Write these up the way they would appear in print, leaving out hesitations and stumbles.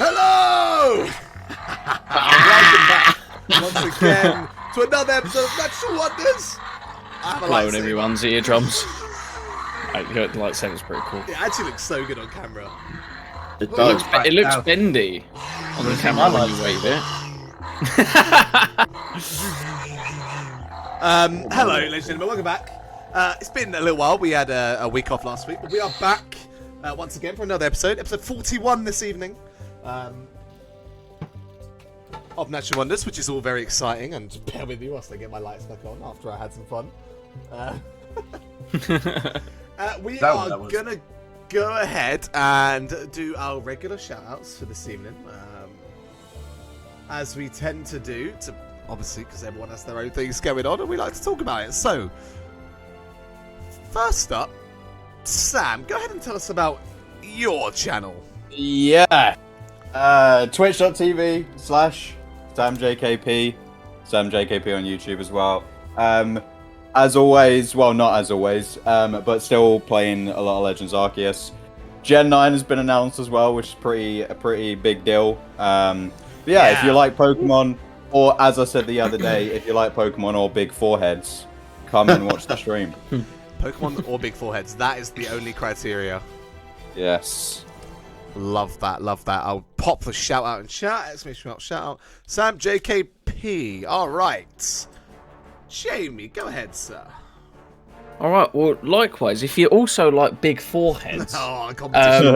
Hello! Welcome back once again to another episode of Natural Wonders. Blowing everyone's eardrums. The lightsaber's pretty cool. It actually looks so good on camera. It looks bendy on the camera when you wave it. Hello, ladies and gentlemen, welcome back. It's been a little while. We had a week off last week, but we are back once again for another episode. Episode 41 this evening of Natural Wonders, which is all very exciting. And bear with me whilst I get my lights back on after I had some fun. We are going to go ahead and do our regular shout-outs for this evening. As we tend to do, obviously, because everyone has their own things going on, and we like to talk about it. So, first up, Sam, go ahead and tell us about your channel. Yeah. Twitch.tv/SamJKP. SamJKP on YouTube as well. As always, well, not as always, but still playing a lot of Legends Arceus. Gen 9 has been announced as well, which is a pretty big deal. Yeah, if you like Pokemon, or as I said the other day, if you like Pokemon or big foreheads, come and watch the stream. Pokemon or big foreheads, that is the only criteria. Yes. Love that, love that. I'll pop the shout out in chat, exclamation mark shout out. Sam JKP, alright. Jamie, go ahead, sir. Alright, well, likewise, if you also like big foreheads, competition.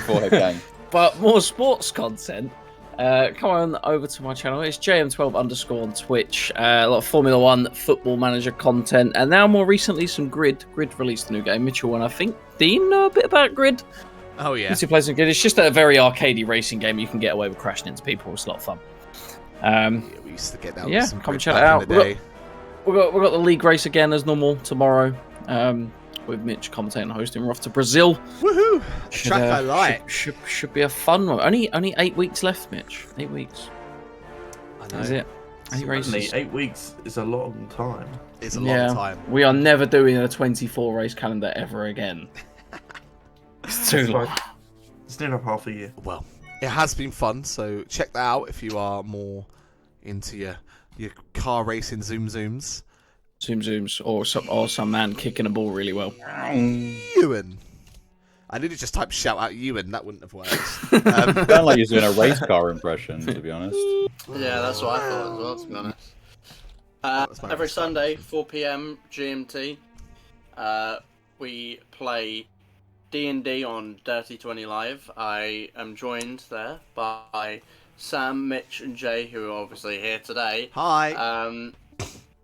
Forehead gang. but more sports content, come on over to my channel. It's JM12_ on Twitch. A lot of Formula 1 football manager content, and now more recently some Grid. Grid released a new game. Mitchell and I think Dean know a bit about Grid. Oh yeah. He plays some Grid. It's just a very arcadey racing game. You can get away with crashing into people. It's a lot of fun. Yeah, we used to get that. Yeah, with some come and Grid check it back out. in the day. We've got the league race again as normal tomorrow. With Mitch commentating and hosting. We're off to Brazil. Woohoo! Track I like. Should be a fun one. Only 8 weeks left, Mitch. 8 weeks. I know. Is it? 8 races. 8 weeks is a long time. It's a long time. We are never doing a 24 race calendar ever again. It's too long. It's near enough half a year. Well, it has been fun, so check that out if you are more into your car racing zooms. Zooms, or some man kicking a ball really well. Ewan. I nearly just typed shout out Ewan, that wouldn't have worked. Sound like you're doing a race car impression, to be honest. Yeah, that's what I thought as well, to be honest. Every Sunday, 4 PM GMT, we play D&D on Dirty 20 Live. I am joined there by Sam, Mitch, and Jay, who are obviously here today. Hi.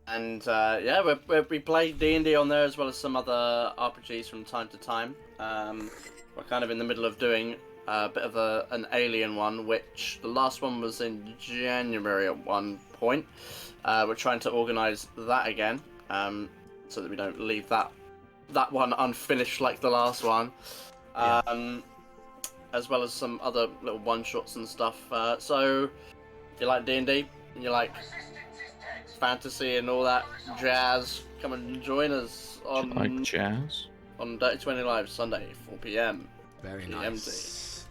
Yeah, we play D&D on there as well as some other RPGs from time to time. We're kind of in the middle of doing a bit of an alien one, which the last one was in January at one point. We're trying to organise that again, so that we don't leave that one unfinished like the last one. As well as some other little one-shots and stuff. So, if you like D&D, and you like fantasy and all that jazz, come and join us on jazz on Dirty 20 Live Sunday, 4 PM. Very GMT. nice.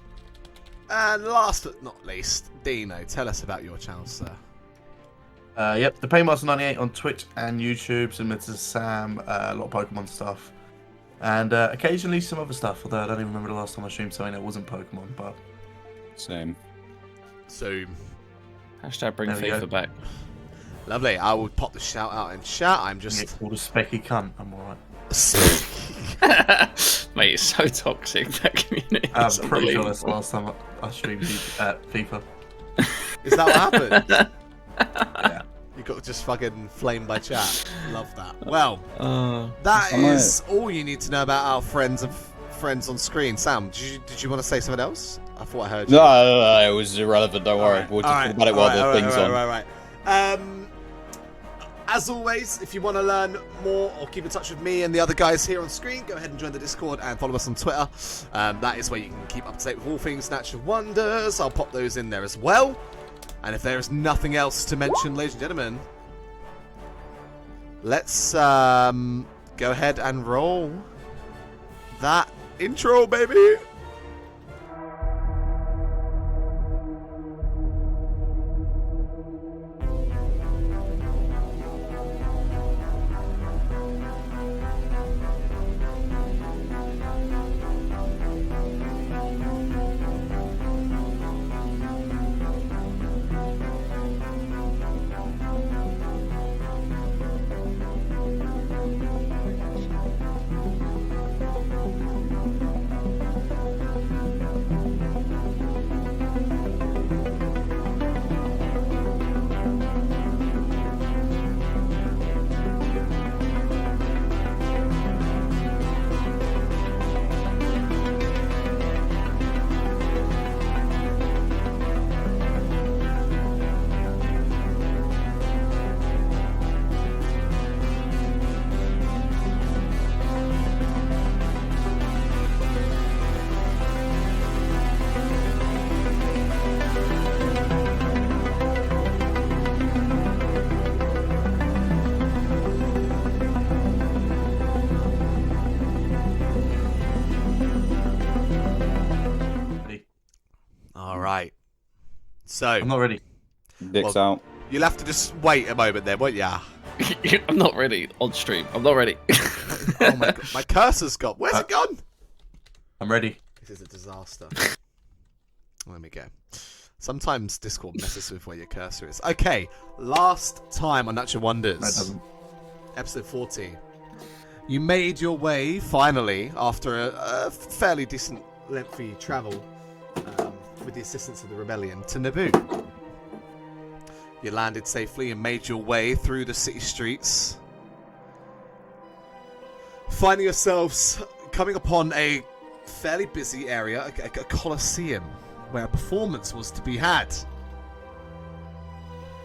And last but not least, Dino, tell us about your channel, sir. Yep, the Paymaster98 on Twitch and YouTube, similar to Sam, a lot of Pokemon stuff. And occasionally some other stuff, although I don't even remember the last time I streamed something that wasn't Pokemon, but... Same. So, Hashtag bring There we FIFA go. back. lovely. I will pop the shout out in chat. I'm Get just... called a specky cunt, I'm alright. Mate, it's so toxic, that community. I'm It's pretty sure that's the unbelievable. last time I streamed FIFA. Is that what happened? Yeah. You got just fucking flamed by chat. Love that. Well, that That's is all you need to know about our friends on screen. Sam, did you want to say something else? I thought I heard you. No, it was irrelevant, don't worry. We'll just talk about it while the thing's on. Right. As always, if you want to learn more or keep in touch with me and the other guys here on screen, go ahead and join the Discord and follow us on Twitter. That is where you can keep up to date with all things Natural Wonders. I'll pop those in there as well. And if there is nothing else to mention, ladies and gentlemen, let's go ahead and roll that intro, baby. right. So I'm not ready. Dick's out. you'll have to just wait a moment then, won't ya? I'm not ready on stream. I'm not ready. Oh my god, my cursor's gone. Where's it gone? I'm ready. This is a disaster. Let me go. Sometimes Discord messes with where your cursor is. Okay, last time on Natural No, it Wonders, doesn't. episode 14. You made your way, finally, after a fairly decent, lengthy travel, with the assistance of the rebellion, to Naboo. You landed safely and made your way through the city streets, finding yourselves coming upon a fairly busy area, a coliseum, where a performance was to be had.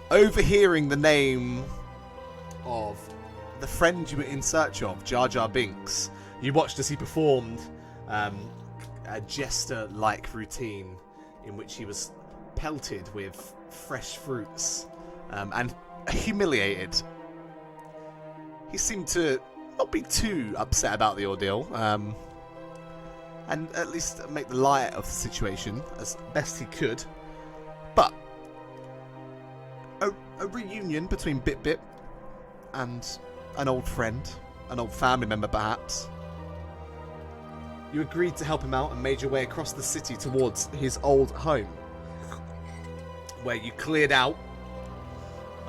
Overhearing the name of the friend you were in search of, Jar Jar Binks, you watched as he performed a jester-like routine in which he was pelted with fresh fruits and humiliated. He seemed to not be too upset about the ordeal, and at least make the light of the situation as best he could. But a reunion between Bip Bip and an old friend, an old family member perhaps. You agreed to help him out and made your way across the city towards his old home, where you cleared out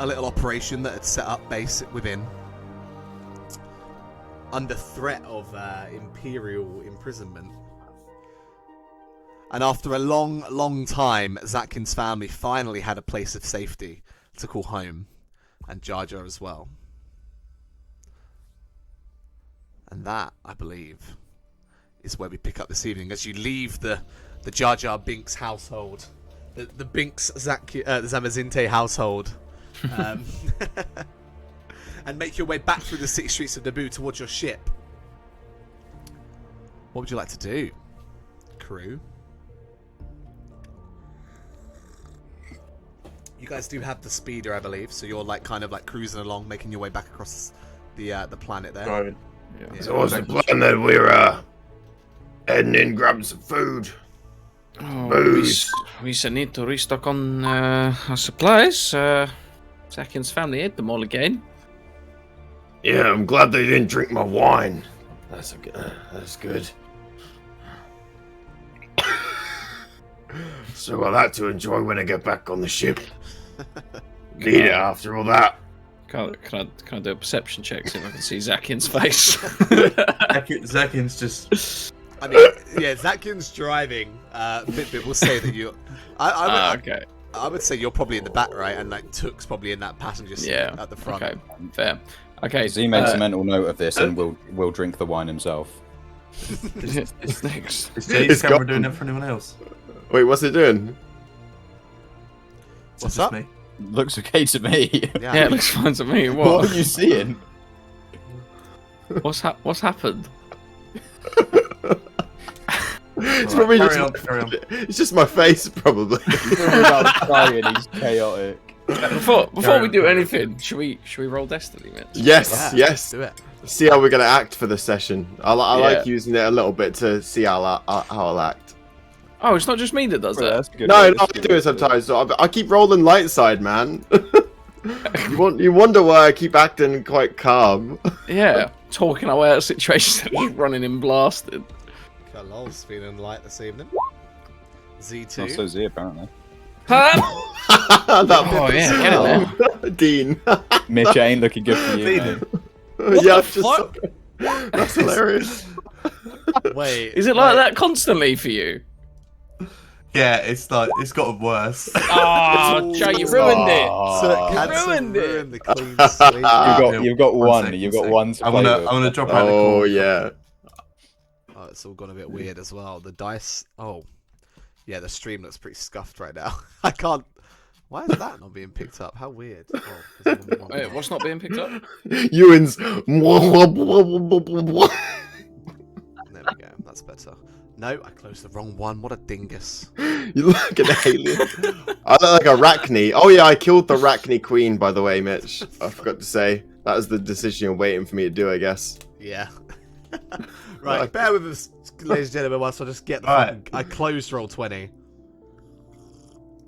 a little operation that had set up base within, under threat of imperial imprisonment. And after a long, long time, Zatkin's family finally had a place of safety to call home, and Jar Jar as well. And that, I believe, is where we pick up this evening as you leave the Jar Jar Binks household, the Binks Zamazinte household, and make your way back through the city streets of Naboo towards your ship. What would you like to do, crew? You guys do have the speeder, I believe, so you're like kind of like cruising along, making your way back across the planet there. Driving. Yeah. So what's the plan then? We're heading in, grabbing some food. Oh, Booze. we need to restock on our supplies. Zakin's family ate them all again. Yeah, I'm glad they didn't drink my wine. That's good. So I'll have to enjoy when I get back on the ship. Need it after all that. Can I do a perception check, see if I can see Zakin's face? Zakin's just... I mean, yeah, Zatkin's driving. Bip will say that you... Okay. I would say you're probably in the back, right? And like Took's probably in that passenger seat at the front. Okay, fair. Okay, So he makes a mental note of this and will drink the wine himself. it's next. Is Jay's It's camera gone. doing that for anyone else? Wait, what's it doing? What's Just up? me? Looks okay to me. Yeah. Yeah, it looks fine to me. What What? are you seeing? What's happened? It's Right, probably carry just on, carry on. it's just my face, probably. He's chaotic. Before we do anything, should we roll Destiny, Mitch? Yes, Yeah, yes. do it. See how we're gonna act for the session. I Yeah. like using it a little bit to see how I'll act. Oh, it's not just me that does that. That's good. No, I do it sometimes. So I keep rolling light side, man. You wonder why I keep acting quite calm. Yeah, talking our way out of situations and just running in blasted. Lol's feeling light this evening. Z2. Not so Z apparently. That Oh yeah, get it there. Dean. Mitch ain't looking good for you, Dean. mate. Yeah, the fuck? that's hilarious. Wait. Is it like that constantly for you? Yeah, it's like, it's gotten worse. Oh, Joe, you ruined it. Sook You Hansen ruined it. ruined the clean sweep. You've got One one. sec, You've one got sec. one to I play wanna with. drop out the Oh call. yeah. Oh, it's all gone a bit weird as well. The dice. Oh, yeah. The stream looks pretty scuffed right now. I can't. Why is that not being picked up? How weird. Oh, 'cause I'm on Wait, one. what's not being picked up? Ewan's. There we go. That's better. No, I closed the wrong one. What a dingus. You look like an alien. I look like a Arachne. Oh yeah, I killed the Arachne queen, by the way, Mitch. I forgot to say. That was the decision you're waiting for me to do, I guess. Yeah. Right, bear with us, ladies and gentlemen, whilst I just get the Alright. fucking... I closed roll 20.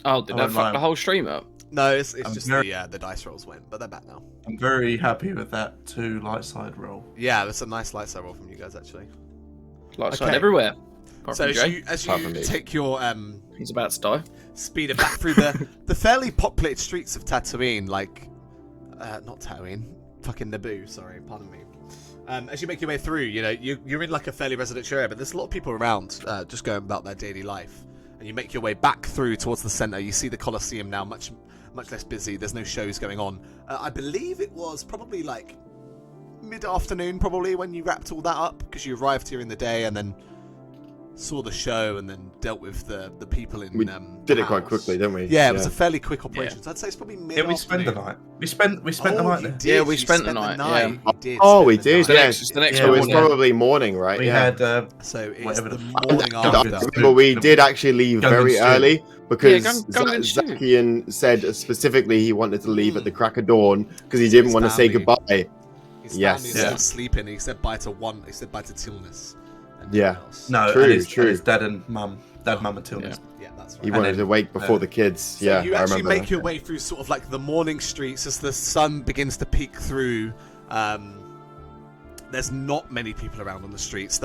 Oh, did I that won't fuck lie. the whole stream up? No, it's I'm just very- the dice rolls went, but they're back now. I'm very happy with that 2 light side roll. Yeah, that's a nice light side roll from you guys actually. Light side Okay. everywhere. Apart So from as Jay. Apart from you me. take your He's about to die. speeder back through the fairly populated streets of Tatooine, like not Tatooine, fucking Naboo. Sorry, pardon me. As you make your way through, you know you're in like a fairly residential area, but there's a lot of people around, just going about their daily life. And you make your way back through towards the center. You see the Colosseum now, much less busy. There's no shows going on. I believe it was probably like mid-afternoon, probably when you wrapped all that up, because you arrived here in the day and then saw the show and then dealt with the people in. We did it quite house. quickly, didn't we? Yeah, it was a fairly quick operation. Yeah. So I'd say it's probably Yeah, mid-afternoon. we spent the night. We spent the night there. Yeah, we spent the night, yeah. You did Oh, spend we the did. night. Yeah, It's the next Yeah, so one. it's yeah. probably morning, right? We yeah. had So it's Whatever the the morning I after. remember we did actually leave Gun and very stew. early because Yeah, gun and stew. Zakian said specifically he wanted to leave at the crack of dawn because he didn't His want to say family. goodbye. His Yes. family is Yeah. still sleeping. He said bye to one. He said bye to Tilness. And Yeah. nothing else. no, True, and his, true. and his dad and mum, mum and Tilness. Yeah, that's right. He And wanted then- to wake before the kids. So Yeah, you I actually remember. make your way through sort of like the morning streets as the sun begins to peek through. There's not many people around on the streets.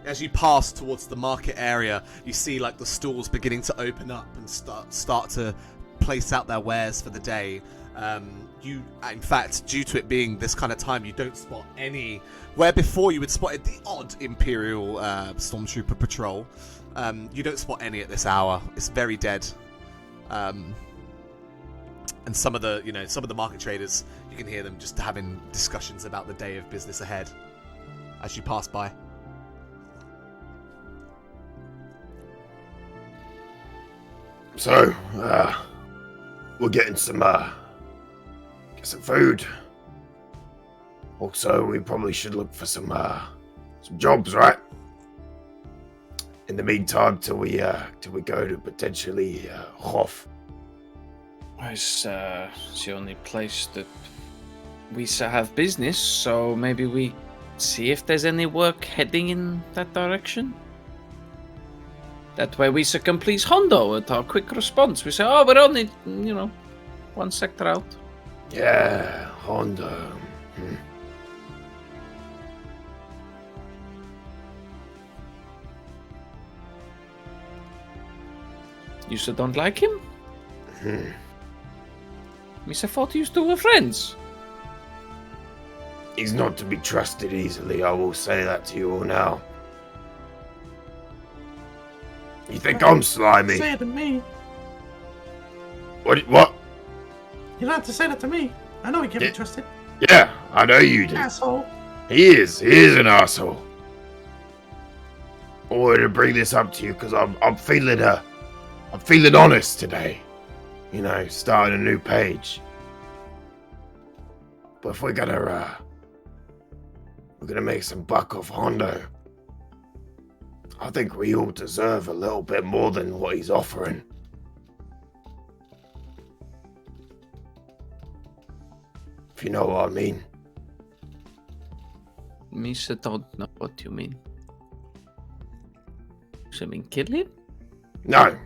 As you pass towards the market area, you see like the stalls beginning to open up and start to place out their wares for the day. In fact, due to it being this kind of time, you don't spot any. Where before you would spotted the odd Imperial Stormtrooper patrol, you don't spot any at this hour. It's very dead. And some of the market traders, you can hear them just having discussions about the day of business ahead as you pass by. So, we're getting some food. Also, we probably should look for some jobs, right? In the meantime, till we go to potentially Hof. It's the only place that we have business, so maybe we see if there's any work heading in that direction. That way we can please Hondo at our quick response. We say, oh, we're only, one sector out. Yeah, Honda. You still don't like him? Mr. thought you two were friends. He's not to be trusted easily, I will say that to you all now. You think I'm slimy? Say it to me. What? You don't have to say that to me. I know he can't Yeah. be trusted. Yeah, I know you do. Asshole. He is an asshole. I wanted to bring this up to you because I'm feeling honest today. You know, starting a new page. But if we're gonna make some buck off Hondo, I think we all deserve a little bit more than what he's offering. If you know what I mean. Misa don't know what you mean. So you mean kill him? No.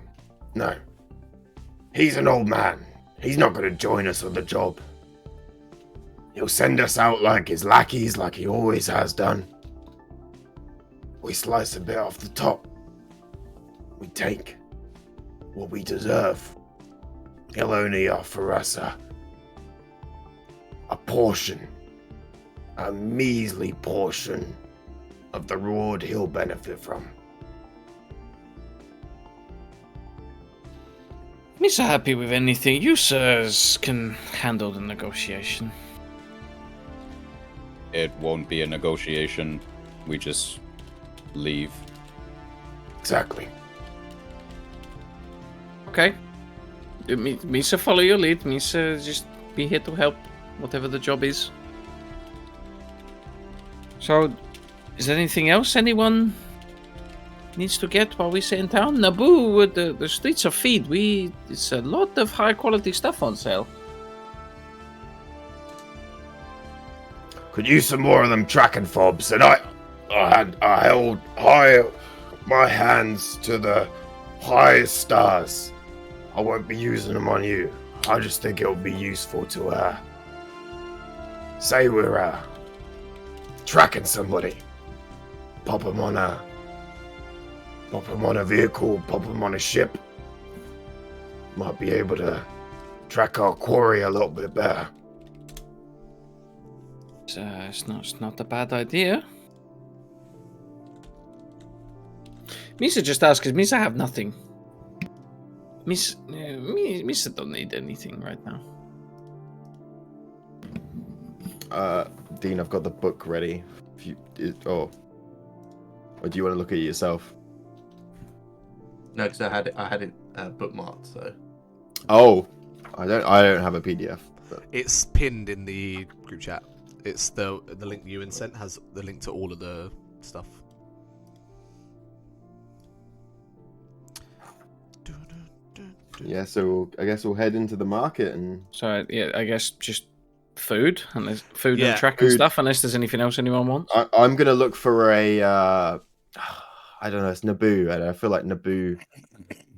He's an old man. He's not going to join us on the job. He'll send us out like his lackeys, like he always has done. We slice a bit off the top. We take what we deserve. He'll only offer us a portion, a measly portion of the reward he'll benefit from. Misa happy with anything. You sirs can handle the negotiation. It won't be a negotiation. We just leave. Exactly. Okay. Misa follow your lead. Misa just be here to help, whatever the job is. So, is there anything else anyone needs to get while we stay in town? Naboo, the streets are feed. It's a lot of high quality stuff on sale. Could use some more of them tracking fobs, and I held high my hands to the highest stars. I won't be using them on you. I just think it'll be useful to, say we're, tracking somebody. Pop them on a vehicle, pop them on a ship. Might be able to track our quarry a little bit better. It's not a bad idea. Misa just asked because Misa have nothing. Misa don't need anything right now. Dean, I've got the book ready. Or do you want to look at it yourself? No, because I had it bookmarked. So. Oh, I don't have a PDF. But... It's pinned in the group chat. It's the link Ewan sent has the link to all of the stuff. Yeah, so I guess we'll head into the market and. So yeah, I guess just food and there's food Yeah, and tracking food. stuff. Unless there's anything else anyone wants. I'm gonna look for a. I don't know. It's Naboo. I feel like Naboo.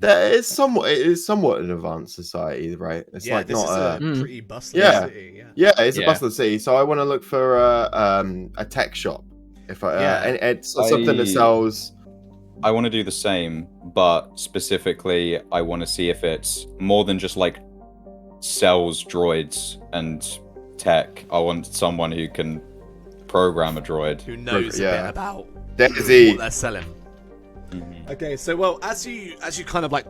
It is somewhat an advanced society, right? It's Yeah, like this not is a pretty bustling yeah. city. Yeah. Yeah, it's a Yeah. bustling city. So I want to look for a tech shop. If I and it's something that sells. I want to do the same, but specifically, I want to see if it's more than just like sells droids and tech. I want someone who can program a droid. Who knows a bit about what they're selling. Mm-hmm. Okay, so well, as you kind of like,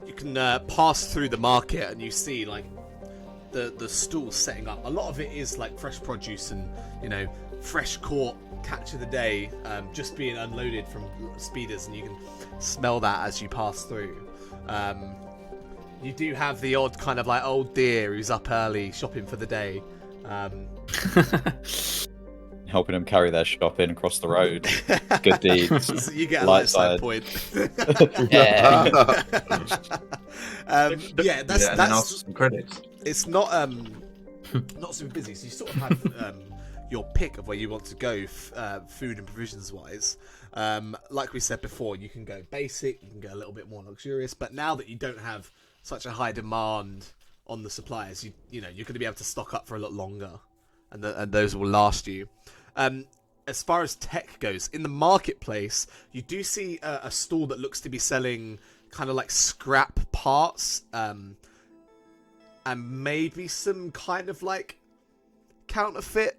you can pass through the market and you see like the stalls setting up. A lot of it is like fresh produce and fresh caught catch of the day, just being unloaded from speeders, and you can smell that as you pass through. You do have the odd kind of like old deer who's up early shopping for the day. Helping them carry their shopping across the road. Good deeds. So you get a Light light side side. point. Yeah. Yeah, And then that's ask for some credits. it's not super busy, so you sort of have your pick of where you want to go, food and provisions wise. Like we said before, you can go basic, you can go a little bit more luxurious, but now that you don't have such a high demand on the suppliers, you're going to be able to stock up for a lot longer, and those will last you. As far as tech goes, in the marketplace, you do see a stall that looks to be selling kind of like scrap parts, and maybe some kind of like counterfeit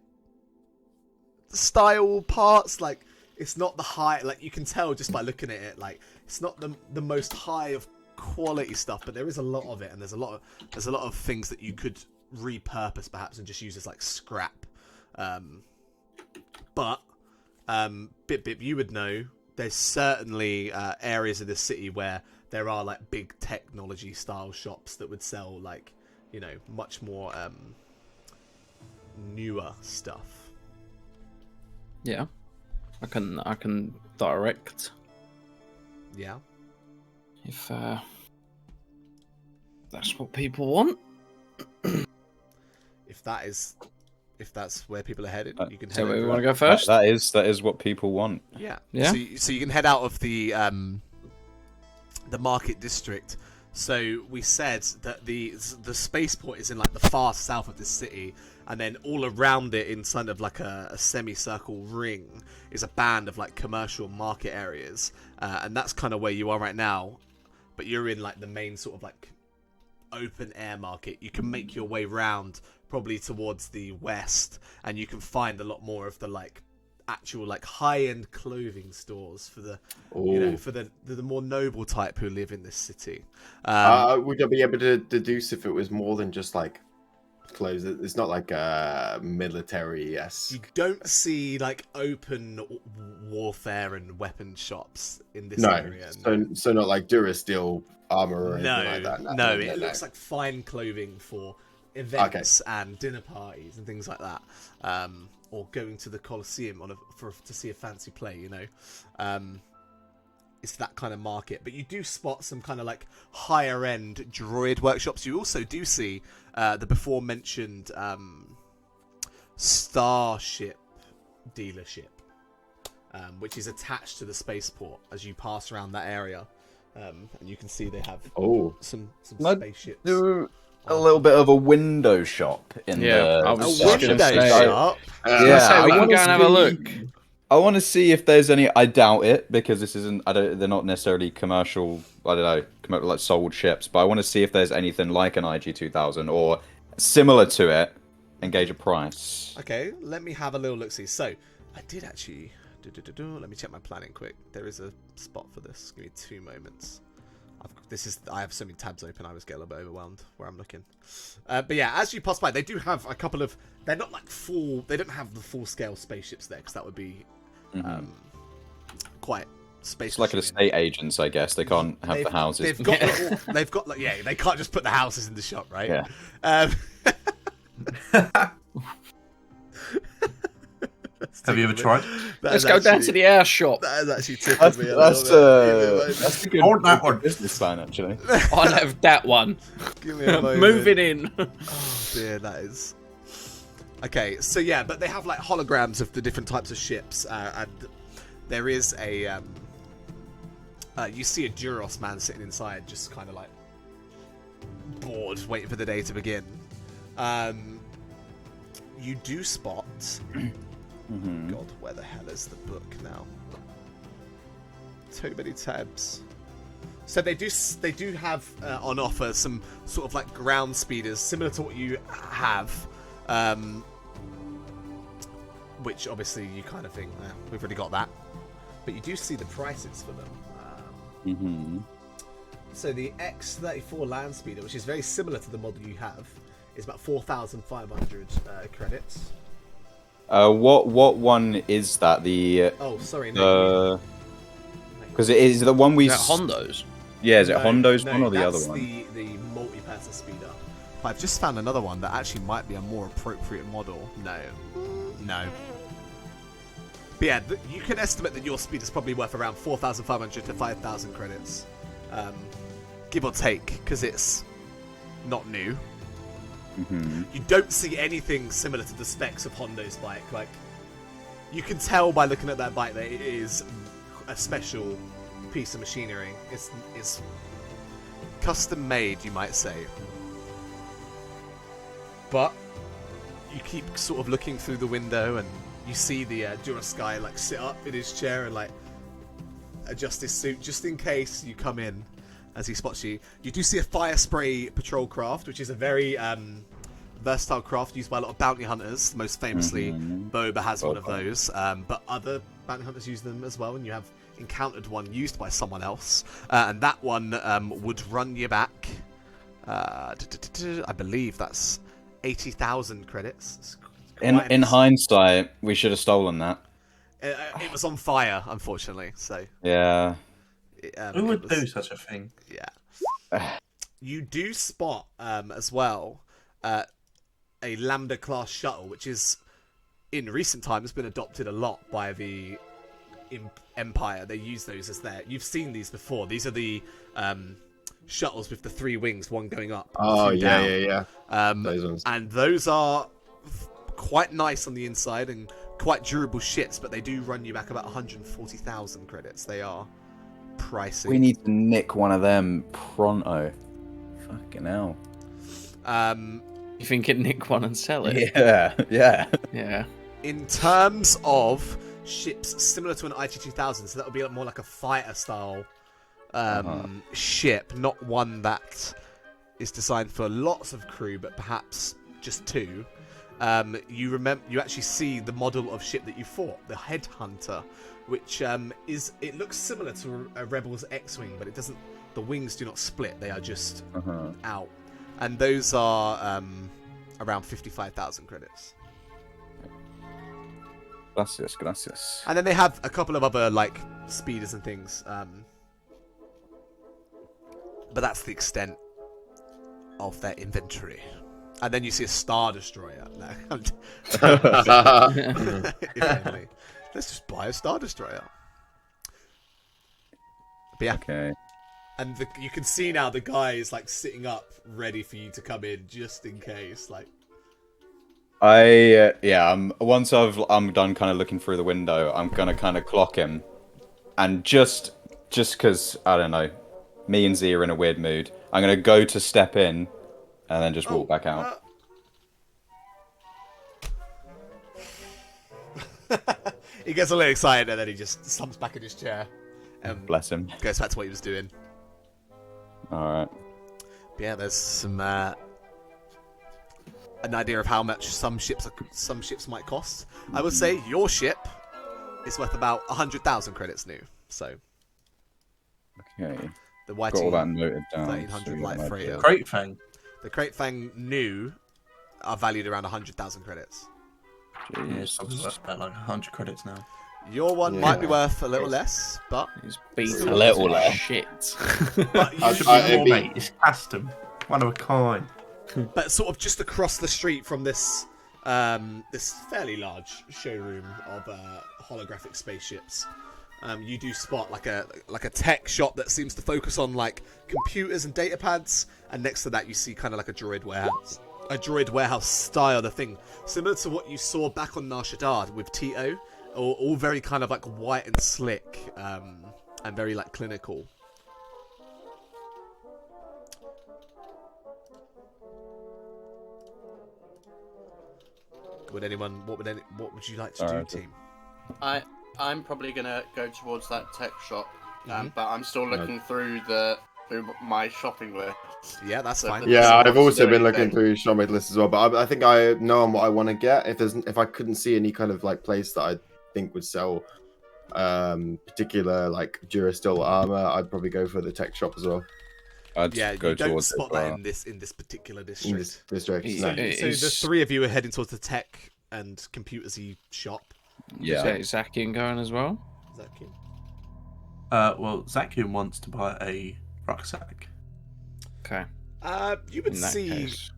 style parts. Like, it's not the high, like you can tell just by looking at it, like it's not the most high of quality stuff, but there is a lot of it, and there's a lot of things that you could repurpose perhaps and just use as like scrap. But Bip, you would know there's certainly areas of the city where there are like big technology style shops that would sell like much more newer stuff. Yeah, I can direct Yeah. if that's what people want. If that's where people are headed, you can head So we over want to there. go first. That is what people want. Yeah. Yeah. So you can head out of the market district. So we said that the spaceport is in like the far south of the city, and then all around it, inside of like a semicircle ring, is a band of like commercial market areas, and that's kind of where you are right now. But you're in like the main sort of like open air market. You can make your way round probably towards the west, and you can find a lot more of the like actual like high-end clothing stores for the for the more noble type who live in this city. Would I be able to deduce if it was more than just like clothes? It's not like military-esque. You don't see like open warfare and weapon shops in this area. So not like Durasteel armor or anything like that. No, it looks like fine clothing for events and dinner parties and things like that, or going to the Colosseum to see a fancy play. It's that kind of market. But you do spot some kind of like higher end droid workshops. You also do see the before mentioned Starship dealership, which is attached to the spaceport as you pass around that area. and you can see they have some Might spaceships. do a little bit of a window shop in Yeah, the I was A just gonna window say- shop. Yeah, say, we I can wanna go and have a see- look. I want to see if there's any. I doubt it because this isn't. They're not necessarily commercial. I don't know, like sold ships. But I want to see if there's anything like an IG 2000 or similar to it, and gauge a price. Okay, let me have a little look. See, so I did actually. Let me check my planning quick. There is a spot for this. Give me 2 moments. I have so many tabs open. I was getting a little bit overwhelmed where I'm looking. But yeah, as you pass by, they do have a couple of. They're not like full. They don't have the full scale spaceships there because that would be quite space. It's like an estate agents, I guess. They can't have the houses. They've got. They've got like They can't just put the houses in the shop, right? Yeah. Have you ever tried? Let's go down to the air shop. That is actually tickled me a little bit. That's a good, Hold that one. business plan, actually. I'll have that one. Give me a moment. Moving in. Oh dear, that is. Okay, so yeah, but they have like holograms of the different types of ships, and there is a. You see a Duros man sitting inside, just kind of like bored, waiting for the day to begin. You do spot. God, where the hell is the book now? Too many tabs. So they do have on offer some sort of like ground speeders similar to what you have, which obviously you kind of think we've already got that, but you do see the prices for them. So the X-34 land speeder, which is very similar to the model you have, is about 4,500 credits. What one is that? The Oh, sorry, no. because it is the one we. Is that Hondo's? Yeah, is it No, Hondo's no, one or the that's other one? The multi-person speeder. But I've just found another one that actually might be a more appropriate model. No. But yeah, you can estimate that your speed is probably worth around 4,500 to 5,000 credits, give or take, because it's not new. You don't see anything similar to the specs of Hondo's bike. Like, you can tell by looking at that bike that it is a special piece of machinery. It's custom made, you might say. But you keep sort of looking through the window and you see the Duras guy like sit up in his chair and like adjust his suit just in case you come in as he spots you. You do see a fire spray patrol craft, which is a very versatile craft used by a lot of bounty hunters. Most famously, Boba has one of those, but other bounty hunters use them as well, and you have encountered one used by someone else, and that one would run you back, I believe that's 80,000 credits. In hindsight, we should have stolen that. It was on fire, unfortunately, so... Yeah. Who would do such a thing? Yeah. You do spot, as well, a Lambda class shuttle, which is in recent times been adopted a lot by the Empire. They use those as their. You've seen these before. These are the shuttles with the 3 wings, one going up. Oh, 2 yeah. down. Those ones. And those are quite nice on the inside and quite durable shits, but they do run you back about 140,000 credits. They are pricey. We need to nick one of them pronto. Fucking hell. You think it nick one and sell it? Yeah. In terms of ships similar to an IT-2000, so that would be more like a fighter style ship, not one that is designed for lots of crew, but perhaps just 2. You actually see the model of ship that you fought, the Headhunter, which it looks similar to a Rebel's X-wing, but it doesn't. The wings do not split; they are just out, and those are around 55,000 credits. Gracias. And then they have a couple of other like speeders and things, but that's the extent of their inventory. And then you see a Star Destroyer. No, if only. Let's just buy a Star Destroyer. But yeah. Okay. And you can see now the guy is like sitting up, ready for you to come in, just in case. Like, once I'm done kind of looking through the window, I'm gonna kind of clock him, and just because I don't know, Me and Z are in a weird mood. I'm gonna go to step in, and then just walk back out. He gets a little excited and then he just slumps back in his chair and Bless him. goes back to what he was doing. All right. But yeah, there's some an idea of how much some ships might cost. I would say your ship is worth about 100,000 credits new. So Okay. the Got all that YT noted down. 1300 light freighter, Crate Fang. the Crate Fang new are valued around 100,000 credits. Yeah, it's probably worth about like 100 credits now. Your one might be worth a little less, but It's beat Still a little little less. shit. but It should I- be more, it'd be- mate. It's custom. One of a kind. But sort of just across the street from this this fairly large showroom of holographic spaceships, you do spot like a tech shop that seems to focus on like computers and data pads, and next to that you see kind of like a droid warehouse style of thing, similar to what you saw back on Nar Shaddaa with Tito, all very kind of like white and slick, and very like clinical. What would you like to do, Alright. team? I'm probably gonna go towards that tech shop, Mhm. but I'm still looking through my shopping list. Yeah, that's So fine. the- Yeah, Wants I've to also do been looking anything. through Showmate list as well, but I think I know on what I want to get. If I couldn't see any kind of like place that I think would sell particular like Durasteel armor, I'd probably go for the tech shop as well I'd Yeah, go you don't towards spot it. that well. in this particular in district. this district. Yeah. No. It So the is- three of you are heading towards the tech and computersy shop. Yeah. Is Zakian going as well? Is that cute? Well, Zakian wants to buy a rucksack. Okay. You would In that see. case.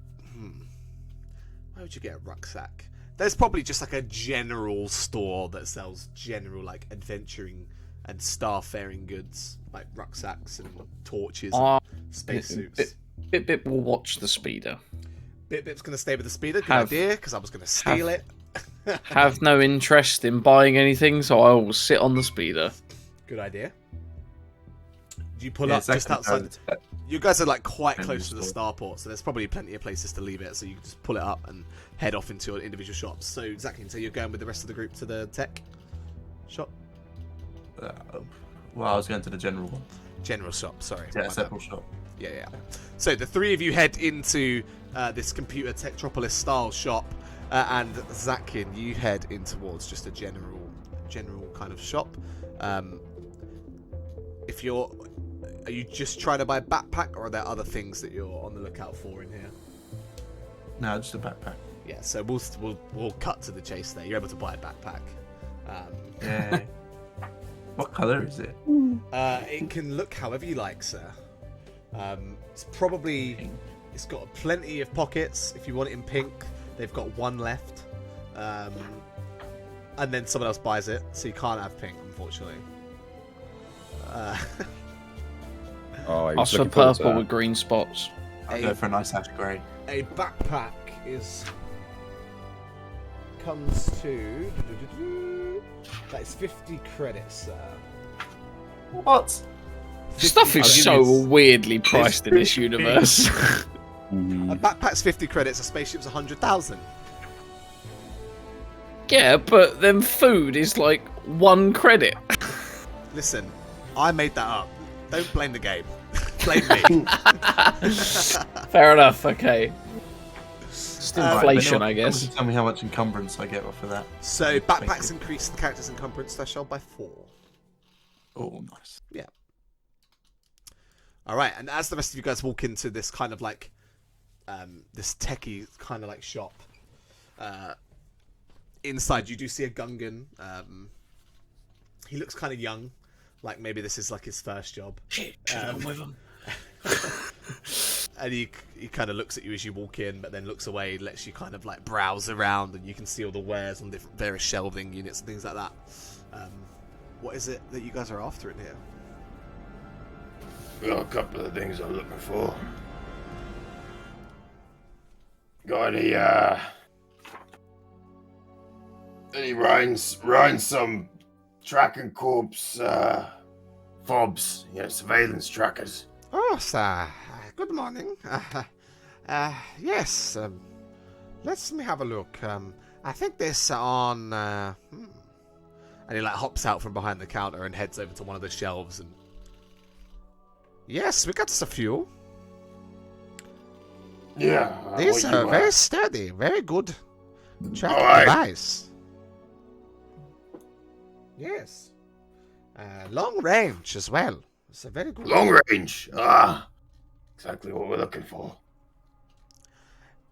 Why would you get a rucksack? There's probably just like a general store that sells general like adventuring and starfaring goods, like rucksacks and torches and spacesuits. Bit will watch the speeder. Bip's gonna stay with the speeder. Good Have- idea, because I was gonna steal it. Have no interest in buying anything, so I will sit on the speeder. Good idea. You pull Yeah, up just Zakian outside. goes- You guys are like quite In close the to the starport, so there's probably plenty of places to leave it. So you can just pull it up and head off into your individual shops. So exactly, so you're going with the rest of the group to the tech shop, Well, I was going to the general one. general shop. Sorry, Yeah, my bad. separate shop. Yeah. So the three of you head into this computer Techtropolis style shop, and Zakin, you head in towards just a general kind of shop. Are you just trying to buy a backpack, or are there other things that you're on the lookout for in here? No, just a backpack. Yeah, so we'll cut to the chase there. You're able to buy a backpack. Yeah. What colour is it? It can look however you like, sir. It's got plenty of pockets. If you want it in pink, they've got one left. And then someone else buys it, so you can't have pink, unfortunately. Oh, I I was saw looking forward to purple that. with green spots. I'll go for a nice ash grey. A backpack comes to that is 50 credits, sir. What? Stuff is so weirdly priced in this universe. Mhm. A backpack's 50 credits, a spaceship's 100,000. Yeah, but then food is like 1 credit. Listen, I made that up. Don't blame the game. Blame me. Fair enough, okay. Just inflation, I Anyone guess. can tell me how much encumbrance I get off of that. So Thank backpacks you. increase the character's encumbrance threshold by 4. Oh, nice. All right, and as the rest of you guys walk into this kind of like this techie kind of like shop, inside you do see a Gungan. He looks kind of young, like maybe this is like his first job. Shit, I'm with him. And he kind of looks at you as you walk in, but then looks away, lets you kind of like browse around, and you can see all the wares on different various shelving units and things like that. What is it that you guys are after in here? Got a couple of things I'm looking for. Got any riding some tracking corps fobs, surveillance trackers. Oh, sir. Good morning. Yes. Let me have a look. I think this on. And he like hops out from behind the counter and heads over to one of the shelves. And yes, we got us a few. Yeah. These what are you, very sturdy, very good tracking Alright. device. Yes. Long range as well. It's a very good. long range. Exactly what we're looking for.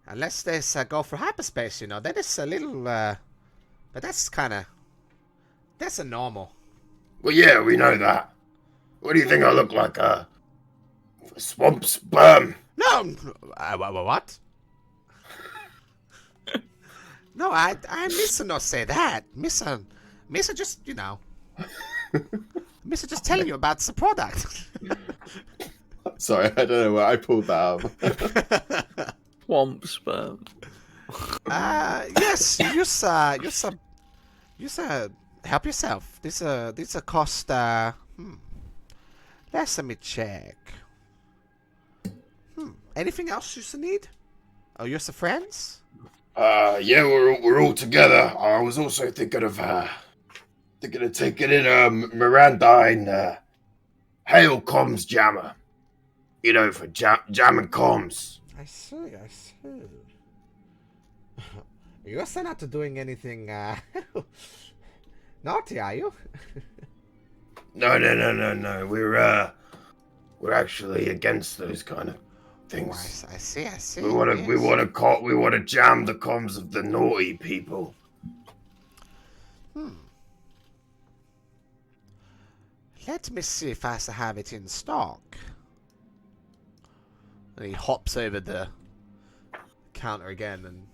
Unless they go for hyperspace, then it's a little. But that's kind of. That's a normal. Well, yeah, we know that. What do you think I look like? Swamp sperm? No, what? No, I miss not say that. Miss just, miss just telling you about the product. Sorry, I don't know where I pulled that up. Swamp sperm. Yes, you help yourself. These are cost. Let me check. Anything else you need? Oh, you're some friends? Yeah, we're all together. I was also thinking of taking in Miranda and Hail Comms Jammer. For jamming comms. I see. You're not doing anything naughty, are you? No. We're actually against those kind of things. Oh, I see. We want to jam the comms of the naughty people. Let me see if I have it in stock. And he hops over the counter again and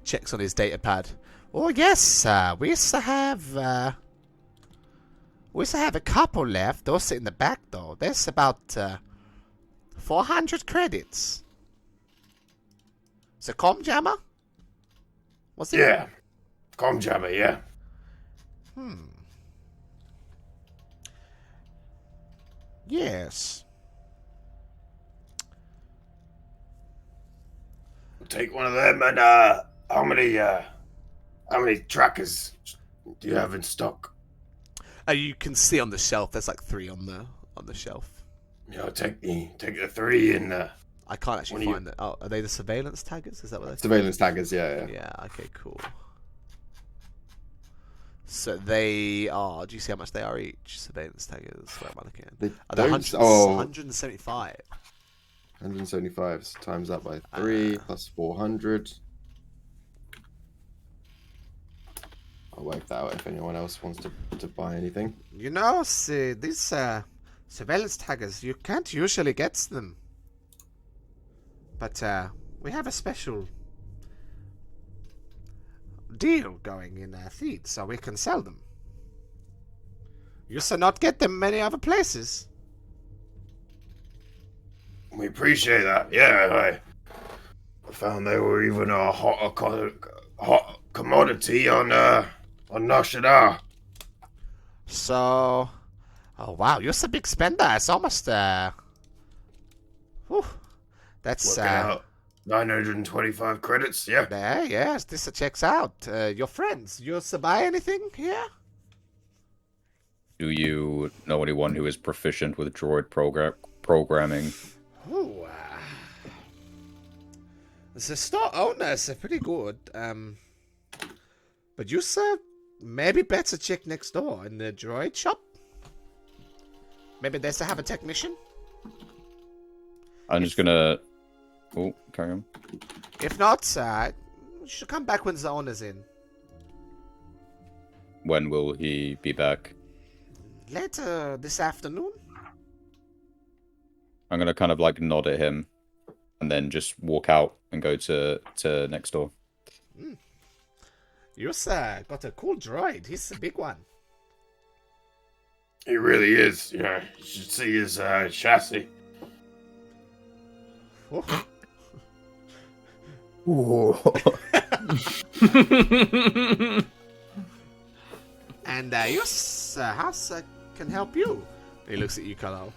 checks on his data pad. Oh yes, we used to have a couple left. Those sit in the back though. There's about 400 credits. So Com Jammer? What's it? Yeah, comm jammer. Yeah. Yes. We'll take one of them. And how many trackers do you have in stock? You can see on the shelf. There's like 3 on the shelf. Yeah, take the 3 and I can't actually When find it. Oh, are they the surveillance taggers? Is that what they're? Surveillance taggers, yeah. Yeah. Okay. Cool. So they are. Do you see how much they are each? Surveillance taggers. Where am I looking at? They Are they don't- 175? 175 times that by 3 plus 400. I'll work that out if anyone else wants to buy anything. See, these surveillance taggers, you can't usually get them. But we have a special deal going in Theed, so we can sell them. You should not get them many other places. we appreciate that. Yeah, I found they were even a hot commodity on Nashadar. So, oh wow, you're a big spender. It's almost whew, that's Working out 925 credits. Yeah. there. Yes, this checks out. Your friends, you buy anything here? Do you know anyone who is proficient with droid programming? Ooh, the store owners are pretty good. But you sir, maybe better check next door in the droid shop. Maybe they still have a technician. I'm just gonna. Oh, carry on. If not, you should come back when the owner's in. When will he be back? Later this afternoon. I'm gonna kind of like nod at him, and then just walk out and go to next door. You sir got a cool droid. He's a big one. He really is. Yeah, you should see his chassis. Oh. And you, how can help you? He looks at you, Kalo.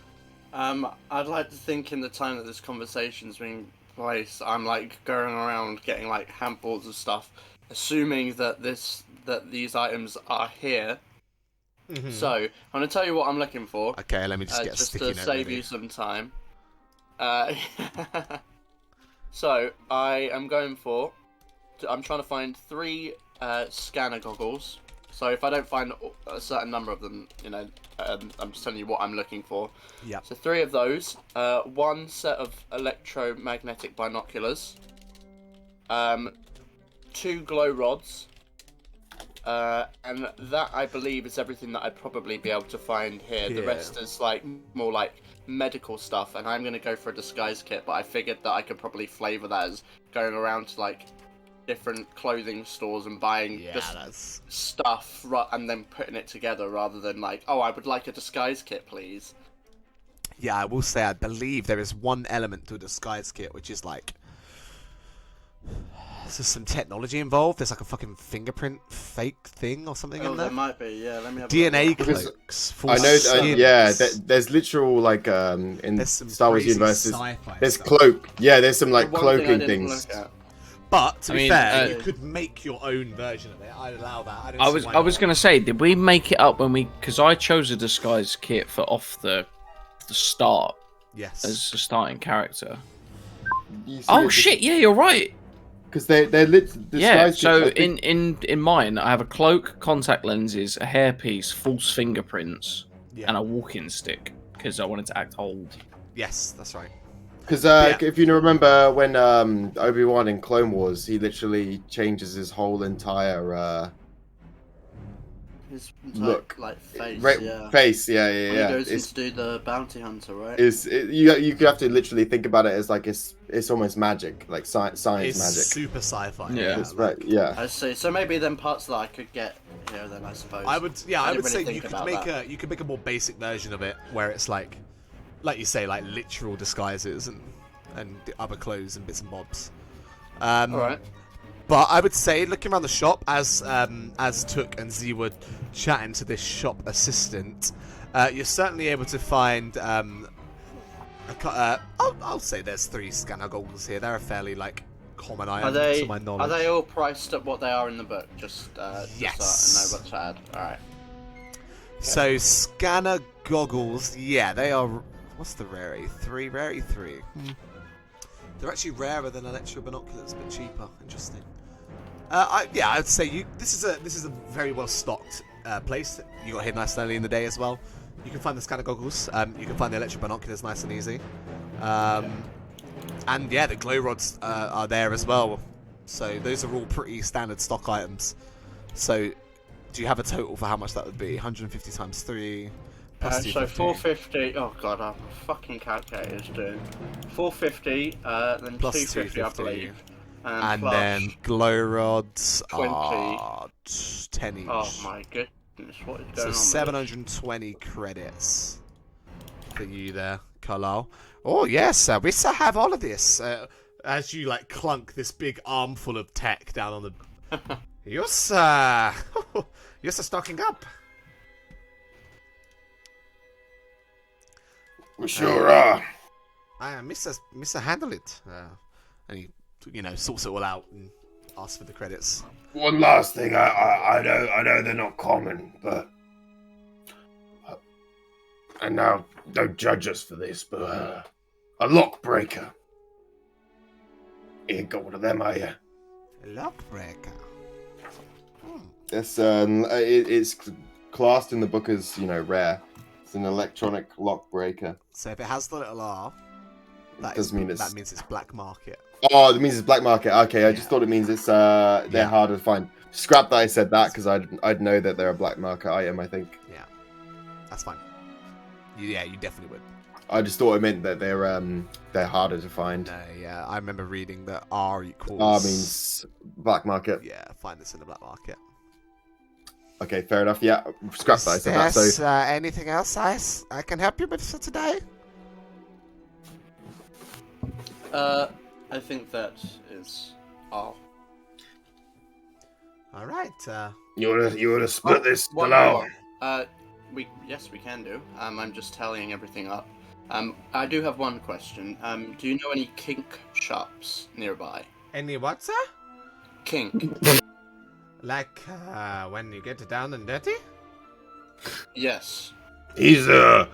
I'd like to think in the time that this conversation's being placed, I'm like going around getting like handfuls of stuff, assuming that these items are here. Mhm. So I'm gonna tell you what I'm looking for. Okay, let me just get a just sticky to note save ready. you some time. So I am going for. I'm trying to find 3 scanner goggles. So if I don't find a certain number of them, you know, I'm just telling you what I'm looking for. Yeah. So 3 of those. 1 set of electromagnetic binoculars. 2 glow rods. And that, I believe, is everything that I'd probably be able to find here. The Yeah. rest is like more like medical stuff, and I'm going to go for a disguise kit, but I figured that I could probably flavour that as going around to like different clothing stores and buying Yeah, just that's... stuff and then putting it together rather than like, oh, I would like a disguise kit, please. Yeah, I will say I believe there is one element to a disguise kit, which is like... There's some technology involved. There's like a fucking fingerprint fake thing or something Oh, in there there. might be, yeah, let me have a DNA look. Because cloaks. Full I know, skins. yeah. There's literal like in There's some Star Wars crazy universe. sci-fi There's stuff. cloak. Yeah, there's some like The one thing I cloaking didn't things. look at. But to I be mean, fair, you uh, could make your own version of it. I'd allow that. I, don't I see was why I was not. gonna say, did we make it up when we? Because I chose a disguise kit for off the start Yes. as a starting character. You see Oh it shit! Yeah, you're right. Because they're lit. Yeah. disguised So kits, I think- in mine, I have a cloak, contact lenses, a hairpiece, false fingerprints, Yeah. and a walking stick because I wanted to act old. Yes, that's right. Because Yeah. if you remember when Obi-Wan in Clone Wars, he literally changes his whole entire His look. like face, yeah. Face, yeah. When he goes in to do the bounty hunter, right? You have to literally think about it as like it's almost magic, like science It's magic. super sci-fi. Yeah. It's right, yeah. I see. So maybe then parts that I could get here, then I suppose. I would, yeah, I didn't would really say think you could about make that. you could make a more basic version of it where it's like you say, like literal disguises and the other clothes and bits and bobs. All right. But I would say, looking around the shop as Took and Z were chatting to this shop assistant, you're certainly able to find. I'll say there's 3 scanner goggles here. They're a fairly like common item Are they to my knowledge. are they all priced at what they are in the book? Just Yes. so I know what to add. All right. So scanner goggles, yeah, they are. What's the rarity? 3, rarity 3. They're actually rarer than electro binoculars, but cheaper. Interesting. I'd say this is a very well stocked place. You got here nice and early in the day as well. You can find the scanner goggles. You can find the electro binoculars nice and easy. And yeah, the glow rods are there as well. So those are all pretty standard stock items. So do you have a total for how much that would be? 150 times 3 plus So 250. 450. Oh god, our fucking calculator's doing 450. Then Plus 250, I 250. believe. And plus, then glow rods 20. are 10 each. Oh my goodness, what is going So on? 720 credits for you there, Carlisle. Oh yes, we still have all of this. As you like clunk this big armful of tech down on the. You're stocking up. We sure are. Mr. Handle it. And he, sorts it all out and asks for the credits. One last thing, I know they're not common, but and now don't judge us for this, but a lock breaker. You ain't got one of them, are you? Lockbreaker. It's classed in the book as rare. It's an electronic lock breaker. So if it has the little R, that does mean that means it's black market. Oh, it means it's black market. Okay, I just thought it means it's they're harder to find. Scrap that I said that because I'd know that they're a black market item. I think. Yeah, that's fine. Yeah, you definitely would. I just thought it meant that they're harder to find. No, yeah, I remember reading that R equals. R means black market. Yeah, find this in the black market. Okay, fair enough. Yeah, scrap that I said that. So Anything else I can help you with for today? I think that is all. All right. You wanna split this One below? more. We can do. I'm just tallying everything up. I do have one question. Do you know any kink shops nearby? Any what, sir? Kink. Like when you get down and dirty? Yes. He's a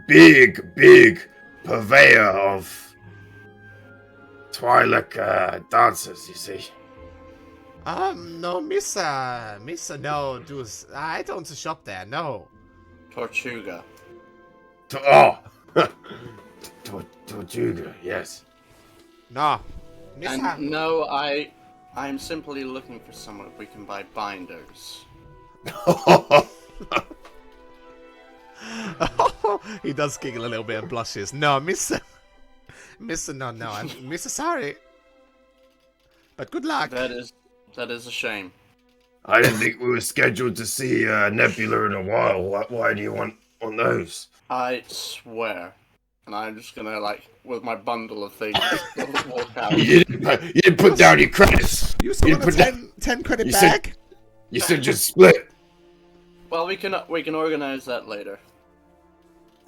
big purveyor of Twi'lek dancers. You see. No, Missa, no, I don't shop there, no. Tortuga. Tortuga, yes. No, Missa. And no, I'm simply looking for somewhere we can buy binders. He does giggle a little bit and blushes. No, Missa, no, I'm Missa, sorry. But good luck. That is a shame. I didn't think we were scheduled to see Nebula in a while. Why do you want those? I swear. And I'm just gonna, like, with my bundle of things, walk out. You didn't put down your credits. You still want a 10 credit bag? You said just split. Well, we can organize that later.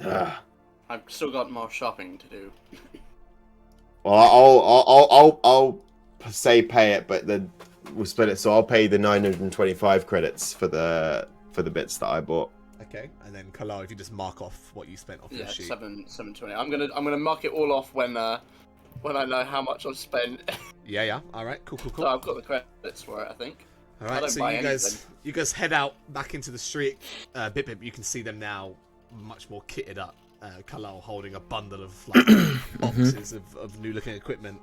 Ah. I've still got more shopping to do. Well, I'll say pay it, but then we'll split it. So I'll pay the 925 credits for the bits that I bought. Okay, and then Kalal, if you just mark off what you spent off your sheet. 720. I'm gonna mark it all off when I know how much I've spent. Yeah. All right, cool. So I've got the credits for it, I think. All right, so you guys head out back into the street. Bip, you can see them now, much more kitted up. Kalal holding a bundle of like boxes of new looking equipment.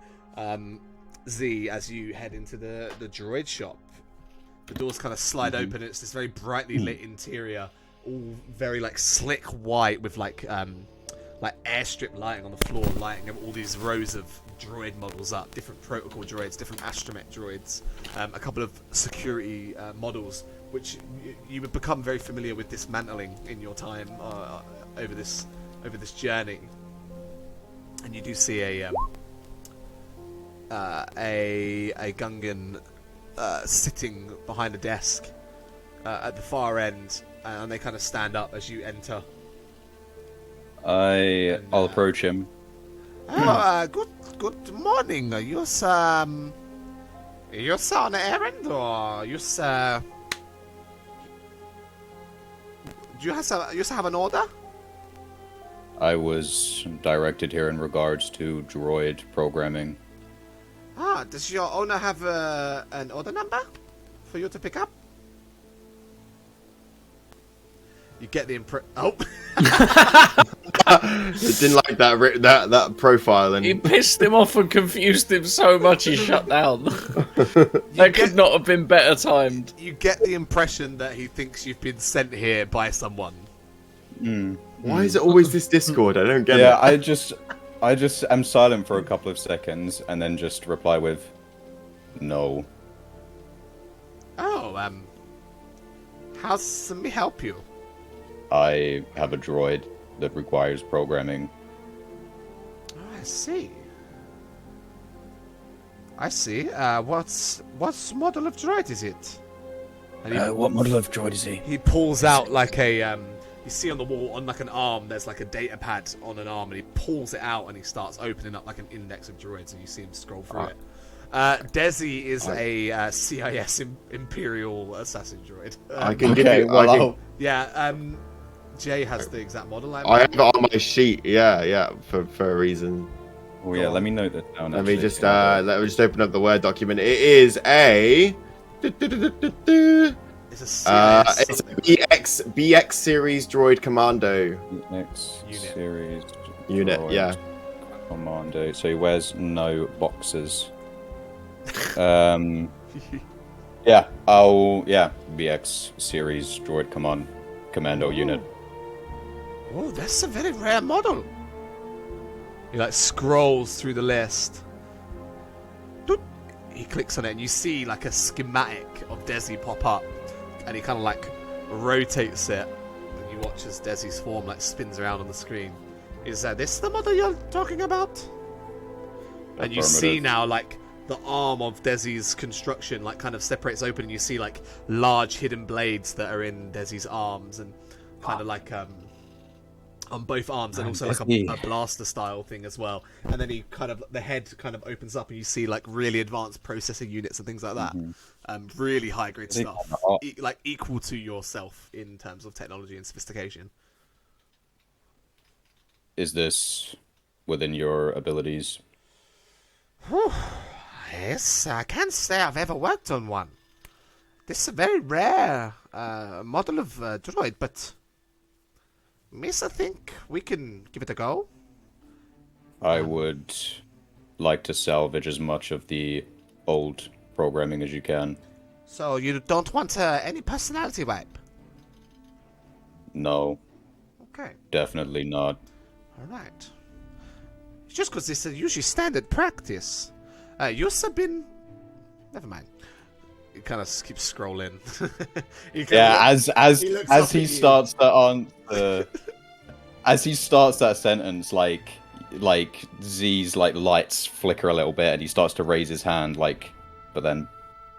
Z, as you head into the droid shop, the doors kind of slide open. It's this very brightly lit interior, all very like slick white with like airstrip lighting on the floor, lighting up all these rows of droid models up, different protocol droids, different astromech droids, a couple of security models, which you would become very familiar with dismantling in your time over this journey. And you do see a Gungan sitting behind a desk at the far end, and they kind of stand up as you enter. I'll approach him. Good morning. You on an errand, or you do you have an order? I was directed here in regards to droid programming. Does your owner have an order number for you to pick up? You get the impression. Oh, Didn't like that profile, and He pissed him off and confused him so much he shut down. That could not have been better timed. you get the impression that he thinks you've been sent here by someone. why is it always this Discord? I don't get it. Yeah, I just am silent for a couple of seconds and then just reply with, no. Oh, how's me help you? I have a droid that requires programming. Oh, I see. What model of droid is it? And What model of droid is he? he pulls out like a you see on the wall on like an arm there's like a data pad on an arm, and he pulls it out and he starts opening up like an index of droids, and you see him scroll through it. Desi is a CIS Imperial assassin droid. I can give you. Jay has the exact model. I have it on my sheet. Yeah, for a reason. Oh yeah, let me note that down. Let me just open up the Word document. It is a. It's a CIS. It's a BX series droid commando Next Unit. series unit. droid Yeah. commando. So he wears no boxes. BX series droid commando unit. Oh, that's a very rare model. He like scrolls through the list. Doot. He clicks on it, and you see like a schematic of Desi pop up, and he kind of like rotates it, and you watch as Desi's form like spins around on the screen. Is this the model you're talking about? And you see now like the arm of Desi's construction like kind of separates open, and you see like large hidden blades that are in Desi's arms, and kind of like on both arms, and also like a blaster style thing as well. And then he kind of, the head kind of opens up, and you see like really advanced processing units and things like that. Really high grade stuff, like equal to yourself in terms of technology and sophistication. Is this within your abilities? Yes, I can't say I've ever worked on one. This is a very rare model of droid, but Miss, I think we can give it a go. I would like to salvage as much of the old programming as you can. So you don't want any personality wipe? No, Okay, definitely not. alright. Just because this is usually standard practice. You've been... Never mind. He kind of keeps scrolling. As he starts that sentence, like Z's like lights flicker a little bit, and he starts to raise his hand, but then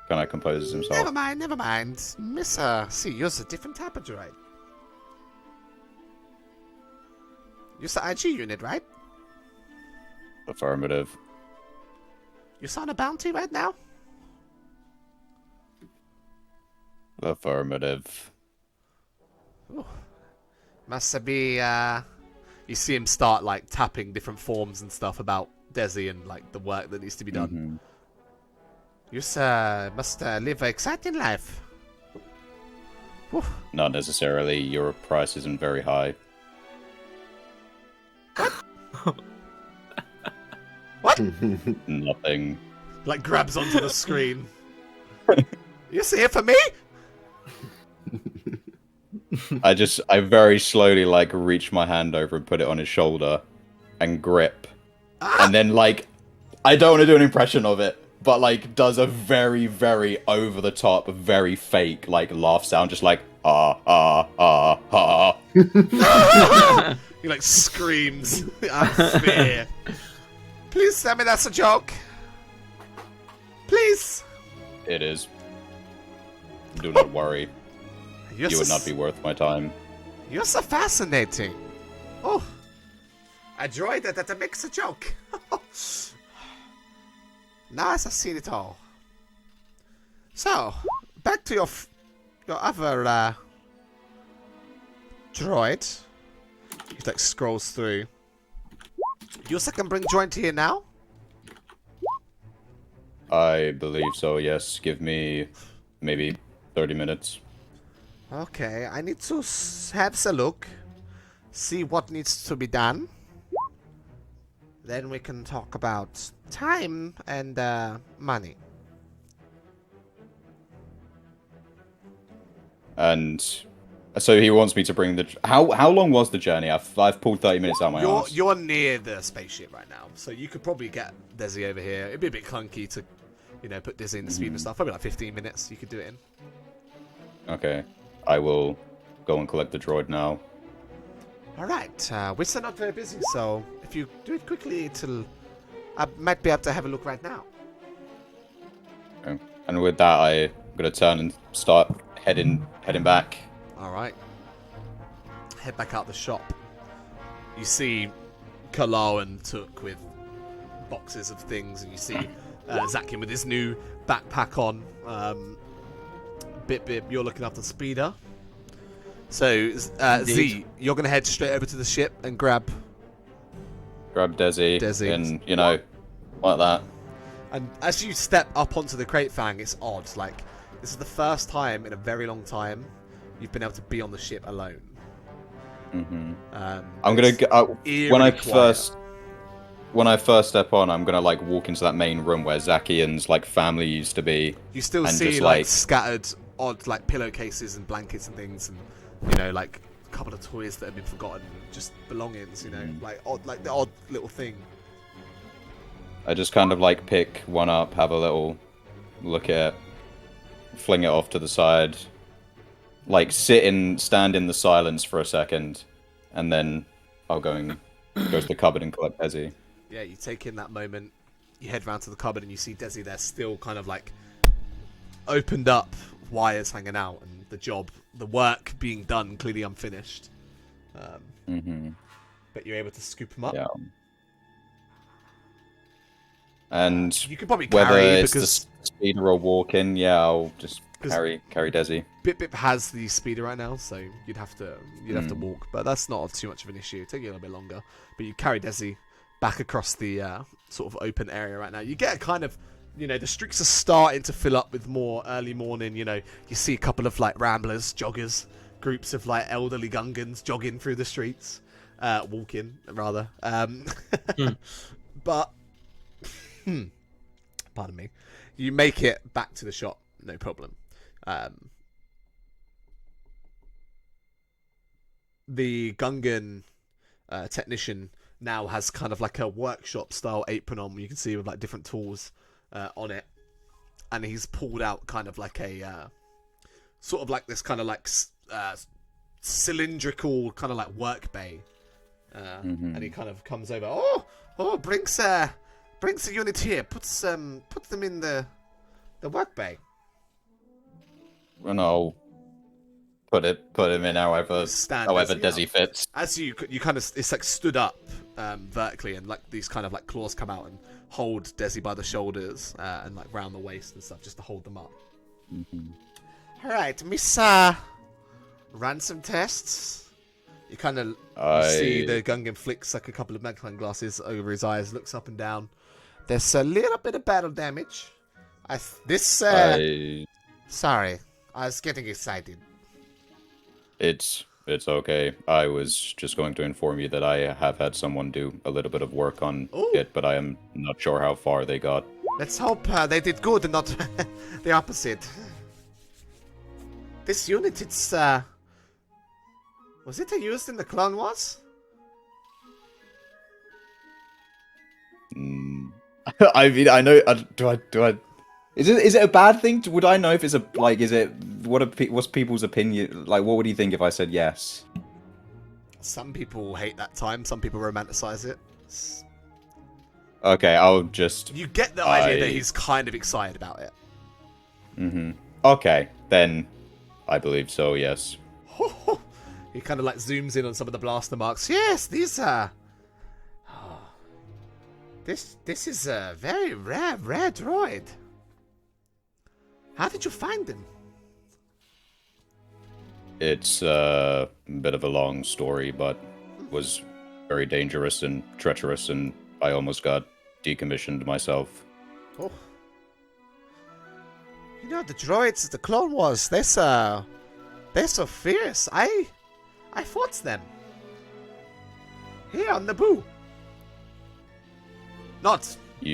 kind of composes himself. Never mind. Miss, see, you're a different type of droid. You're the IG unit, right? Affirmative. You're on a bounty right now? Affirmative. Ooh. Must be, You see him start, like, tapping different forms and stuff about Desi and, like, the work that needs to be done. You, must live an exciting life. Whew. Not necessarily. Your price isn't very high. What? Nothing. Like, grabs onto the screen. You're here for me? I very slowly, like, reach my hand over and put it on his shoulder and grip. And then, like, I don't want to do an impression of it, but, like, does a very, very over-the-top, very fake, like, laugh sound, just like, He, like, screams out of fear. Please tell me that's a joke. Please. It is. Do not worry. You would not be worth my time. You're so fascinating. Oh, a droid that makes a joke. Now I've seen it all. So, back to your other droid. He like scrolls through. You can bring joint here now? I believe so, yes. Give me maybe 30 minutes. Okay, I need to have a look. See what needs to be done. Then we can talk about time and money. And so he wants me to bring the... How long was the journey? I've pulled 30 minutes out of my arse. You're near the spaceship right now, so you could probably get Desi over here. It'd be a bit clunky to, put Desi in the speed and stuff. Probably like 15 minutes you could do it in. Okay. I will go and collect the droid now. Alright, we're still not very busy, so if you do it quickly, I might be able to have a look right now. Okay. And with that, I'm going to turn and start heading back. Alright. Head back out the shop. You see Kalal and Took with boxes of things, and you see Zakian with his new backpack on. Bip, you're looking after Speeder. So, Z, you're going to head straight over to the ship and grab Desi. And, like that. And as you step up onto the crate fang, it's odd. Like, this is the first time in a very long time you've been able to be on the ship alone. I'm going to... When I first step on, I'm going to, like, walk into that main room where Zakian's, like, family used to be. You still see, just, like, scattered odd, like, pillowcases and blankets and things, and, like, a couple of toys that have been forgotten, just belongings, like, odd, like, the odd little thing. I just kind of, like, pick one up, have a little look at it, fling it off to the side, like, stand in the silence for a second, and then I'll go to the cupboard and collect Desi. Yeah, you take in that moment, you head round to the cupboard and you see Desi there still kind of like opened up, wires hanging out, and the work being done clearly unfinished. but you're able to scoop them up. Yeah. And You could probably whether carry it's because the speeder or walking, yeah, I'll just carry Desi. Bip has the speeder right now, so you'd have to walk, but that's not too much of an issue. It'll take you a little bit longer, but you carry Desi back across the sort of open area right now. You get a kind of, the streets are starting to fill up with more early morning. You see a couple of like ramblers, joggers, groups of like elderly Gungans jogging through the streets, walking rather. But pardon me, you make it back to the shop, no problem. The Gungan technician now has kind of like a workshop style apron on, you can see with like different tools on it, and he's pulled out kind of like a sort of like this kind of like cylindrical kind of like work bay, and he kind of comes over. Brings a unit here, puts them in the work bay. And I'll put him in however Desi Desi fits. As you kind of, it's like stood up vertically, and like these kind of like claws come out and hold Desi by the shoulders and like round the waist and stuff, just to hold them up. All right, Miss ran some tests. You kind of see the Gungan flicks like a couple of magnifying glasses over his eyes, looks up and down. There's a little bit of battle damage. Sorry, I was getting excited. It's okay. I was just going to inform you that I have had someone do a little bit of work on it, but I am not sure how far they got. Let's hope they did good and not the opposite. This unit, it's was it used in the Clone Wars? I mean, I know. Do I? Is it a bad thing? Would I know if it's what's people's opinion? Like, what would he think if I said yes? Some people hate that time. Some people romanticize it. Okay, I'll just. You get the idea that he's kind of excited about it. Okay, then I believe so. Yes. He kind of like zooms in on some of the blaster marks. Yes, these are. This is a very rare droid. How did you find him? It's a bit of a long story, but was very dangerous and treacherous, and I almost got decommissioned myself. Oh. The droids, the Clone Wars, they're so fierce. I fought them. Here on Naboo. Not a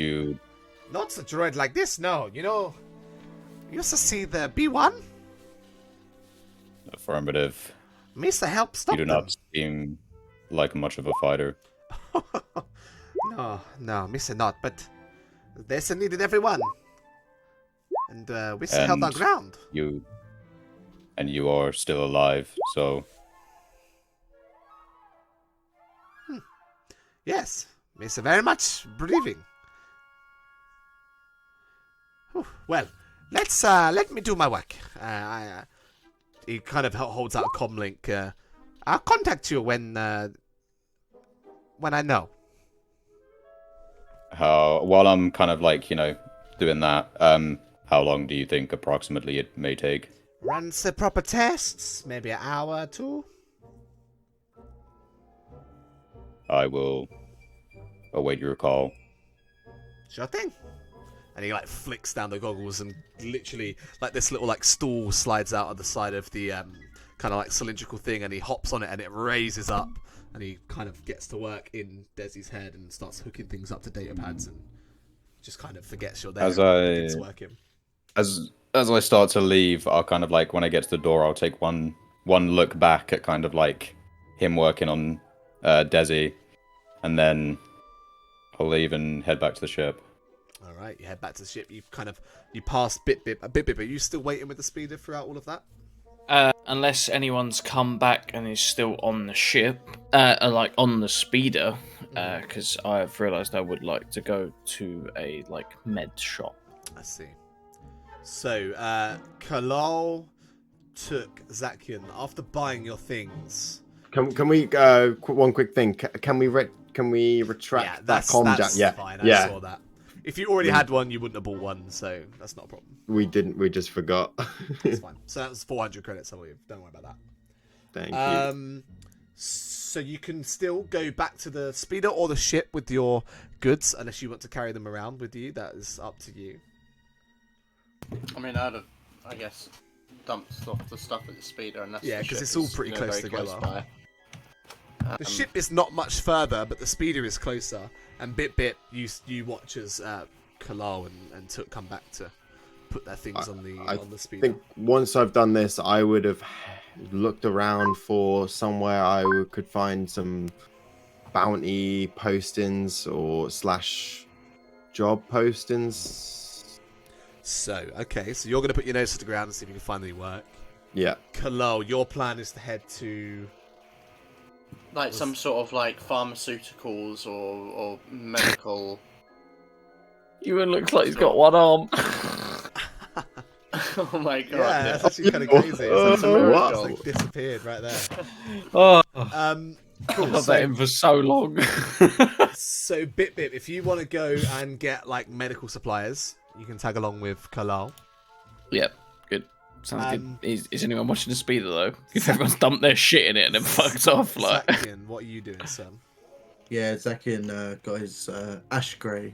droid like this, no. You used to see the B1? Affirmative. Misa helped stop them. You do not seem like much of a fighter. No, Misa not, but they still needed everyone. And we still held our ground. You are still alive, so... Yes, Misa very much breathing. Whew. Well, let me do my work. He kind of holds out a comm link. I'll contact you when I know. While I'm kind of like, doing that, how long do you think approximately it may take? Runs the proper tests, maybe an hour or two. I will await your call. Sure thing. And he like flicks down the goggles, and literally like this little like stool slides out of the side of the kind of like cylindrical thing, and he hops on it and it raises up, and he kind of gets to work in Desi's head and starts hooking things up to data pads and just kind of forgets you're there. As I start to leave, I'll kind of like, when I get to the door, I'll take one look back at kind of like him working on Desi, and then I'll leave and head back to the ship. All right, you head back to the ship. You pass Bip. Are you still waiting with the speeder throughout all of that? Unless anyone's come back and is still on the ship, like on the speeder, because I've realised I would like to go to a like med shop. I see. So, Kalal took Zakian after buying your things. Can we one quick thing? Can we retract that comm jack? Yeah, fine. I saw that. If you already had one, you wouldn't have bought one, so that's not a problem. We didn't. We just forgot. That's fine. So that was 400 credits. I believe. Don't worry about that. Thank you. So you can still go back to the speeder or the ship with your goods, unless you want to carry them around with you. That is up to you. I mean, I'd have, I guess, dumped off the stuff at the speeder, and that's because it's all pretty close together. By. The ship is not much further, but the speeder is closer. And bit, you watch as Kalal and Took come back to put their things on the speeder. I think once I've done this, I would have looked around for somewhere I could find some bounty postings or / job postings. So you're going to put your nose to the ground and see if you can find any work. Yeah. Kalal, your plan is to head to... Like some sort of like pharmaceuticals or medical. Ewan looks like he's got one arm. Oh my god! Yeah, that's actually kind of crazy. It's like disappeared right there. Oh, Cool. I've had that in for so long. So Bit, if you want to go and get like medical supplies, you can tag along with Kalal. Yep, good. Sounds good. Is anyone watching the speeder though? If everyone's dumped their shit in it and then fucked off, like. Zakian, what are you doing, son? Yeah, Zakian got his ash grey.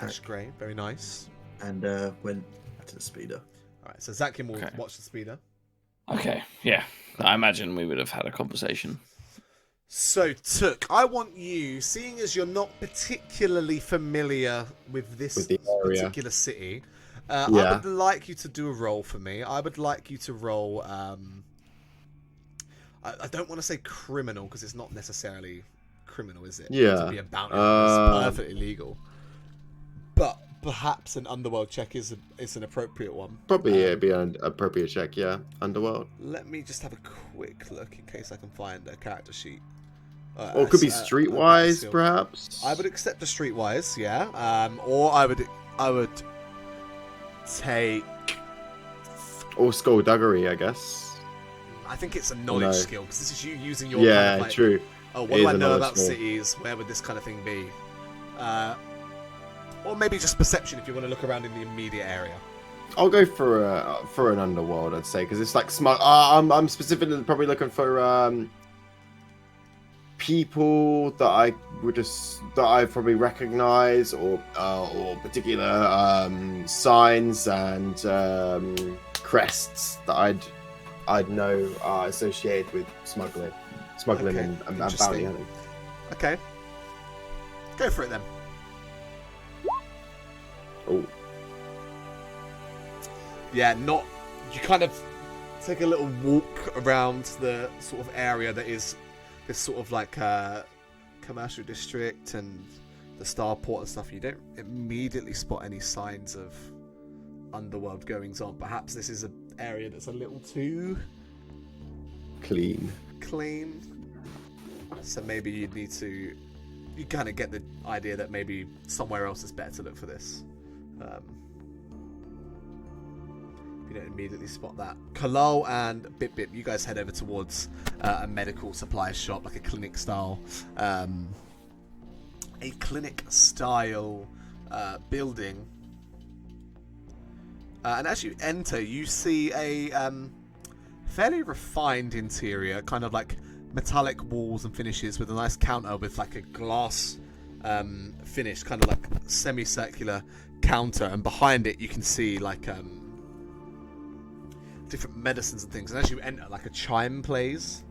Ash grey, very nice. And went to the speeder. All right, so Zakian will watch the speeder. Okay, yeah. I imagine we would have had a conversation. So, Took, I want you, seeing as you're not particularly familiar with this particular city, I would like you to do a roll for me. I would like you to roll... I don't want to say criminal, because it's not necessarily criminal, is it? Yeah. To be a bounty hunter, it's perfectly legal. But perhaps an underworld check is an appropriate one. Probably it'd be an appropriate check, yeah. Underworld. Let me just have a quick look in case I can find a character sheet. Or it could be streetwise, perhaps. I would accept the streetwise, yeah. Or I would take... Or skullduggery, I guess. I think it's a knowledge skill, because this is you using your... Yeah, kind of like, true. Oh, what do I know about cities? Where would this kind of thing be? Or maybe just perception if you want to look around in the immediate area. I'll go for an underworld, I'd say, because it's like smart. I'm specifically probably looking for people that I probably recognize, or particular signs and crests that I'd know are associated with smuggling and bounty hunting. Okay, go for it then. Oh. Yeah, you kind of take a little walk around the sort of area that is this sort of like commercial district and the starport and stuff. You don't immediately spot any signs of underworld goings on. Perhaps this is an area that's a little too clean. So maybe you kind of get the idea that maybe somewhere else is better to look for this. You don't immediately spot that. Kalal and Bip, you guys head over towards a medical supply shop, like a clinic style building. And as you enter, you see a fairly refined interior, kind of like metallic walls and finishes with a nice counter with like a glass finish, kind of like semicircular counter, and behind it you can see like different medicines and things. And as you enter, like a chime plays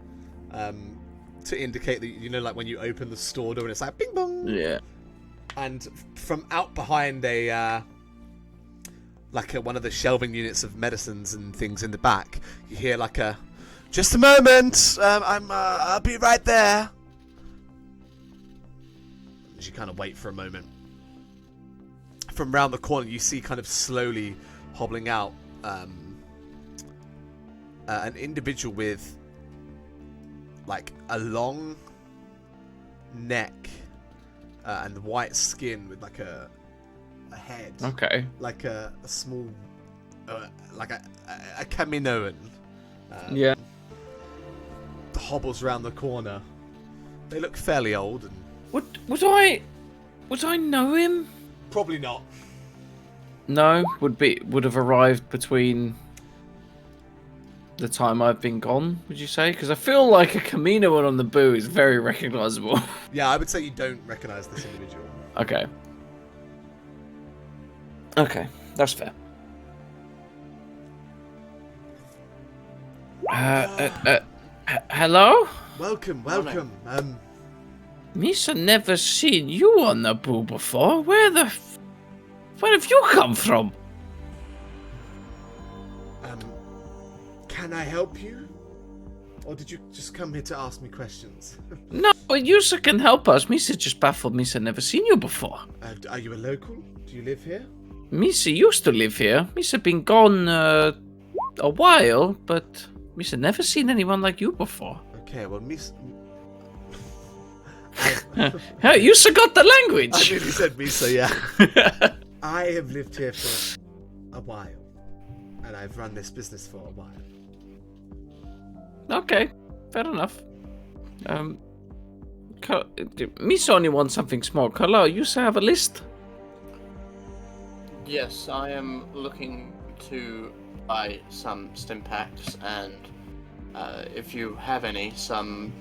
to indicate that, you know, like when you open the store door and it's like bing bong. Yeah. And from out behind one of the shelving units of medicines and things in the back, you hear like a, "Just a moment, I'll be right there." As you kind of wait for a moment, from round the corner you see kind of slowly hobbling out an individual with like a long neck and white skin with like a head. Okay. Like a small, like a Kaminoan. Yeah. hobbles around the corner. They look fairly old and... Would I know him? Probably not. No, would have arrived between the time I've been gone, would you say? Because I feel like a Camino one on the boo is very recognizable. Yeah, I would say you don't recognize this individual. Okay. Okay, that's fair. Hello? Welcome. Misa never seen you on the boo before. Where have you come from? Can I help you? Or did you just come here to ask me questions? No, Yusa can help us. Misa just baffled. Misa never seen you before. Are you a local? Do you live here? Misa used to live here. Misa been gone a while, but Misa never seen anyone like you before. Okay, well, Miss... Hey, Yusa got the language. I nearly said Misa, yeah. I have lived here for a while. And I've run this business for a while. Okay, fair enough. Misa only wants something small. Carlo, Yusa have a list? Yes, I am looking to buy some stim packs and, if you have any, some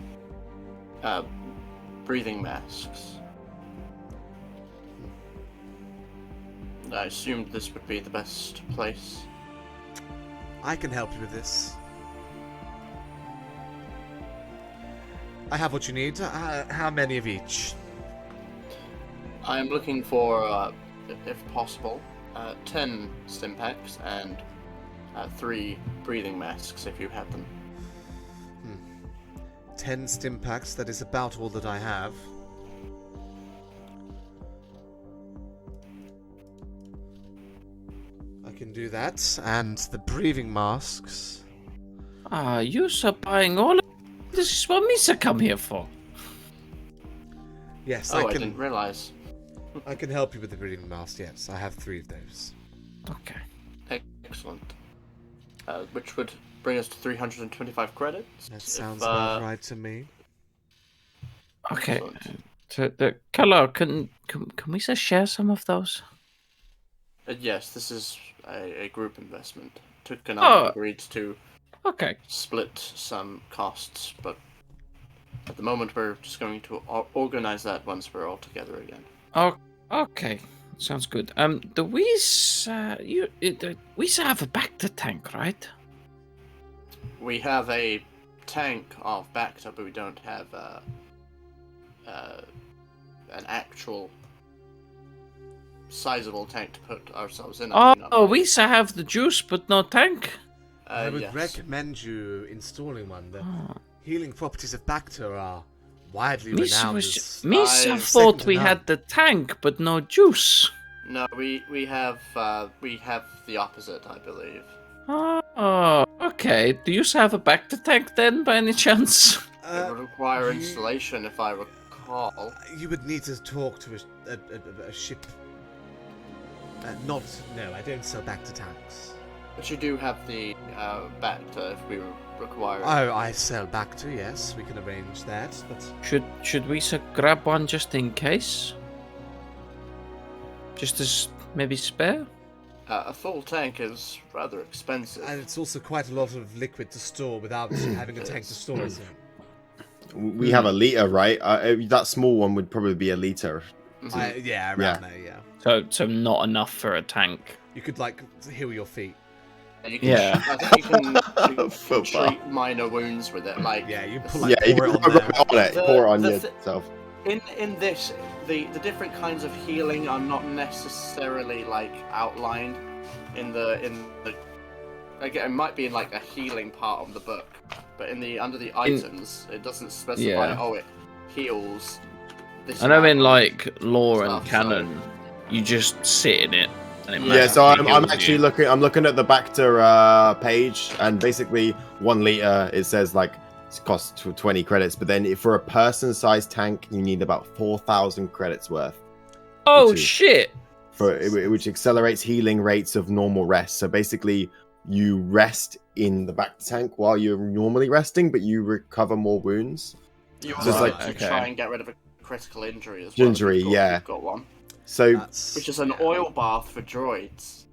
breathing masks. I assumed this would be the best place. I can help you with this. I have what you need. How many of each? I am looking for, if possible, 10 stim packs and 3 breathing masks if you have them. 10 stim packs, that is about all that I have. I can do that, and the breathing masks. Yusa buying all of this is what Misa come here for. Yes, I didn't realize. I can help you with the breathing masks, yes. I have 3 of those. Okay. Excellent. Which would bring us to 325 credits. That sounds about right to me. Okay. Carlo, can Misa share some of those? Yes, this is a group investment. Tuk and I agreed to split some costs, but at the moment we're just going to organize that once we're all together again. Oh, okay. Sounds good. The Whis have a Bacta tank, right? We have a tank of Bacta, but we don't have an actual sizable tank to put ourselves in. Whis have the juice, but no tank. I would recommend you installing one. The healing properties of Bacta are widely renowned. Misa thought we had the tank, but no juice. No, we have the opposite, I believe. Oh, okay. Do you have a Bacta tank then, by any chance? It would require installation, if I recall. You would need to talk to a ship. No, I don't sell Bacta tanks. But you do have the Bacta if we require. Oh, I sell Bacta, yes. We can arrange that, but... Should we grab one just in case? Just as maybe spare? A full tank is rather expensive. And it's also quite a lot of liquid to store without having a tank to store it in. We have a liter, right? That small one would probably be a liter. Yeah, around there, yeah. So not enough for a tank. You could, heal your feet. You can, I think you can treat minor wounds with it. You pour it on yourself. In this, the different kinds of healing are not necessarily outlined in the again, it might be in a healing part of the book, but under the items it doesn't specify. Oh, it heals. This I know in lore and canon, you just sit in it. So I'm actually looking. I'm looking at the Bacta page, and basically 1 liter. It says it costs 20 credits, but then for a person-sized tank, you need about 4,000 credits worth. Oh shit! Which accelerates healing rates of normal rest. So basically, you rest in the back tank while you're normally resting, but you recover more wounds. You So it's also like- like to okay. try and get rid of a critical injury as well. if Injury, you've got, yeah. You've got one, So, which is an oil bath for droids.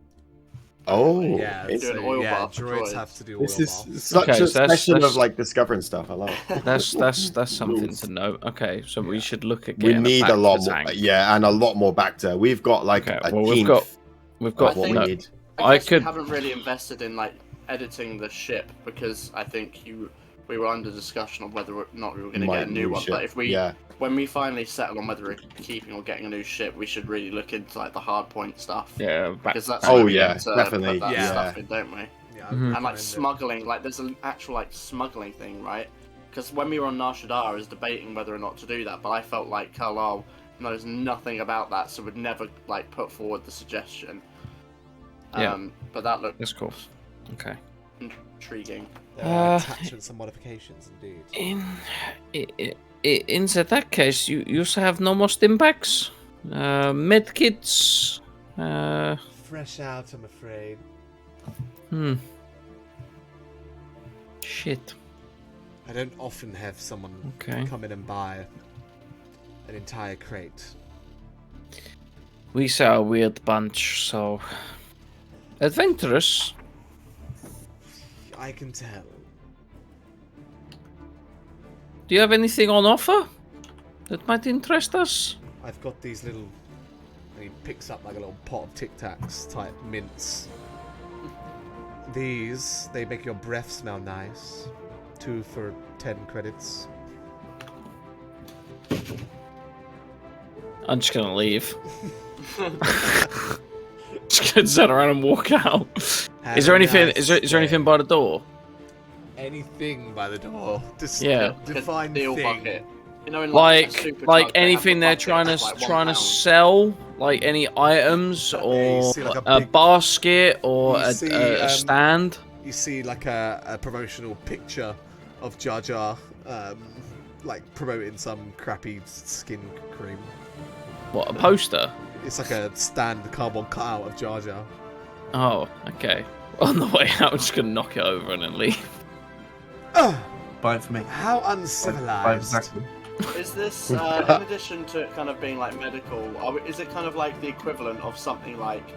oh, Yeah, do an so, oil yeah, bath for droids droids. have to do this oil is bath. such Okay, a so that's- session that's- of like discovering stuff. I love it. That's something to know. Okay, so we should look at We getting need back a lot to the more, tank. yeah, and a lot more Bacta. We've got like Okay, a well, tenth we've of got what we no, need. I could- we haven't really invested in like editing the ship because I think we were under discussion on whether or not we were going to Might get a new new one. ship, But if we yeah. when we finally settle on whether we're keeping or getting a new ship, we should really look into like the hard point stuff. Yeah, back, Because that's Oh, where we yeah, get to definitely, put that yeah. stuff in, don't we? Yeah, Mhm. I And like recommend it. smuggling, like there's an actual like smuggling thing, right? Because when we were on Nar Shaddaa, I was debating whether or not to do that, but I felt like Carlisle knows nothing about that, so would never like put forward the suggestion. Yeah. But that looked that's cool. Okay. intriguing. There are Uh, attachments and modifications, indeed. In that case, you also have no more stim packs, med kits. Fresh out, I'm afraid. Shit. I don't often have someone Okay. come in and buy an entire crate. We are a weird bunch, so adventurous. I can tell. Do you have anything on offer that might interest us? I've got these little... And he picks up like a little pot of Tic Tacs type mints. These, they make your breath smell nice. 2 for 10 credits. I'm just gonna leave. Just gonna turn around and walk out. Have Is there a anything? nice Is there day. anything by the door? Anything by the door? Just Yeah. define Deal thing. bucket. You know, in Like a supercharged, like they have anything the they're bucket trying to that's, like, trying to £1. sell, like any items Yeah, you or see, like, a a big- basket or you a, see, a stand. You see like a promotional picture of Jar Jar, like promoting some crappy skin cream. What, a poster? It's like a stand cardboard cutout of Jar Jar. Oh, okay. On the way out, I'm just gonna knock it over and then leave. Ugh, Buy it for me. how Buy it uncivilized. exactly. Is this, in addition to it kind of being like medical, is it kind of like the equivalent of something like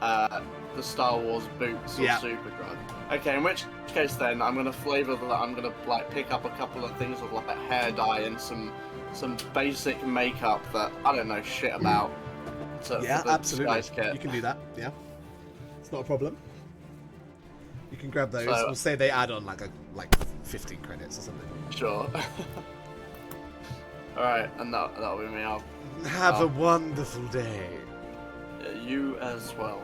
the Star Wars boots or Yeah. super drug? Okay, in which case then I'm gonna flavour that. I'm gonna like pick up a couple of things with like a hair dye and some basic makeup that I don't know shit about. Yeah, for the absolutely. disguise kit. You can do that. Yeah, it's not a problem. You can grab those. So- We'll say they add on like 15 credits or something. Sure. All right, and that'll be me. I'll Have a wonderful day. you as well.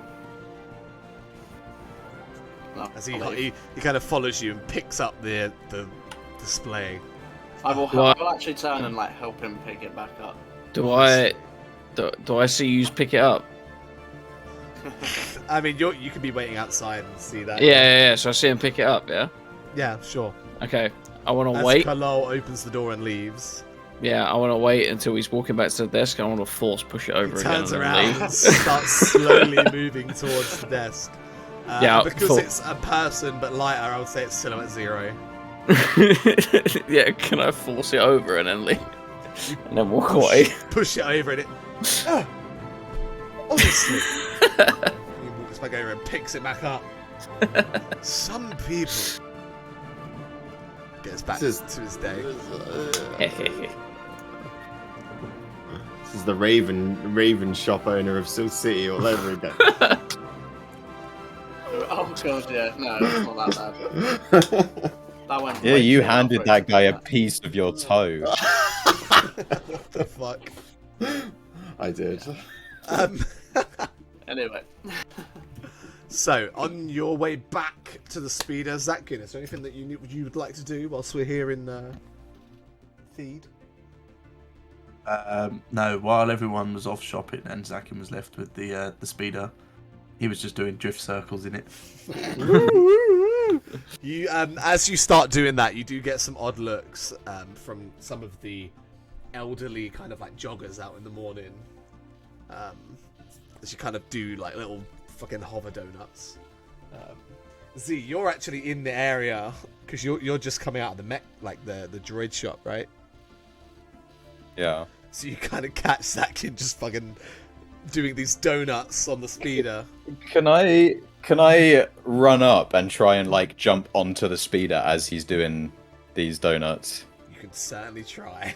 No, As I'll leave. he kind of follows you and picks up the display. I will. What? I will actually turn and like help him pick it back up. Do I see you pick it up? I mean, you could be waiting outside and see that. Yeah. So I see him pick it up. Yeah. Yeah, sure. Okay. I want to As wait. Carlisle opens the door and leaves, Yeah, I want to wait until he's walking back to the desk. I want to force push it he over again. turns and then around leave. and starts slowly moving towards the desk. Yeah, because full- it's a person but lighter, I would say it's silhouette 0. Yeah, can I force it over and then leave? And then walk away. Push it over and it. Ah, honestly. He walks back over and picks it back up. Some people. Gets back This to his day. This is the Raven shop owner of Silk City all over again. Oh god, yeah, no, it's not that bad. That went. Yeah, way you too far handed for it that to be guy a that. piece of your toe. What the fuck? I did. Anyway, So, on your way back to the speeder, Zatkin, is there anything that you would like to do whilst we're here in Feed? No, while everyone was off shopping and Zakin was left with the speeder, he was just doing drift circles in it. You, as you start doing that, you do get some odd looks from some of the elderly kind of like joggers out in the morning. As you kind of do like little fucking hover donuts. Z, you're actually in the area because you're just coming out of the mech, like the droid shop, right? Yeah. So you kind of catch Zakin just fucking doing these donuts on the speeder. Can I run up and try and like jump onto the speeder as he's doing these donuts? You can certainly try.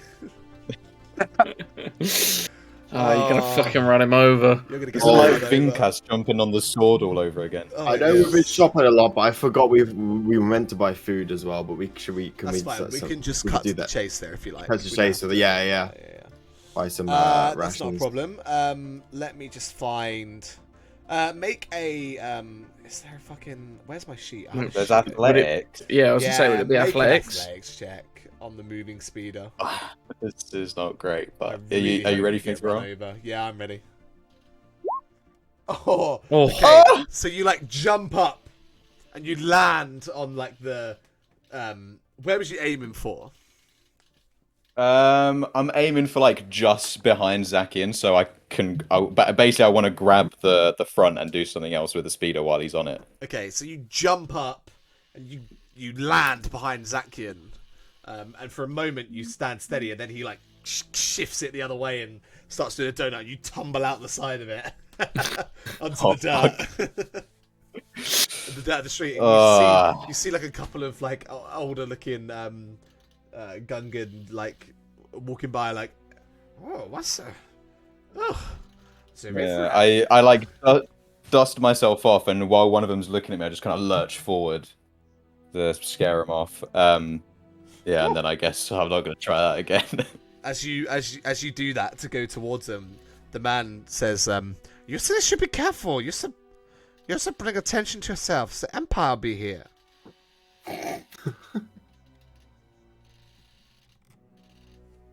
You're gonna fucking run him over. You're gonna get It's like run over. Vinkas jumping on the sword all over again. Oh, I know yes. we've been shopping a lot, but I forgot we were meant to buy food as well. But That's fine. We can just we cut do to the that. chase there if you like. Cut to We chase. don't So yeah. Buy some That's rations. not a problem. Let me just find. Make a. Is there a fucking? Where's my sheet? I have a There's sheet. athletics. Yeah, I was gonna say, would it be make an athletics? athletics check on the moving speeder. This is not great, I but really are you hope ready for me get to run roll? over. Yeah, I'm ready. Oh, Oh. okay. So you like jump up, and you land on like the. Where was you aiming for? I'm aiming for like just behind Zakian, so I can. Basically, I want to grab the front and do something else with the speeder while he's on it. Okay, so you jump up, and you land behind Zakian, and for a moment you stand steady, and then he like shifts it the other way and starts doing a donut. And you tumble out the side of it onto the dirt. The dirt of the street. And you see like a couple of like older looking Gungan like walking by, like, oh, what's that? Oh, Yeah, I like dust myself off, and while one of them's looking at me, I just kind of lurch forward to scare him off. Yeah, and then I guess I'm not going to try that again. As you do that to go towards them, the man says, "You should be careful. You should bring attention to yourself. The Empire be here."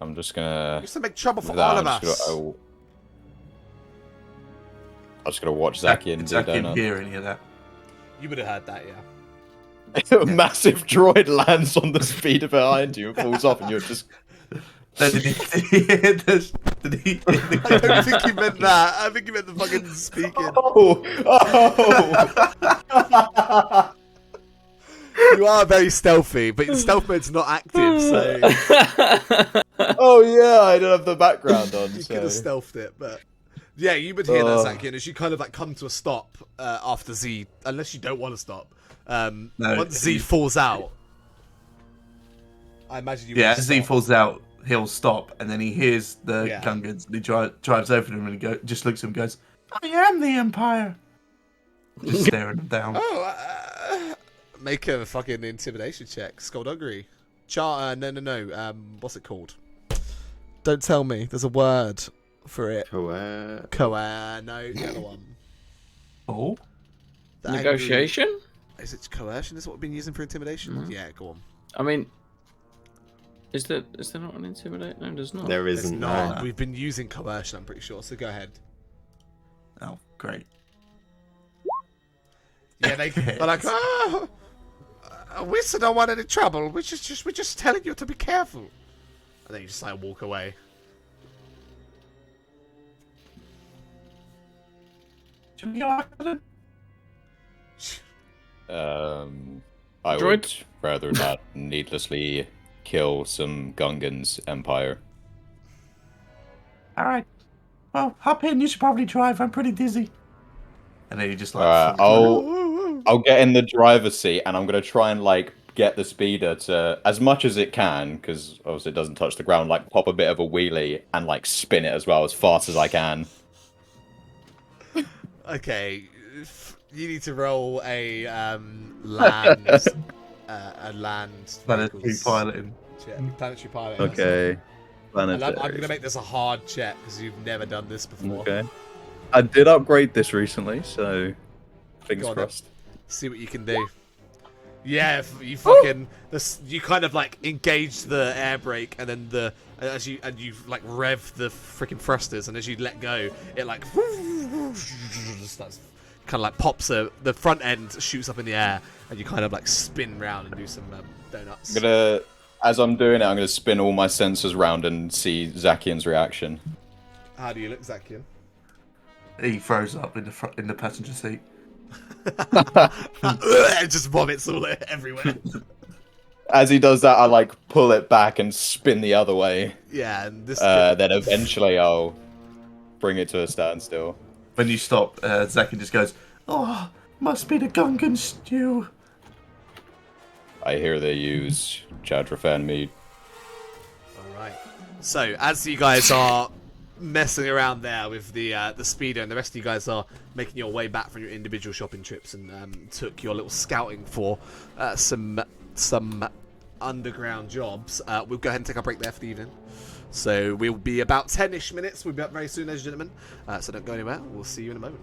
I'm just gonna. You used to make trouble for Nah, all of I'm us. I'm just gonna watch Zakian do Zakian donut. hear any of that? You would have heard that, yeah. A massive droid lands on the speeder behind you and falls off, and you're just. Did he hear this? Did he? I don't think he meant that. I think he meant the fucking speaking. Oh! You are very stealthy, but stealth mode's not active, so Oh yeah, I don't have the background on. you So. could have stealthed it. But yeah, you would hear that, Zakian, as you kind of like come to a stop after Z, unless you don't want to stop. Once Z falls out, I imagine you. Yeah, would as he stop. falls out, he'll stop, and then he hears the Yeah. Gungans, and he drives over to him, and he just looks at him and goes, "I am the Empire." Just staring him down. Oh, make a fucking intimidation check. Skullduggery. No. What's it called? Don't tell me. There's a word for it. No, the other one. Oh, The angry- Negotiation? Is it coercion? Is what we've been using for intimidation? Mhm. Yeah, go on. I mean, is there not an intimidate? No, there's not. There It's isn't. not. No. We've been using coercion, I'm pretty sure. So go ahead. oh, great. Yeah, they're like, oh, we still don't want any trouble. We're just telling you to be careful. And then you just like walk away. I Droid? would rather not needlessly kill some Gungan's empire. All right. Well, hop in. You should probably drive. I'm pretty dizzy. And then he just like. I'll get in the driver's seat, and I'm gonna try and like get the speeder to, as much as it can, because obviously it doesn't touch the ground, like pop a bit of a wheelie and like spin it as well as fast as I can. Okay, you need to roll a land Planetary vehicles piloting. check. Planetary pilot. Okay. And I'm gonna make this a hard check because you've never done this before. Okay. I did upgrade this recently, so fingers Go on then. crossed. See what you can do. Yeah, you fucking you kind of like engage the air brake, and then you like rev the freaking thrusters, and as you let go, it like starts kind of like pops the front end shoots up in the air, and you kind of like spin round and do some donuts. As I'm doing it, I'm gonna spin all my sensors round and see Zakian's reaction. How do you look, Zakian? He throws up in the passenger seat. It just vomits all everywhere. As he does that, I like pull it back and spin the other way. Yeah, and this. Then eventually I'll bring it to a standstill. When you stop, Zaki just goes, "Oh, must be the Gungan stew." I hear they use Chadrafan meat. Alright. So, as you guys are messing around there with the speeder, and the rest of you guys are making your way back from your individual shopping trips and took your little scouting for some underground jobs, we'll go ahead and take our break there for the evening. So we'll be about 10-ish minutes. We'll be up very soon, ladies and gentlemen. So don't go anywhere. We'll see you in a moment.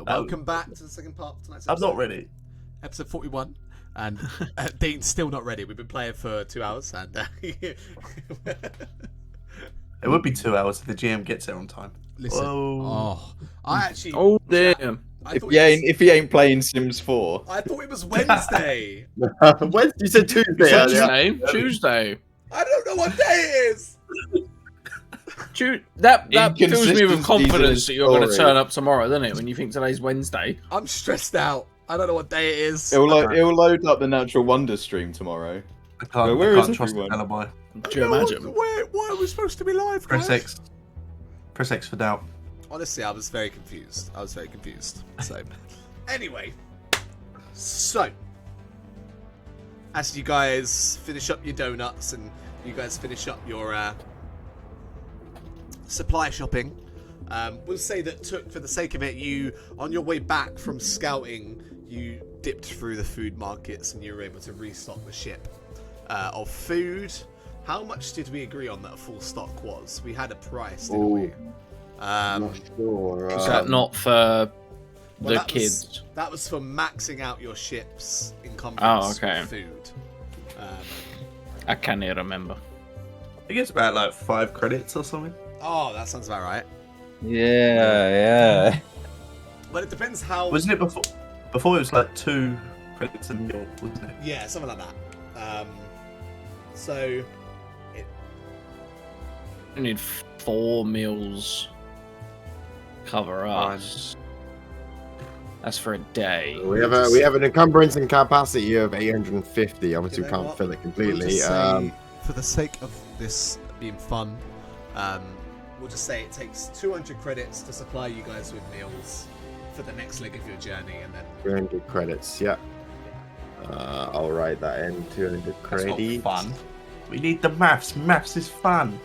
welcome back to the second part of tonight's I'm episode. not ready. Episode 41. And Dean's still not ready. We've been playing for 2 hours. And It would be 2 hours if the GM gets there on time. listen. Whoa. Oh, I actually. Oh damn! I thought If he ain't playing Sims 4. I thought it was Wednesday. Wednesday, you said Tuesday earlier. Tuesday. I don't know what day it is. That fills me with Inconsistencies confidence in that you're going to story. turn up tomorrow, doesn't it? When you think today's Wednesday. I'm stressed out. I don't know what day it is. It'll load up the Natural Wonder stream tomorrow. Where I is can't trust the everyone? alibi. Do you imagine? Why are we supposed to be live, Press guys? X. Press X for doubt. Honestly, I was very confused. So, anyway. So, as you guys finish up your donuts and you guys finish up your supply shopping, we'll say that Took, for the sake of it, you, on your way back from scouting, you dipped through the food markets and you were able to restock the ship of food. How much did we agree on that a full stock was? We had a price, didn't we? Not sure. Is that not for the that kids? That was for maxing out your ship's encumbrance Oh, okay. with food. I can't even remember. I think it's about like 5 credits or something. Oh, that sounds about right. Yeah. But it depends how... Wasn't it before? Before it was like 2 credits a meal, wasn't it? Yeah, something like that. So... We need 4 meals. Cover us. That's for a day. We have an encumbrance and capacity of 850. Obviously, You we know can't what? fill it We'll completely. just say, for the sake of this being fun, we'll just say it takes 200 credits to supply you guys with meals for the next leg of your journey, and then 300 credits. Yeah. I'll write that in. 200 That's credits. not fun. We need the maths. Maths is fun.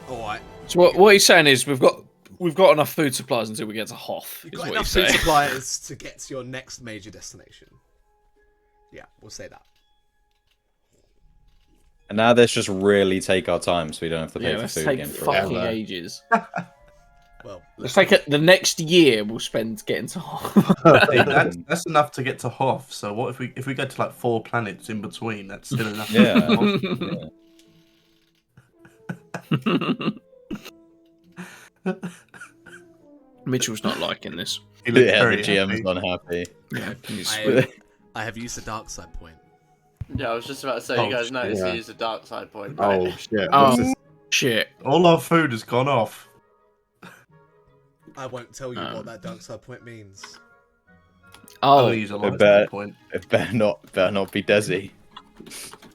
alright. So what he's saying is we've got enough food supplies until we get to Hoth. You've Is got what enough he's food saying. supplies to get to your next major destination. Yeah, we'll say that. And now let's just really take our time so we don't have to pay Yeah, for let's food take again fucking forever. ages. Well, Let's take it. The next year we'll spend getting to Hoth. Hey, that's enough to get to Hoth. So what if we go to like 4 planets in between? That's still enough. To Yeah. get to Hoth. Mitchell's not liking this. He looked Yeah, very the GM's happy. unhappy. Yeah, he's- I have used the dark side point. Yeah, I was just about to say, Oh, you guys noticed yeah. he used a dark side point, right? Oh shit! Oh. What's this? shit. All our food has gone off. I won't tell you Oh. what that dark side point means. I'll Oh, use a I light bet. side point. It better not be Desi.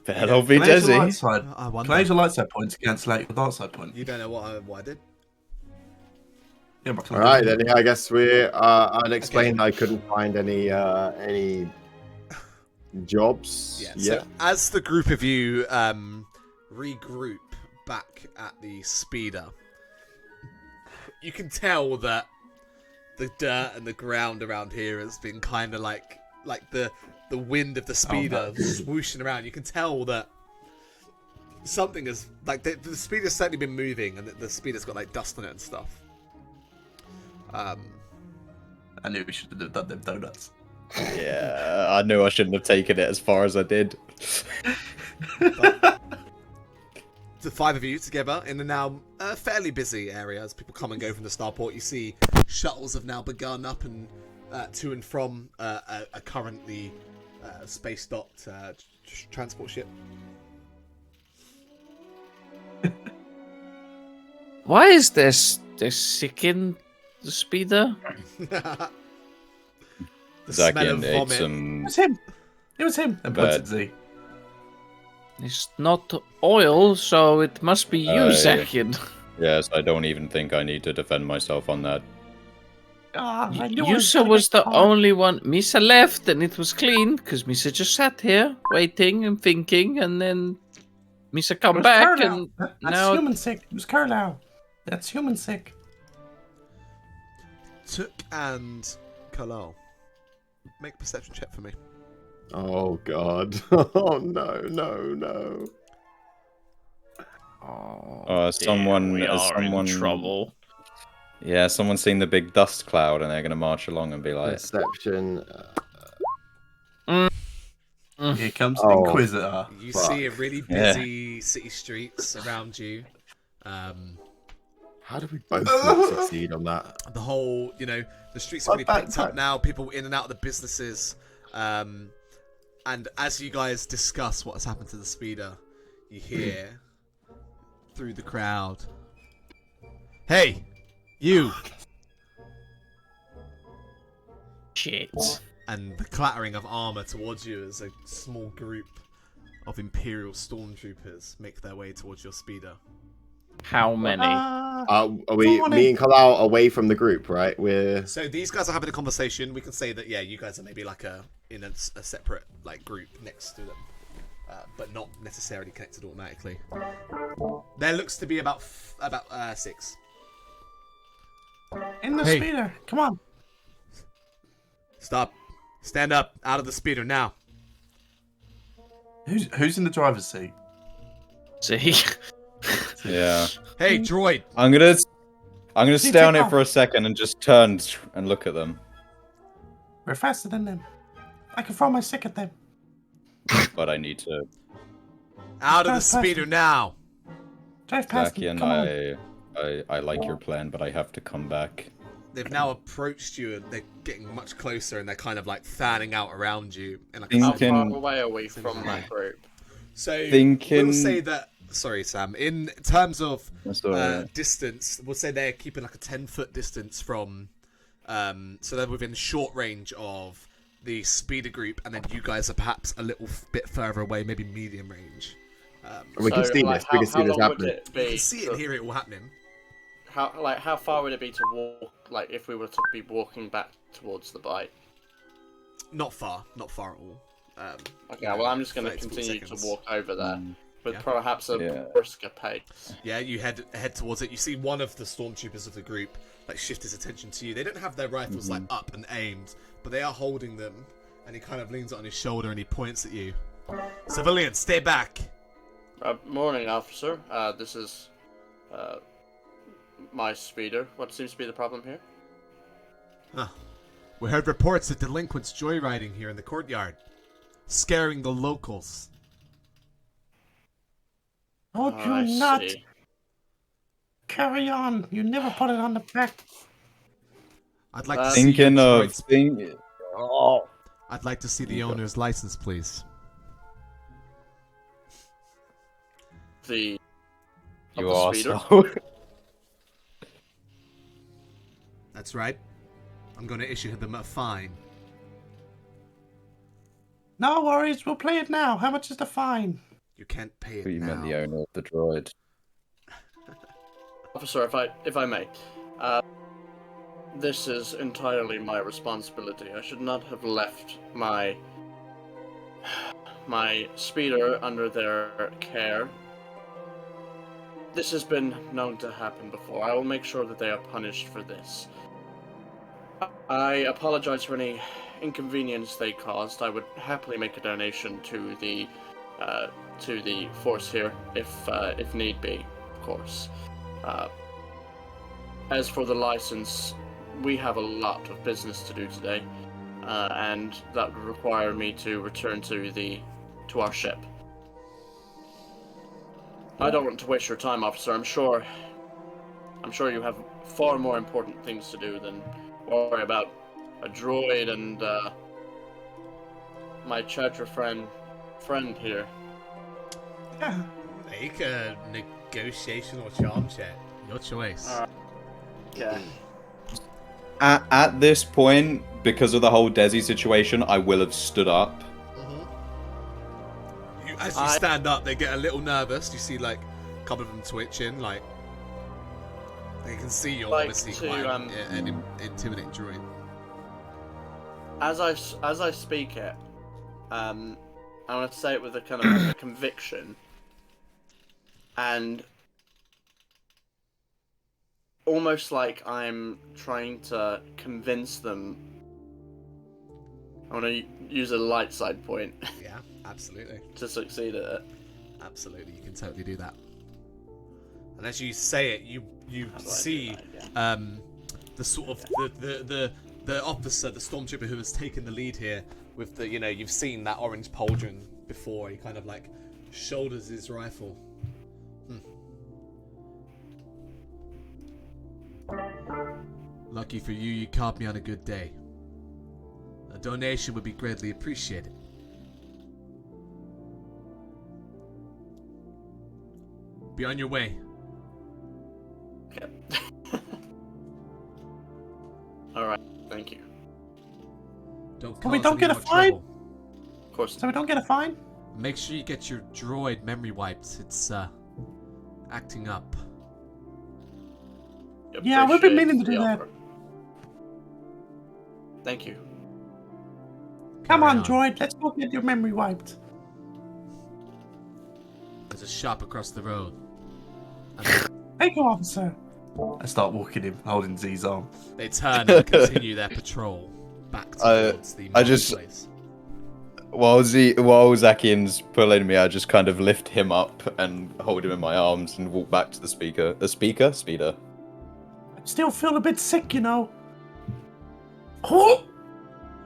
Better not be Can I use a light Desi. side? I wonder. Can I use a light side point to cancel out your dark side point? You don't know what I did. Yeah, but All right, then. Yeah, I guess we. I'd explain. I couldn't find any jobs. Yeah. Yeah. So as the group of you regroup back at the speeder, you can tell that the dirt and the ground around here has been kind of like the wind of the speeder swooshing around. You can tell that something is like the speeder's certainly been moving, and the speeder's got like dust on it and stuff. I knew we should have done them donuts. Yeah, I knew I shouldn't have taken it as far as I did. The 5 of you together in the now fairly busy area as people come and go from the starport. You see shuttles have now begun up and to and from a currently space docked transport ship. why is this sick in the speeder? The Zaki smell of ate vomit. It some. was him. It was him. And points But- at Z. It's not oil, so it must be you, Yeah. Zakin. Yes, I don't even think I need to defend myself on that. Yusa was the only one. Misa left and it was clean because Misa just sat here waiting and thinking, and then Misa come back and That's now human sick. It was Kurlau. That's human sick. Took and Kalal. Make a perception check for me. Oh god. Oh no. oh, dear, someone- we are someone- in trouble. Yeah, someone's seen the big dust cloud and they're going to march along and be like... Perception. Here comes the Oh. Inquisitor. You Fuck. see a really busy city streets around you. How did we both not succeed on that? The whole, the streets are really picked up now. People in and out of the businesses. And as you guys discuss what has happened to the speeder, you hear through the crowd, "Hey, you!" Shit. And the clattering of armor towards you as a small group of Imperial stormtroopers make their way towards your speeder. How many? Are we, me and Kalau, away from the group, right? So these guys are having a conversation. We can say that, yeah, you guys are maybe like in a separate group next to them, but not necessarily connected automatically. There looks to be about 6. In the Hey. speeder. Come on. Stop. Stand up. Out of the speeder now. Who's in the driver's seat? See? Yeah. Hey, droid. I'm gonna stay take on it off. for a second and just turn and look at them. We're faster than them. I can throw my stick at them. But I need to. Out of the Drive past speeder now. Drive past me. Zakian, Come on. I like your plan, but I have to come back. They've now approached you and they're getting much closer and they're kind of fanning out around you. And Think- How Thinking- far away are we from that group? So Thinking- we'll say that. Sorry, Sam. In terms of That's all right. distance, we'll say they're keeping a 10-foot distance from. So they're within short range of the speeder group, and then you guys are perhaps a little bit further away, maybe medium range. We can see this. We can see this long would happening. it You be can see to- and hear it all happening. How far would it be to walk? If we were to be walking back towards the bite. Not far at all. Okay, well I'm just going to 30 continue seconds. to walk over there with Yeah. perhaps a Yeah. brisker pace. Yeah, you head towards it. You see one of the stormtroopers of the group shift his attention to you. They don't have their rifles up and aimed, but they are holding them. And he kind of leans on his shoulder and he points at you. Civilians, stay back. Morning, officer. This is my speeder. What seems to be the problem here? We heard reports of delinquents joyriding here in the courtyard, scaring the locals. Oh, I you not. see. Carry on. You never put it on the back. I'd like to see your Thinking of droids. Oh. I'd like to see the owner's license, please. The You the speeder? arsehole. That's right. I'm going to issue them a fine. No worries. We'll play it now. How much is the fine? You can't pay it You now. meant the owner of the droid. Officer, if I may, this is entirely my responsibility. I should not have left my speeder under their care. This has been known to happen before. I will make sure that they are punished for this. I apologize for any inconvenience they caused. I would happily make a donation to the force here if need be, of course. As for the license, we have a lot of business to do today, and that would require me to return to our ship. I don't want to waste your time, officer. I'm sure you have far more important things to do than worry about a droid and my charger friend here. Yeah. Make a negotiation or charm check. Your choice. Okay. At this point, because of the whole Desi situation, I will have stood up. As you stand up, they get a little nervous. You see, a couple of them twitching. They can see you're obviously quite an intimidating droid. As I speak it, I want to say it with a kind of a conviction, and almost like I'm trying to convince them. I want to use a light side point Yeah, absolutely. to succeed at it. Absolutely, you can totally do that. And as you say it, you How do I do see that? the sort of the officer, the stormtrooper who has taken the lead here with the, you've seen that orange pauldron before. He kind of like shoulders his rifle. Lucky for you, you caught me on a good day. A donation would be greatly appreciated. Be on your way. Yep. Alright, thank you. Don't So we cause don't any get a more fine? trouble. Of course. So we don't get a fine? Make sure you get your droid memory wiped. It's acting up. Yeah, we've been Appreciate meaning to the do that. offer. Thank you. Come Carry on, droid, let's go get your memory wiped. There's a shop across the road. Thank you, officer. I start walking him, holding Z's arm. They turn and continue their patrol back towards the marketplace. While Zakian's pulling me, I just kind of lift him up and hold him in my arms and walk back to the speaker. The speaker? Speeder. I still feel a bit sick, you know. Oh!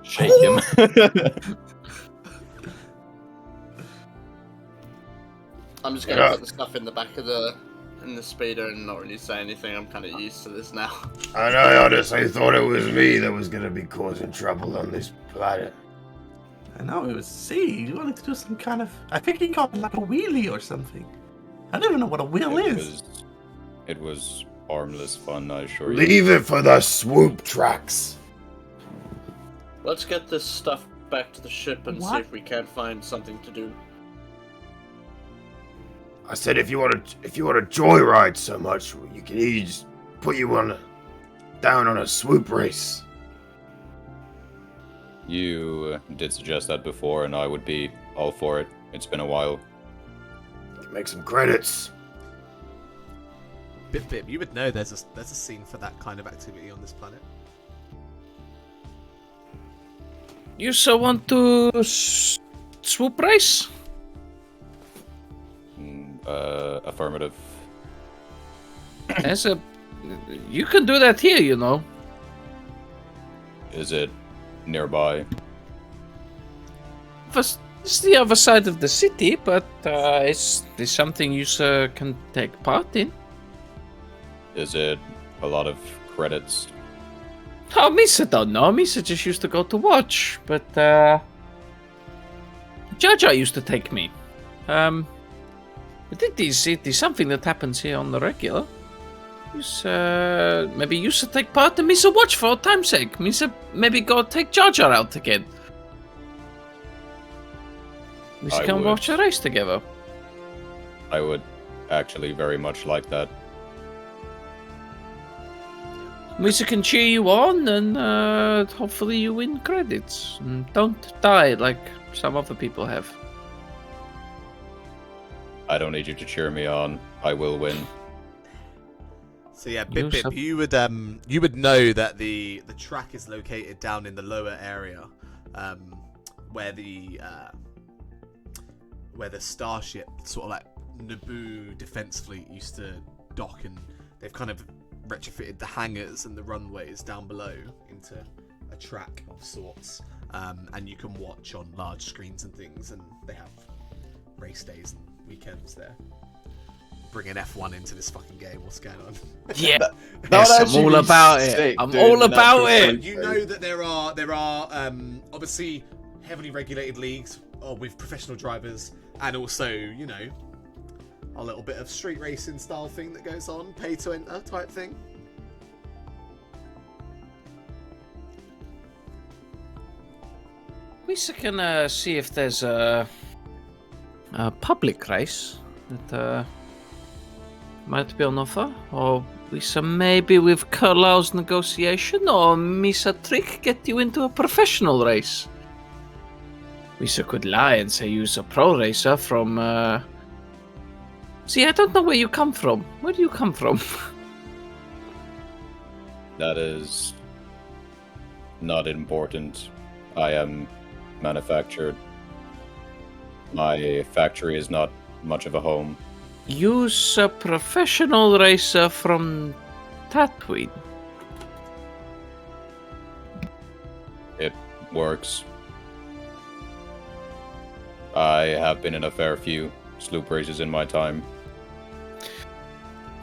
Shake him. I'm just going to put the stuff in the back of the speeder and not really say anything. I'm kind of used to this now. And I honestly thought it was me that was gonna be causing trouble on this planet. I know, it was C. You wanted to do some kind of... I think he got like a wheelie or something. I don't even know what a wheel is. It was harmless fun, I assure you. Leave it for the swoop tracks. Let's get this stuff back to the ship and see What? if we can't find something to do. I said if you want to joyride so much, you can easily just put you down on a swoop race. You did suggest that before, and I would be all for it. It's been a while. You can make some credits. Bip, you would know there's a scene for that kind of activity on this planet. You so want to swoop race? Affirmative. You can do that here, you know. Is it nearby? It's the other side of the city, but it's something you can take part in. Is it a lot of credits? Oh, Misa don't know. Misa just used to go to watch, but Jaja used to take me. But it is something that happens here on the regular. Maybe you should take part and Misa watch for time's sake. Misa maybe go take Jar Jar out again. Misa can watch a race together. I would actually very much like that. Misa can cheer you on and hopefully you win credits. And don't die like some other people have. I don't need you to cheer me on. I will win. So yeah, Bip, you would know that the track is located down in the lower area, where the starship, sort of like Naboo defense fleet, used to dock, and they've kind of retrofitted the hangars and the runways down below into a track of sorts, and you can watch on large screens and things, and they have race days and weekends there. Bringing F1 into this fucking game. What's going on? Yeah, yes, I'm all about it. I'm all about it. You know that there are obviously heavily regulated leagues with professional drivers, and also a little bit of street racing style thing that goes on, pay to enter type thing. We can see if there's a public race that might be on offer, or maybe with Carlisle's negotiation, or Misa Trick get you into a professional race. Misa could lie and say you're a pro racer from. See, I don't know where you come from. Where do you come from? That is not important. I am manufactured. My factory is not much of a home. You're a professional racer from Tatooine. works. I have been in a fair few sloop races in my time.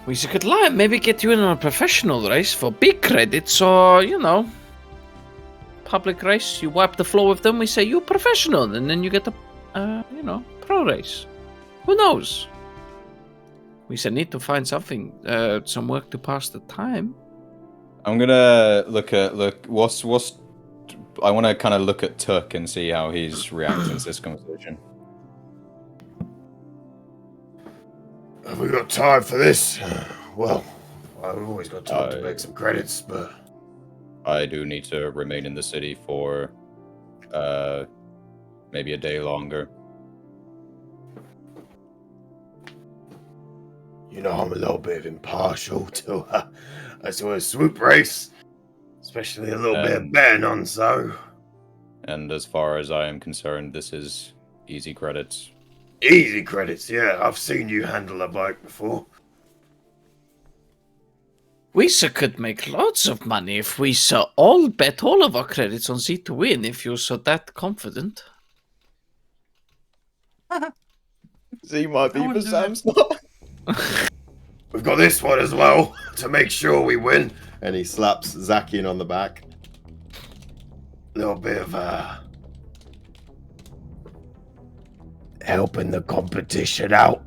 We could maybe get you in on a professional race for big credits, or, you know, public race. You wipe the floor with them, we say you're professional, and then you get a, you know, pro race. Who knows? We need to find something, some work to pass the time. I'm gonna look. What's. I want to kind of look at Tuck and see how he's reacting to this conversation. Have we got time for this? Well, I've always got time to make some credits, but I do need to remain in the city for maybe a day longer. you know I'm a little bit impartial to a sort of swoop race, especially a little bit of betting on so. And as far as I am concerned, this is easy credits. Easy credits, yeah. I've seen you handle a bike before. We could make lots of money if we all bet all of our credits on Z to win, if you're so that confident. Z might be, but Sam's not. We've got this one as well, to make sure we win. And he slaps Zakian on the back. Little bit of helping the competition out.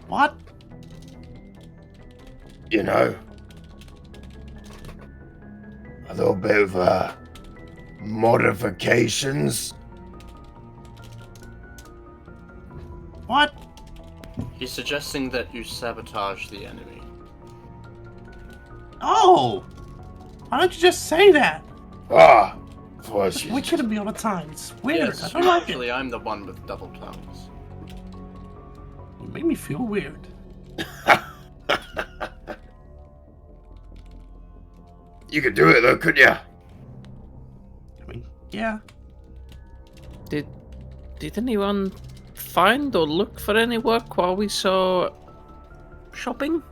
What? You know, a little bit of modifications. What? He's suggesting that you sabotage the enemy. Oh! Why don't you just say that? Ah, well, We shouldn't be on the time. It's weird. Yes, I don't like actually, it. I'm the one with double tongues. You make me feel weird. You could do it though, couldn't you? I mean, yeah. Did anyone find or look for any work while we saw shopping?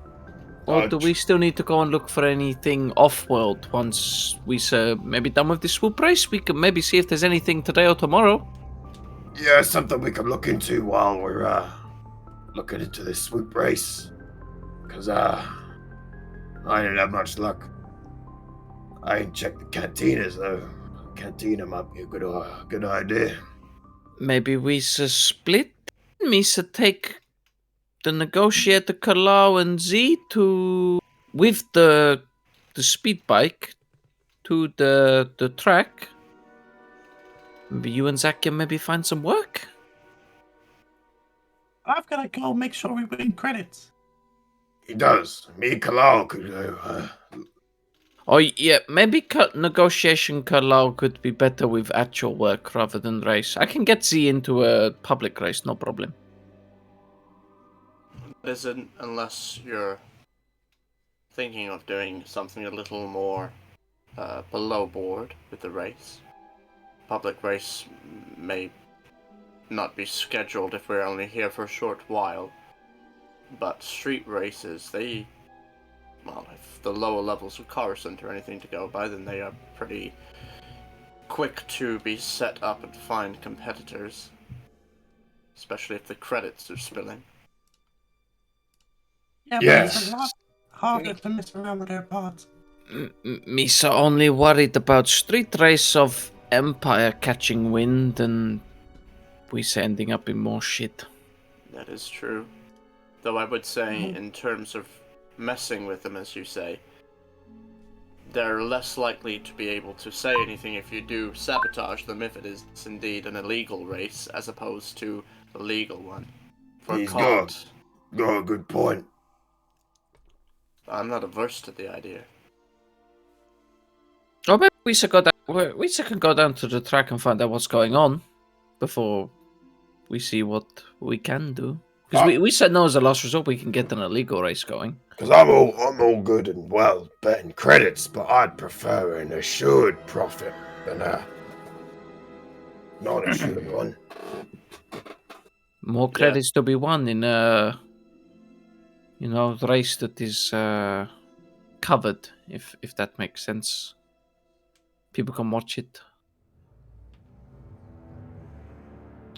Or do we still need to go and look for anything off-world once we maybe done with the swoop race? We could maybe see if there's anything today or tomorrow. Yeah, something we can look into while we're looking into this swoop race. Cause I didn't have much luck. I ain't checked the cantinas though. Cantina might be a good idea. Maybe we split. Me take the negotiator Kalau and Z with the speed bike to the track. Maybe you and Zach can maybe find some work. I've gotta go make sure we win credits. He does. Me and Kalal could go. Oh yeah, maybe negotiation Kalau could be better with actual work rather than race. I can get Z into a public race, no problem. Isn't unless you're thinking of doing something a little more below board with the race. Public race may not be scheduled if we're only here for a short while, but street races, if the lower levels of cars or anything to go by, then they are pretty quick to be set up and find competitors, especially if the credits are spilling. Yeah, but Yes. it's a lot harder to mess around with their parts. Me only worried about street race of Empire catching wind and we ending up in more shit. That is true. Though I would say, in terms of messing with them, as you say, they're less likely to be able to say anything if you do sabotage them, if it is indeed an illegal race, as opposed to a legal one. He's got a good point. I'm not averse to the idea. Or maybe we can go down to the track and find out what's going on before we see what we can do. Because we said no as a last resort, we can get an illegal race going. Because I'm all good and well betting credits, but I'd prefer an assured profit than a non-assured one. More credits to be won in a race that is covered, if that makes sense. People can watch it.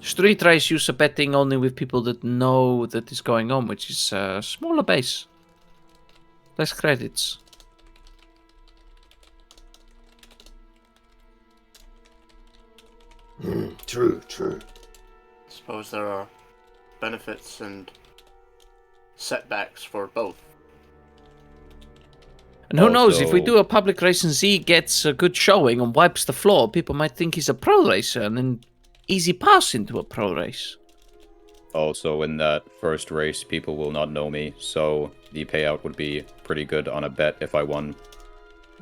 Street race use a betting only with people that know that is going on, which is a smaller base. Less credits. True. I suppose there are benefits and setbacks for both. And who knows, if we Also- do a public race and Z gets a good showing and wipes the floor, people might think he's a pro racer and then easy pass into a pro race. Also, in that first race, people will not know me, so the payout would be pretty good on a bet if I won.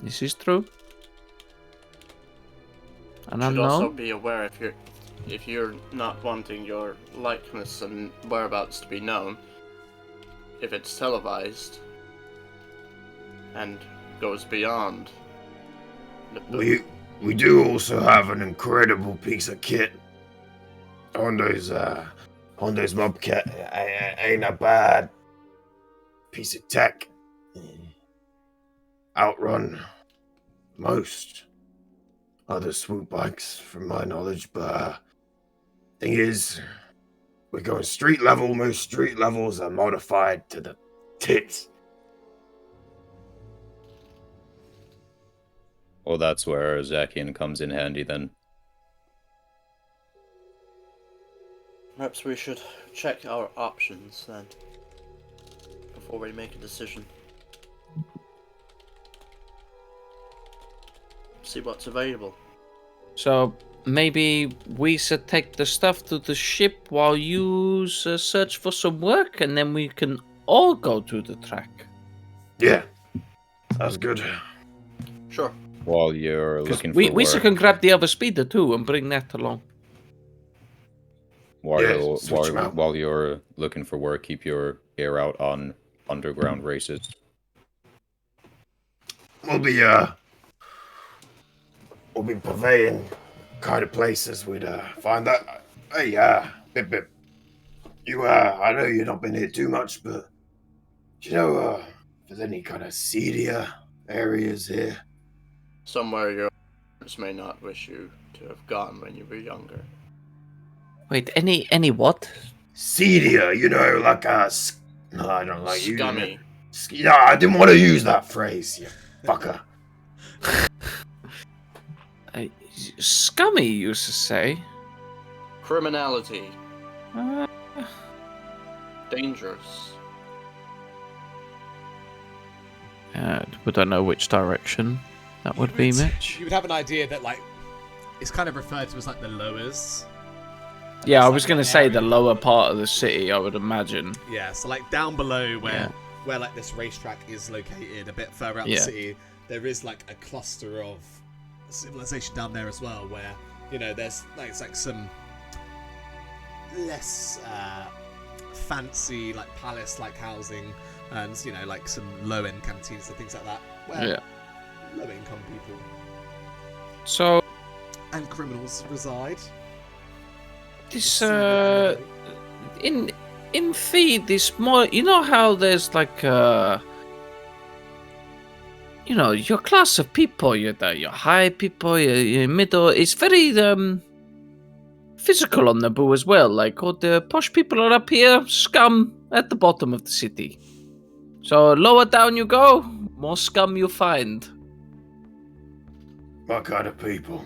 This is true. An Should also unknown? be aware if you're not wanting your likeness and whereabouts to be known, if it's televised and goes beyond the We do also have an incredible piece of kit. Hondo's Mobcat ain't a bad piece of tech. Outrun most other swoop bikes, from my knowledge, but thing is, we're going street level. Most street levels are modified to the tits. Well, that's where Zakian comes in handy then. Perhaps we should check our options then before we make a decision. See what's available. So maybe we should take the stuff to the ship while you search for some work, and then we can all go to the track. Yeah, that's good. Sure. While you're 'Cause looking for we work, can grab the other speeder too and bring that along. Yeah, switch 'em out. while you're looking for work, keep your ear out on underground races. We'll be purveying kind of places we'd find that. Hey, Bip, you I know you've not been here too much, but do you know if there's any kind of seedier areas here? Somewhere your parents may not wish you to have gone when you were younger. Wait, any what? Seedier, you know, like no, I don't like using Scummy. it. No, I didn't want to use that phrase, you fucker. Scummy, you used to say. Criminality. Uh, Dangerous. we don't know which direction that would be, Mitch. You would have an idea that, like, it's kind of referred to as, like, the lowers. Yeah, I It's was like going an to say the area- lower part of the city, I would imagine. Yeah, so, like, down below Yeah. where like, this racetrack is located, a bit further out Yeah. the city, there is, like, a cluster of civilization down there as well, where, you know, there's, like, it's like some less fancy, like, palace-like housing, and, you know, like, some low-end canteens and things like that, where Yeah. low-income people So, and criminals reside. this, in Feed, this more, you know how there's, like, you know, your class of people, your high people, your middle, it's very, physical on Naboo as well. Like, all the posh people are up here, scum at the bottom of the city. So, lower down you go, more scum you find. What kind of people?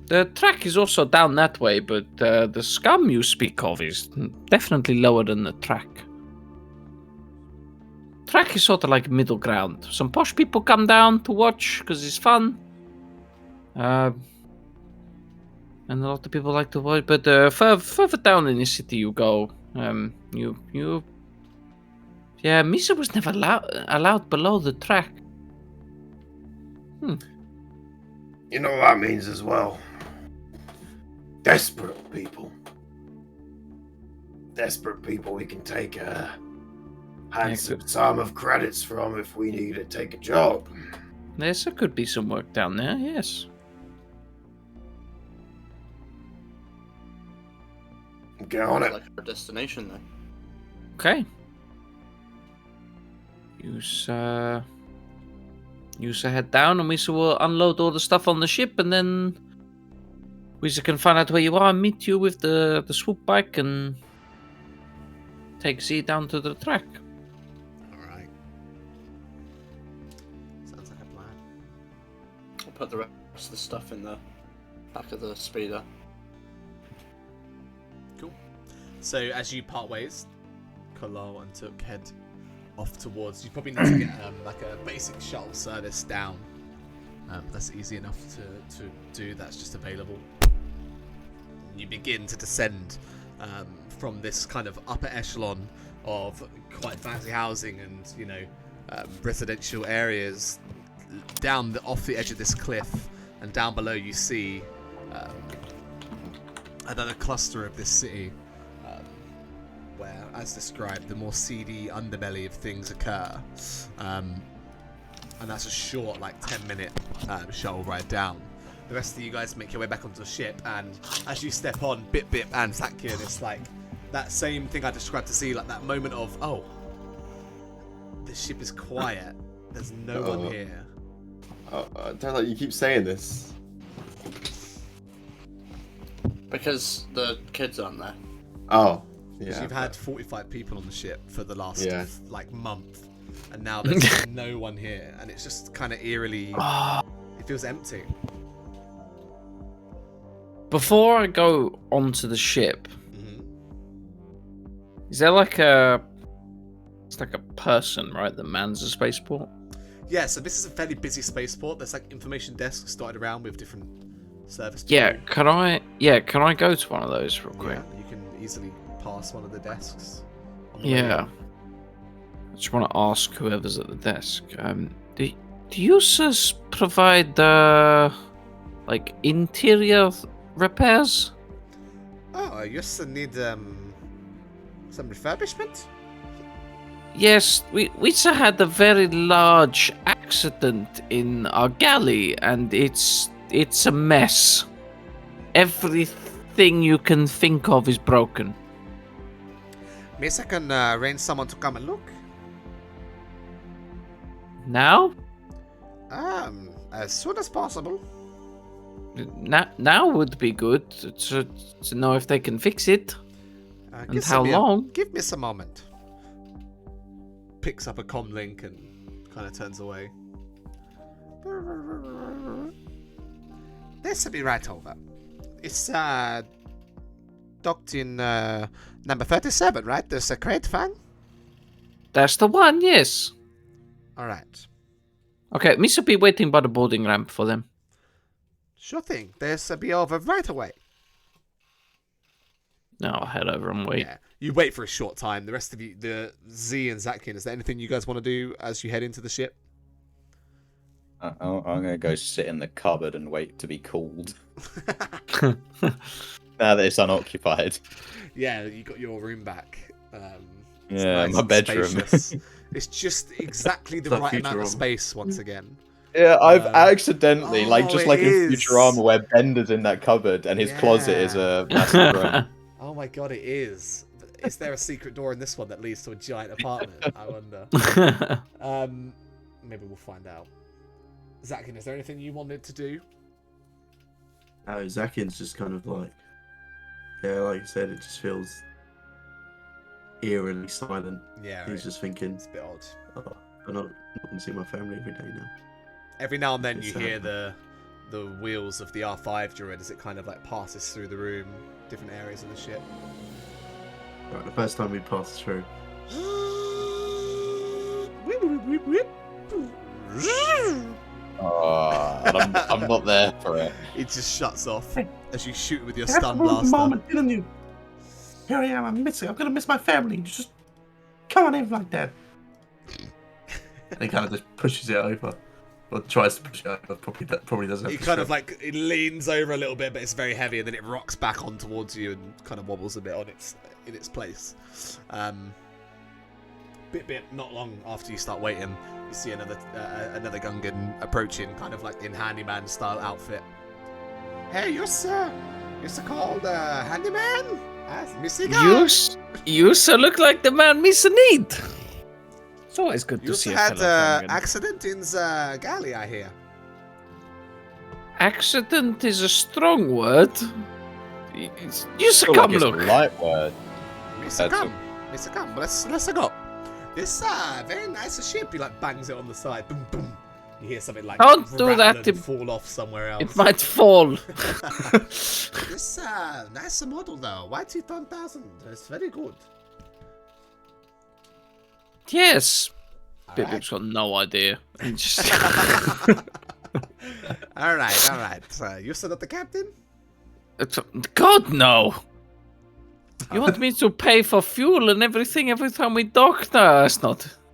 The track is also down that way, but the scum you speak of is definitely lower than the track. Track is sort of like middle ground. Some posh people come down to watch because it's fun. And a lot of people like to watch, but further down in the city you go. Yeah, Misa was never allowed below the track. You know what that means as well? Desperate people. Desperate people we can take a handsome sum of credits from if we need to take a job. There could be some work down there, yes. Get on it. Like our destination then. Okay. Use you should head down and we will unload all the stuff on the ship, and then we can find out where you are and meet you with the swoop bike and take Z down to the track. Alright. Sounds like a plan. I'll put the rest of the stuff in the back of the speeder. Cool. So as you part ways, Kalal and Took head off towards. You probably need to get like a basic shuttle service down. That's easy enough to do. That's just available. You begin to descend from this kind of upper echelon of quite fancy housing and residential areas down off the edge of this cliff, and down below you see another cluster of this city. Where, as described, the more seedy underbelly of things occur. And that's a short, 10-minute shuttle ride down. The rest of you guys make your way back onto the ship, and as you step on, Bip Bip and Zakian, it's like that same thing I described to see, that moment of, oh, the ship is quiet. There's no one here. Don't like you keep saying this. Because the kids aren't there. Oh. Because Yeah. you've had 45 people on the ship for the last month, and now there's no one here, and it's just kind of eerily. It feels empty. Before I go onto the ship, is there it's like a person, right, that mans a spaceport? Yeah, so this is a fairly busy spaceport. There's information desks dotted around with different service. Yeah, people. can I go to one of those real quick? Yeah, you can easily pass one of the desks. On the way Yeah. in. I just want to ask whoever's at the desk. Do you sirs provide interior repairs? Oh, you just need some refurbishment. Yes, we had a very large accident in our galley, and it's a mess. Everything you can think of is broken. Miss, I can arrange someone to come and look. Now? As soon as possible. Now would be good to know if they can fix it. And how long? Give me some moment. Picks up a comm link and kind of turns away. This will be right over. It's docked in number 37, right? There's a crate fan. That's the one, yes. All right. Okay, me should be waiting by the boarding ramp for them. Sure thing. This will be over right away. No, I'll head over and wait. Yeah. You wait for a short time. The rest of you, the Z and Zakian, is there anything you guys want to do as you head into the ship? I'm gonna go sit in the cupboard and wait to be called. Now that it's unoccupied. Yeah, you got your room back. It's Yeah, nice my and bedroom. spacious. It's just exactly the The right amount of Futurama. space once again. Yeah, I've Um, accidentally, just it like in is. Futurama where Bender's in that cupboard and his closet is a massive room. Oh my god, it is. Is there a secret door in this one that leads to a giant apartment? I wonder. Maybe we'll find out. Zakian, is there anything you wanted to do? No, Zakian's just kind of like you said, it just feels eerily silent. Yeah, He's right. just thinking, It's a bit odd. oh, I'm not going to see my family every day now. Every now and then you It's, hear the wheels of the R5 droid as it kind of passes through the room, different areas of the ship. Right, the first time we passed through, Oh, and I'm not there for it. It just shuts off as you shoot with your that's stun the blaster. moment, didn't you? Here I am, I'm gonna miss my family. You just come on in like that. And he kind of just pushes it over, or tries to push it over. Probably doesn't. Have It the kind of strength. it leans over a little bit, but it's very heavy, and then it rocks back on towards you and kind of wobbles a bit in its place. Bit not long after you start waiting, you see another Gungan approaching, kind of in handyman style outfit. Hey, you're called handyman? Missy guy. You sir look like the man Misa need. It's always good You to also see a had fellow Gungan. accident in the galley, I hear. Accident is a strong word. You I feel come like it's a look. light word. Mr. That's Come. Mr. Come. Let's go. This very nice ship. He like bangs it on the side. Boom, boom. You hear something like Don't do rattle that, and fall off somewhere else. It might fall. This nice model though. YT1000. It's very good. Yes. Alright. Bib's got no idea. He just... all right. You said that the captain? God, no. You want me to pay for fuel and everything every time we dock? No,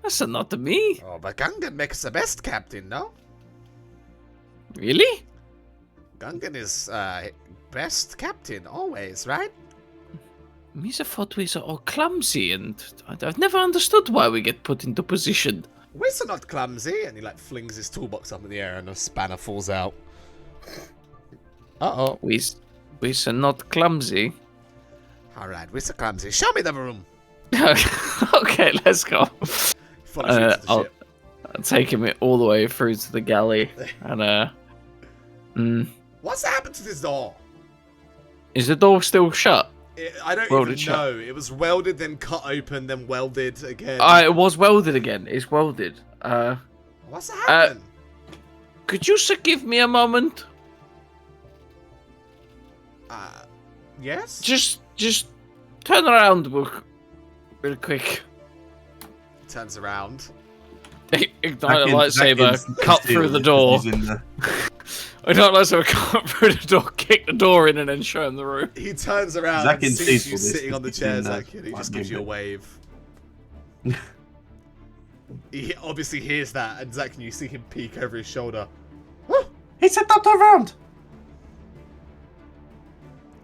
that's not me. Oh, but Gungan makes the best captain, no? Really? Gungan is best captain always, right? Misa thought we are all clumsy, and I've never understood why we get put into position. We're not clumsy, and he like flings his toolbox up in the air, and a spanner falls out. Uh oh. We are not clumsy. All right, we're so clumsy. Show me the room. Okay, let's go. Follows you to the I'll ship. take him all the way through to the galley, and What's happened to this door? is the door still shut? I don't Welded even shut. know. It was welded, then cut open, then welded again. It was welded again. It's welded. What's happened? Could you give me a moment? Yes? Just turn around real quick. Turns around. Ignite a lightsaber, cut through the door. Ignite a lightsaber, cut through the door, kick the door in, and then show him the room. He turns around Zakin and sees sees you all this. sitting on the He's chair, in, Zakin. He just gives you a wave. He obviously hears that, and Zakin, you see him peek over his shoulder. He said not around.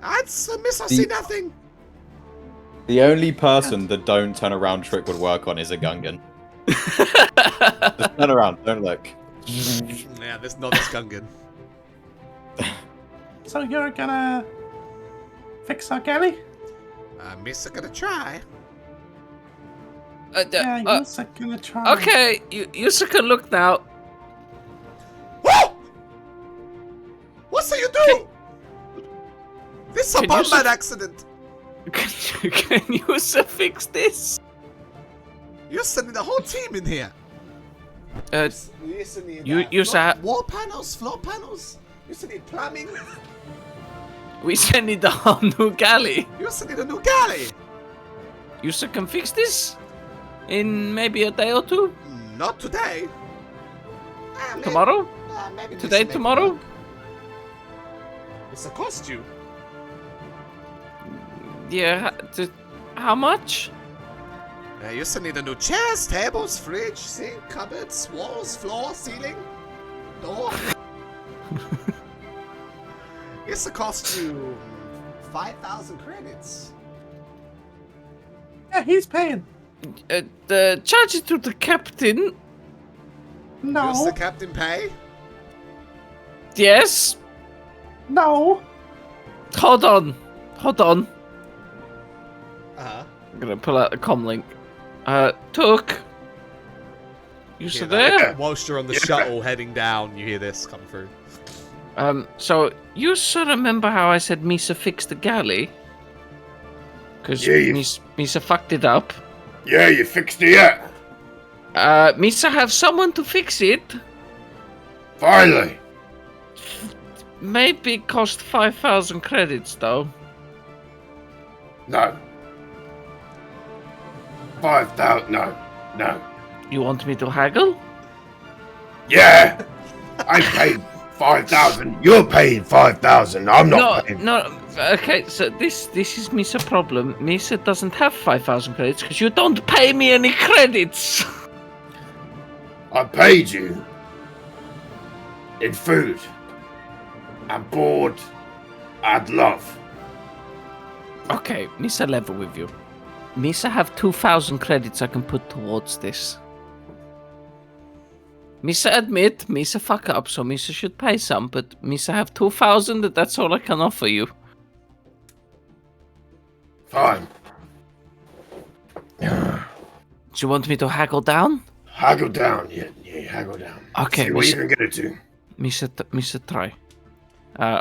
I see nothing. The only person the don't turn around trick would work on is a Gungan. Just turn around, don't look. Yeah, this not this Gungan. So you're gonna fix our galley? Miss gonna try. Yeah, you're gonna try. Okay, you can look now. Whoa! What do you do? This is a Can you bombard accident. Can you fix this? You're sending the whole team in here. You said wall panels, floor panels. You said need plumbing. we send the whole new galley. You said need a new galley. You can fix this in maybe a day or two. Not today. Tomorrow? Maybe Today, tomorrow? It's a cost you. Yeah. How much? You still need a new chairs, tables, fridge, sink, cupboards, walls, floor, ceiling, door. It's a cost you 5,000 credits. Yeah, he's paying. Charge it to the captain. Does the No, captain pay? Yes. no. Hold on. Uh-huh. I'm gonna pull out the comm link. Took. You Hear still that? there? Whilst you're on the shuttle heading down, you hear this come through. So you still remember how I said Misa fixed the galley? Because Yeah, you- Misa fucked it up. Yeah, you fixed it yet? Misa have someone to fix it. Finally. Maybe cost 5,000 credits though. No. 5,000. No. You want me to haggle? Yeah. I paid 5,000. You're paying 5,000. I'm not paying. No. Okay, so this is Misa problem. Misa doesn't have 5,000 credits because you don't pay me any credits. I paid you in food and board and love. Okay, Misa level with you. Misa have 2,000 credits I can put towards this. Misa admit, Misa fuck up, so Misa should pay some, but Misa have 2,000, that's all I can offer you. Fine. Do you want me to haggle down? Haggle down, yeah, haggle down. Okay, See what you can get it to. Mr. Try.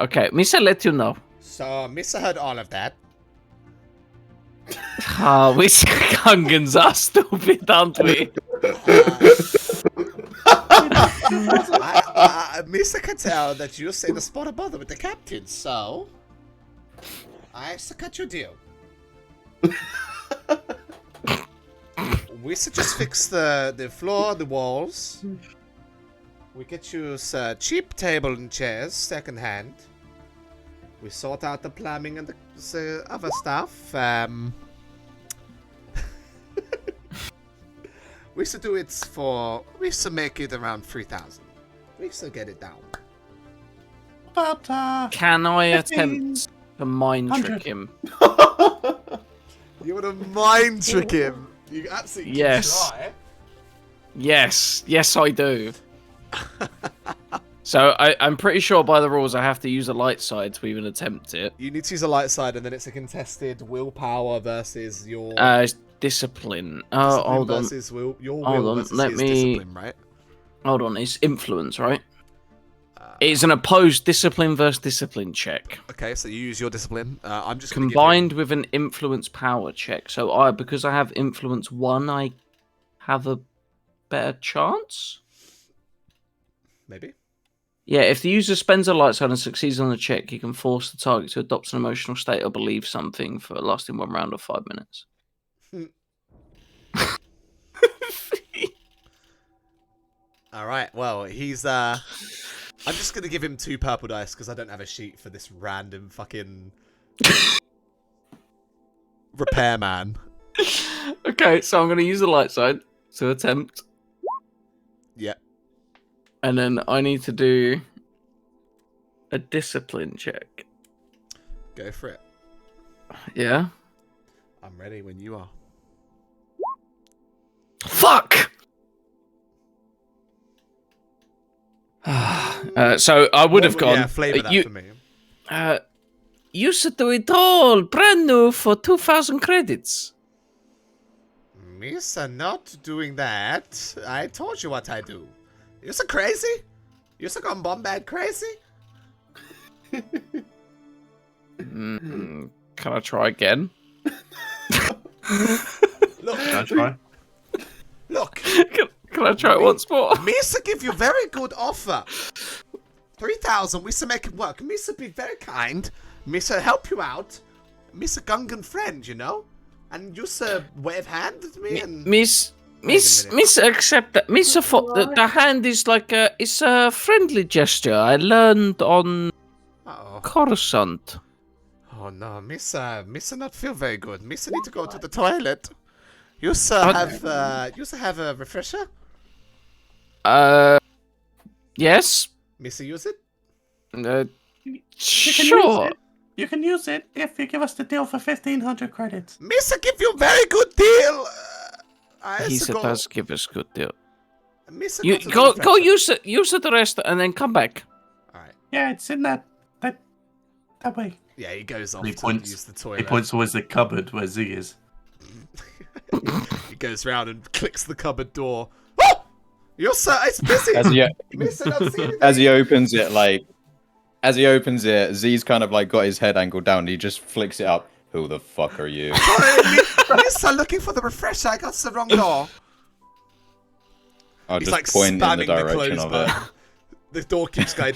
Okay, Mr. Let you know. So, Mr. heard all of that. We Gungans are stupid, aren't we? Mr. can tell that you say the spot of bother with the captain, so I have to cut your deal. We should just fix the floor, the walls. We get you a cheap table and chairs, second hand. We sort out the plumbing and the other stuff. We should do it for. We should make it around 3,000. We should get it down. About Can I 15. attempt to mind 100. trick him? You want to mind trick him? You absolutely can Yes. try. Yes, I do. So I'm pretty sure by the rules I have to use a light side to even attempt it. You need to use a light side, and then it's a contested willpower versus your Discipline. discipline Hold on. versus your Hold will on, versus let his me- discipline, right? Hold on, it's influence, right? It's an opposed discipline versus discipline check. Okay, so you use your discipline. I'm just gonna give Combined with an influence power check. So because I have influence 1, I have a better chance? maybe. Yeah, if the user spends a light side and succeeds on the check, he can force the target to adopt an emotional state or believe something for lasting 1 round or 5 minutes. All right. Well, he's. I'm just gonna give him 2 purple dice because I don't have a sheet for this random fucking repairman. Okay, so I'm going to use the light side to attempt. Yeah. And then I need to do a discipline check. Go for it. Yeah? I'm ready when you are. Fuck! So I would have gone. Yeah, flavor that for me. You should do it all brand new for 2,000 credits. Misa, not doing that. I told you what I do. You're so crazy? You're so gone bombad crazy? Can I try again? Look, Can I try? look. Can I try it once more? Misa give you very good offer. 3,000, Misa make it work. Misa be very kind. Misa help you out. Misa Gungan friend, you know? And you sir wave hand at me and... Miss, accept that. Miss, the hand is like it's a friendly gesture. I learned on Uh-oh. Coruscant. Oh no, Misa not feel very good. Misa need to go to the toilet. You sir have a refresher? Yes. Misa use it? Sure. You can use it if you give us the deal for 1,500 credits. Misa give you very good deal. He does give us good deal. Misa You to the go refresher. use the rest and then come back. Alright. Yeah, it's in that way. Yeah, he goes off He to points. use the He toilet. points towards the cupboard where Z is. He goes round and clicks the cupboard door. Oh! You're so it's busy. Misa not see anything. As he opens it, Z's kind of like got his head angled down. And he just flicks it up. Who the fuck are you? Sorry, Misa looking for the refresher. I got the wrong door. I'll He's just like point in the spamming the direction close of it. button. The door keeps going.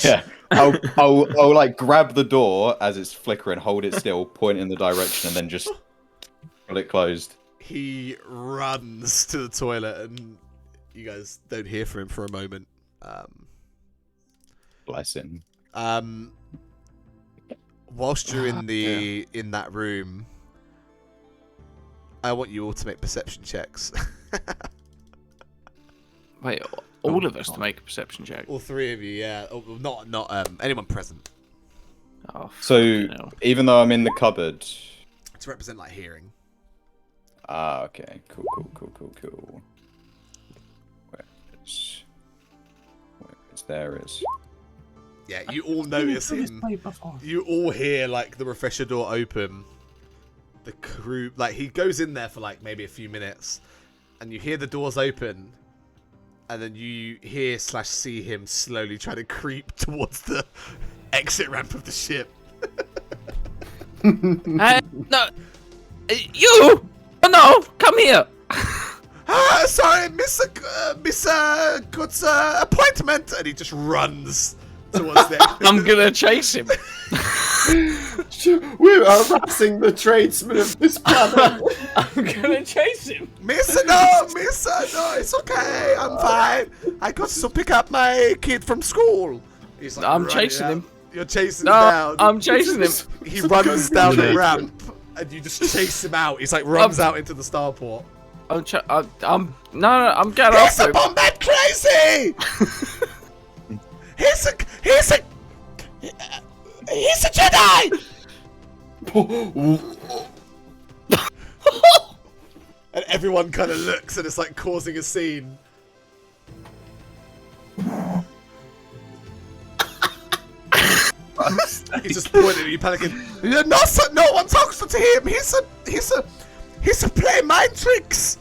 Yeah, I'll like grab the door as it's flickering, hold it still, point in the direction, and then just pull it closed. He runs to the toilet, and you guys don't hear from him for a moment. Bless him. Whilst you're in that room, I want you all to make perception checks. Wait, all of us to make a perception check. All 3 of you, yeah. Oh, not anyone present. Oh, So fucking hell. even though I'm in the cupboard. To represent like hearing. Ah, okay. Cool. There is. Yeah, you all notice him. You all hear like the refresher door open, the crew, like he goes in there for like maybe a few minutes, and you hear the doors open, and then you hear / see him slowly try to creep towards the exit ramp of the ship. No, you! Oh, no, come here. Sorry, Miss Good's appointment, and he just runs towards the. I'm gonna chase him. We're harassing the tradesmen of this planet. I'm gonna chase him. Miss, no, it's okay, I'm fine. I got to pick up my kid from school. He's like, I'm running chasing out. him. You're chasing No, him down. I'm chasing him. He runs down the ramp, and you just chase him out. He's like runs out into the starport. I'm getting He's off a him. bombard crazy. he's a Jedi. And everyone kind of looks, and it's like causing a scene. He's just pointing at you, panicking. No, sir, no one talks to him. He's a play mind tricks.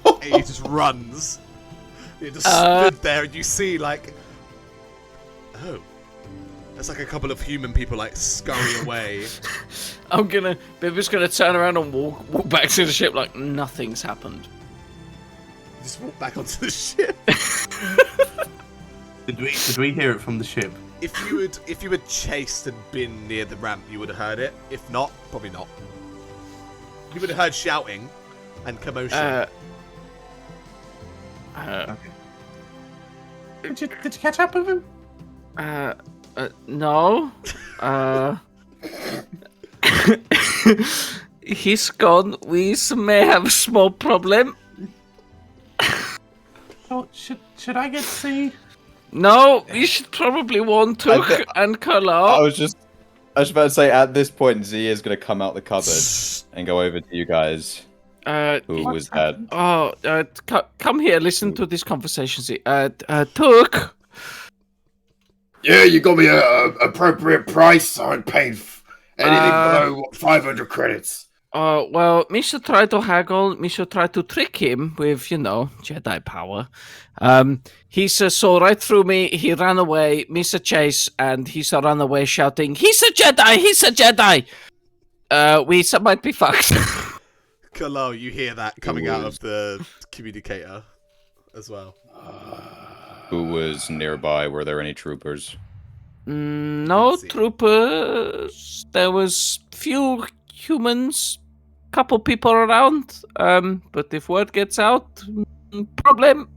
And he just runs. He just stood there, and you see like, oh, there's like a couple of human people like scurry away. Bibby's gonna turn around and walk back to the ship like nothing's happened. Just walk back onto the ship. Did we hear it from the ship? If you had chased and been near the ramp, you would have heard it. If not, probably not. You would have heard shouting and commotion. Okay. Did you catch up with him? No. He's gone. We may have a small problem. Oh, should I get to see? No, you should probably warn Took and Carlo. I was about to say, at this point, Z is going to come out the cupboard and go over to you guys. Who was that? Oh, come here. Listen to this conversation, Z. Took. Yeah, you got me a appropriate price. I ain't paid anything below 500 credits. Well, me should try to haggle. Me should try to trick him with, Jedi power. He saw right through me. He ran away. Me chase, and he ran away shouting, "He's a Jedi! He's a Jedi!" We might be fucked. Kalo, you hear that coming out of the communicator as well. Who was nearby? Were there any troopers? No troopers. There was few humans, couple people around. But if word gets out, problem.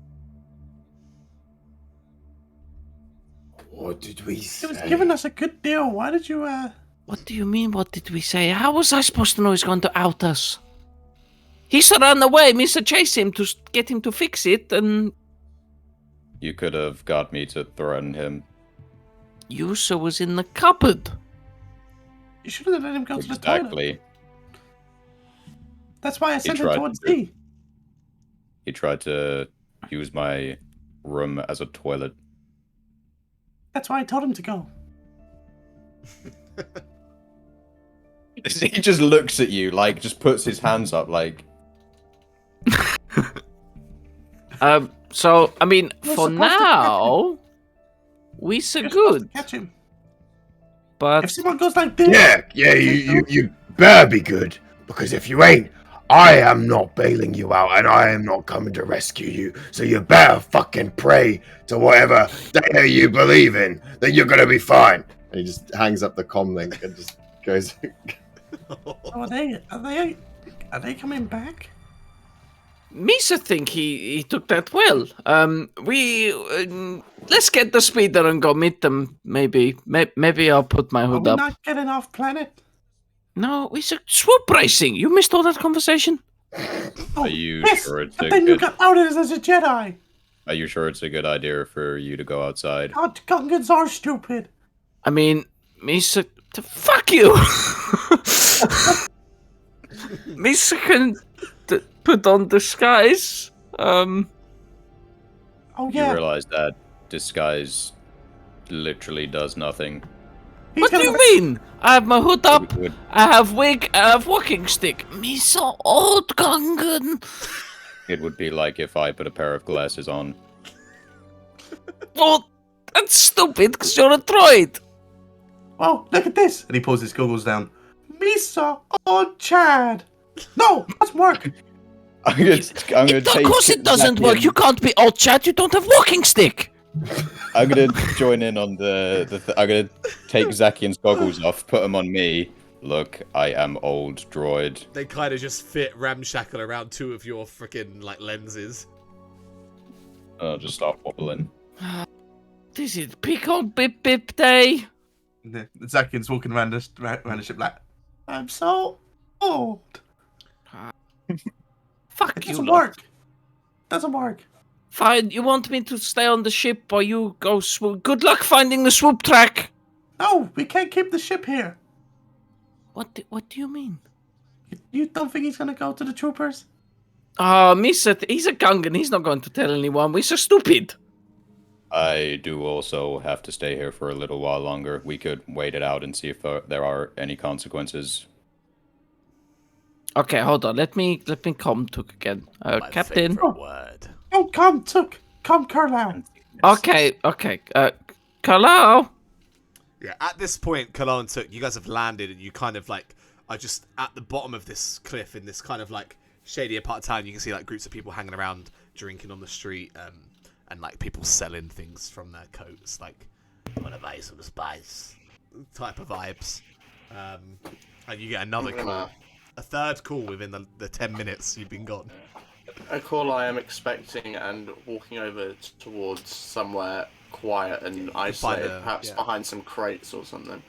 What did we say? He was giving us a good deal. Why did you, What do you mean, what did we say? How was I supposed to know he's going to out us? He's run away. Mr. Chase him to get him to fix it, and... You could have got me to threaten him. Yusa was in the cupboard. You should have let him go to the Exactly. toilet. That's why I sent him tried towards to. D. He tried to use my room as a toilet. That's why I told him to go. He just looks at you, like, just puts his hands up, like... So, I mean, We're for supposed to now, we so You're supposed good. to catch him. But If someone goes like this... Yeah, you better be good. Because if you ain't, I am not bailing you out and I am not coming to rescue you. So you better fucking pray to whatever data you believe in that you're gonna be fine. And he just hangs up the comm link and just goes. Are they coming back? Misa think he took that well. Let's get the speeder and go meet them. Maybe I'll put my Are hood we up. not getting off planet? No, we said swoop racing. You missed all that conversation. Oh, Are you yes, sure it's but a then you good... got outed as a Jedi. Are you sure it's a good idea for you to go outside? God, Gungans are stupid. I mean, Misa, fuck you. Misa can put on disguise. Oh You yeah. realize that disguise literally does nothing. He's What do gonna you re- mean? I have my hood up, Would- I have wig, I have walking stick. Me so old, Gungan. It would be like if I put a pair of glasses on. Well, that's stupid, because you're a droid. Oh, look at this! And he pulls his goggles down. Misa on Chad. No, doesn't work. I'm gonna Of take course it doesn't Zaki work. and- You can't be old Chad. You don't have walking stick. I'm gonna join in on I'm gonna take Zakian's goggles off, put them on me. Look, I am old droid. They kind of just fit ramshackle around two of your freaking like lenses. I'll just start wobbling. This is pickle bip bip day. Zakian's walking around the ship like, I'm so old. Fuck It you. doesn't lot. work. Doesn't work. Fine. You want me to stay on the ship or you go swoop? Good luck finding the swoop track. No, we can't keep the ship here. What do you mean? You don't think he's gonna go to the troopers? Ah, Misa, he's a Gungan. He's not going to tell anyone. We're so stupid. I do also have to stay here for a little while longer. We could wait it out and see if there are any consequences. Okay, hold on. Let me come to again. My Captain. favourite word. Oh, come, Took. Come, Carlisle. Okay. Hello. Yeah, at this point, Cologne took, you guys have landed and you kind of like are just at the bottom of this cliff in this kind of like shadier part of town. You can see like groups of people hanging around, drinking on the street, and like people selling things from their coats, like "wanna buy some spice" type of vibes. And you get another call, a third call within the 10 minutes you've been gone. A call I am expecting and walking over towards somewhere quiet and isolated, perhaps yeah. behind some crates or something.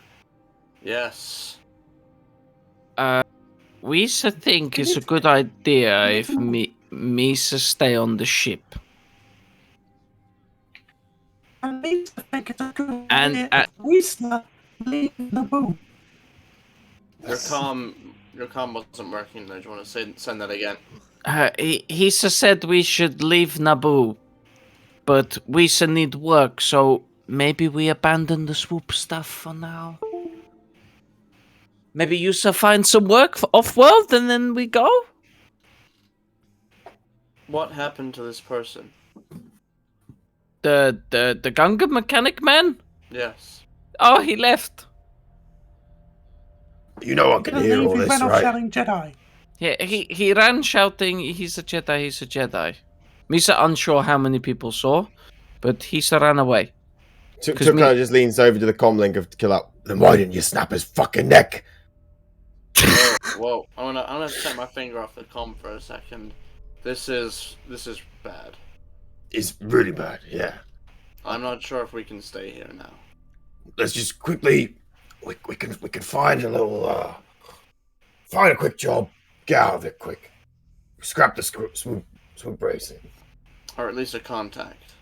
Yes. We should think it's a good idea if Misa stay on the ship. And Misa think it's a good And, idea. Misa leave the boat. Your calm wasn't working though. Do you want to send that again? He said we should leave Naboo, but we still need work, so maybe we abandon the swoop stuff for now. Maybe you shall find some work for off-world and then we go? What happened to this person? The Gungan mechanic man? Yes. Oh, he left. You know I can hear all He this, ran off right? shouting Jedi. Yeah, he ran shouting, he's a Jedi, he's a Jedi. Misa unsure how many people saw, but he ran away. Tuka just leans over to the comlink of kill out. Then why didn't you snap his fucking neck? Whoa, I'm gonna take my finger off the comm for a second. This is bad. It's really bad, yeah. I'm not sure if we can stay here now. Let's just quickly we can find a little find a quick job, get out of it quick. Scrap the swoop racing. Or at least a contact.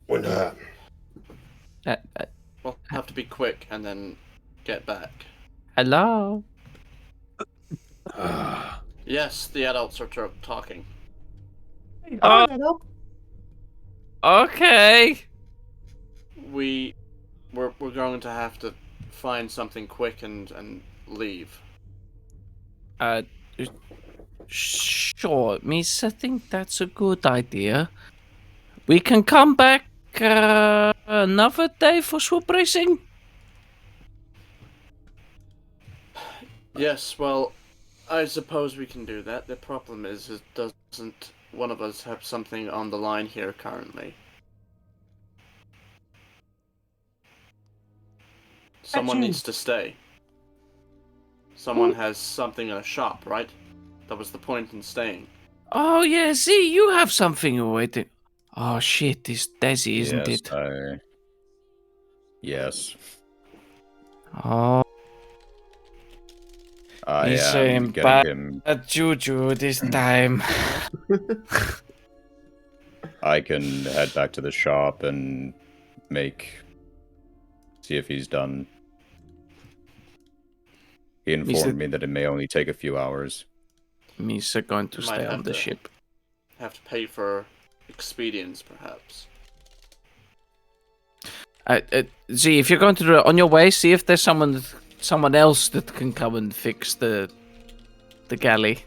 When We'll have to be quick and then get back. Hello? Yes, the adults are talking. Okay. We're going to have to find something quick and leave. Sure, Miss, I think that's a good idea. We can come back another day for swoop racing? Yes, well, I suppose we can do that. The problem is doesn't one of us have something on the line here currently? Someone needs to stay. Someone has something in a shop, right? That was the point in staying. Oh, yeah, see, you have something waiting. Oh, shit, it's Desi, isn't Yes, it? Yes. Oh, I He's am saying getting bad him. juju this time. I can head back to the shop and see if he's done. He informed me that it may only take a few hours. Misa going to Might stay have on the to- ship. Have to pay for expedience, perhaps. Z, if you're going to do it on your way, see if there's someone else that can come and fix the galley.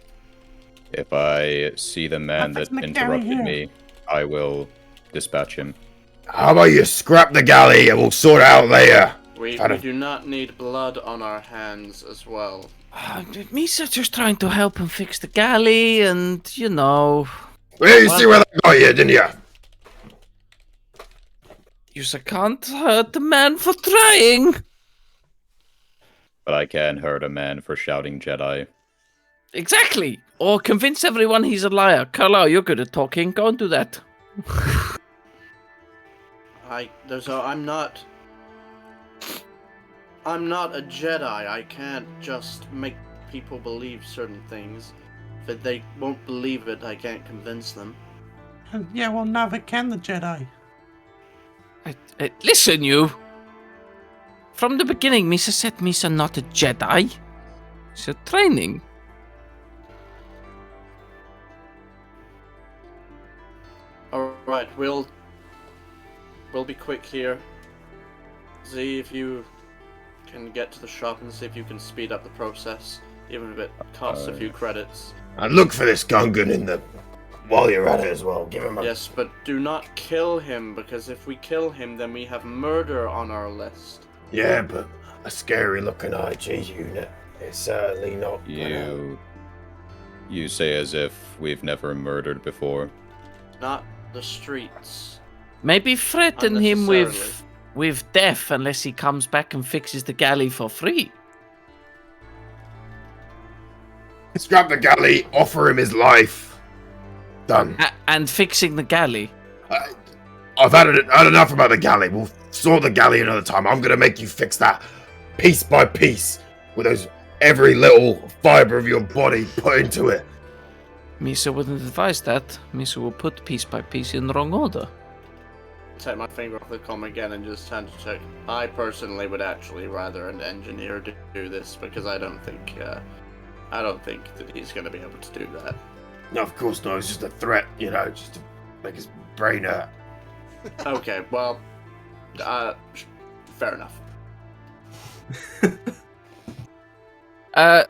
If I see the man that fixing the galley interrupted here. me, I will dispatch him. How about you scrap the galley and we'll sort it out later? We do not need blood on our hands as well. Misa just trying to help him fix the galley, and you know. Well, you see where that got you, didn't you? You can't hurt the man for trying. But I can hurt a man for shouting Jedi. Exactly. Or convince everyone he's a liar. Carlisle, you're good at talking. Go and do that. I'm not a Jedi. I can't just make people believe certain things. If they won't believe it, I can't convince them. Yeah, well, neither can the Jedi. Listen, you. From the beginning, Misa said Misa not a Jedi. It's a training. Alright, we'll be quick here. Z, if you can get to the shop and see if you can speed up the process, even if it costs a few credits. And look for this Gungan while you're at it as well. Give him a... Yes, but do not kill him, because if we kill him, then we have murder on our list. Yeah, but a scary looking IG unit. It's certainly not... You say as if we've never murdered before. Not the streets. Maybe threaten him Unnecessarily. with death unless he comes back and fixes the galley for free. Scrap the galley, offer him his life. Done. And fixing the galley. I've had enough about the galley. We'll sort the galley another time. I'm gonna make you fix that piece by piece with those every little fiber of your body put into it. Misa wouldn't advise that. Misa will put piece by piece in the wrong order. Take my finger off the comm again and just hand to check. I personally would actually rather an engineer do this, because I don't think that he's going to be able to do that. No, of course not. It's just a threat, just to make his brain hurt. Okay, well, fair enough.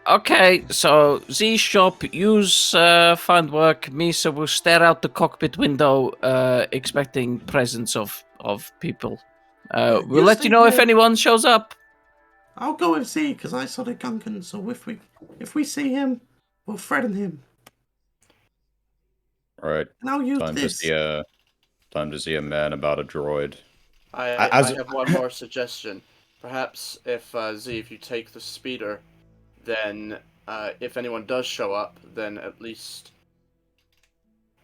Okay, so Z shop, use find work. Misa will stare out the cockpit window, expecting presence of people. We'll let you know if anyone shows up. I'll go with Z because I saw the Gungan. So if we see him, we'll threaten him. All right. And I'll use Time to see a man about a droid. I have one more suggestion. Perhaps if you take the speeder, then if anyone does show up, then at least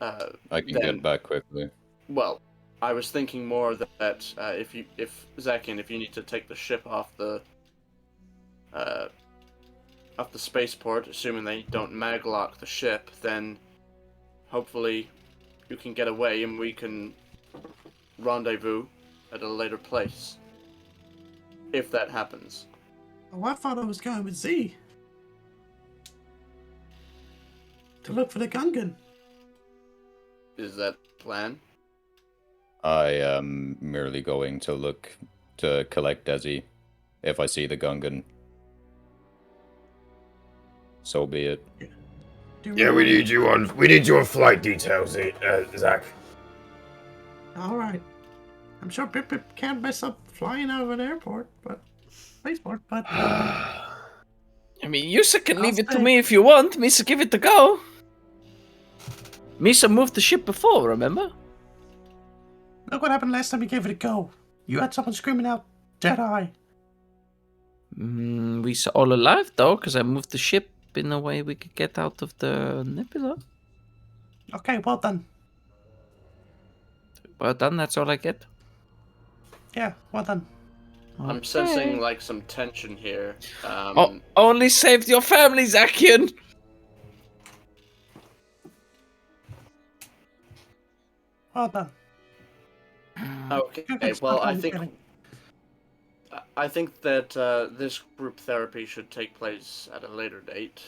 I can get back quickly. Well, I was thinking more that if Zakian, if you need to take the ship off the spaceport, assuming they don't maglock the ship, then hopefully you can get away and we can rendezvous at a later place. If that happens. Oh, I thought I was going with Z. To look for the Gungan. Is that the plan? I am merely going to look to collect Desi. If I see the Gungan, so be it. Yeah, we need you on flight details, Zach. All right. I'm sure Pip can't mess up flying out of an airport, spaceport, but. I mean, Yusa can leave it to me if you want. Misa, give it a go. Misa moved the ship before, remember? Look what happened last time you gave it a go. You had someone screaming out, Jedi. We saw all alive, though, because I moved the ship in a way we could get out of the nebula. Okay, well done. Well done, that's all I get. Yeah, well done. I'm sensing like some tension here. Only saved your family, Zakian! Well done. Okay, well, I think that this group therapy should take place at a later date.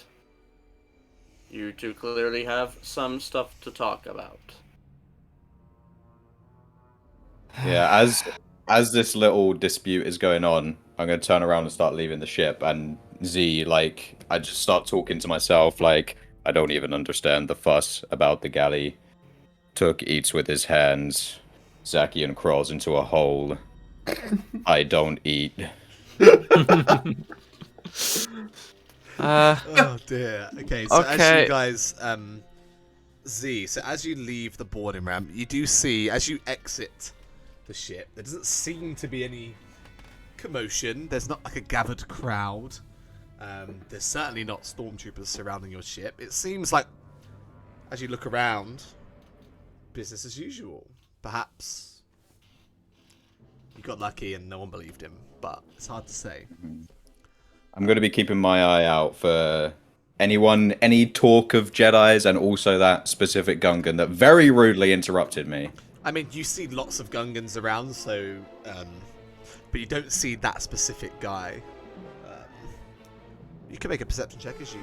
You two clearly have some stuff to talk about. Yeah, as this little dispute is going on, I'm going to turn around and start leaving the ship. And Z, like, I just start talking to myself, like, I don't even understand the fuss about the galley. Took eats with his hands. Zakian crawls into a hole. I don't eat. Oh dear. Okay, so as Okay. you guys, Z, so as you leave the boarding ramp, you do see, as you exit the ship, there doesn't seem to be any commotion. There's not like a gathered crowd. There's certainly not stormtroopers surrounding your ship. It seems like, as you look around, business as usual. Perhaps you got lucky and no one believed him, but it's hard to say. I'm going to be keeping my eye out for any talk of Jedis, and also that specific Gungan that very rudely interrupted me. I mean, you see lots of Gungans around, so, but you don't see that specific guy. You can make a perception check as you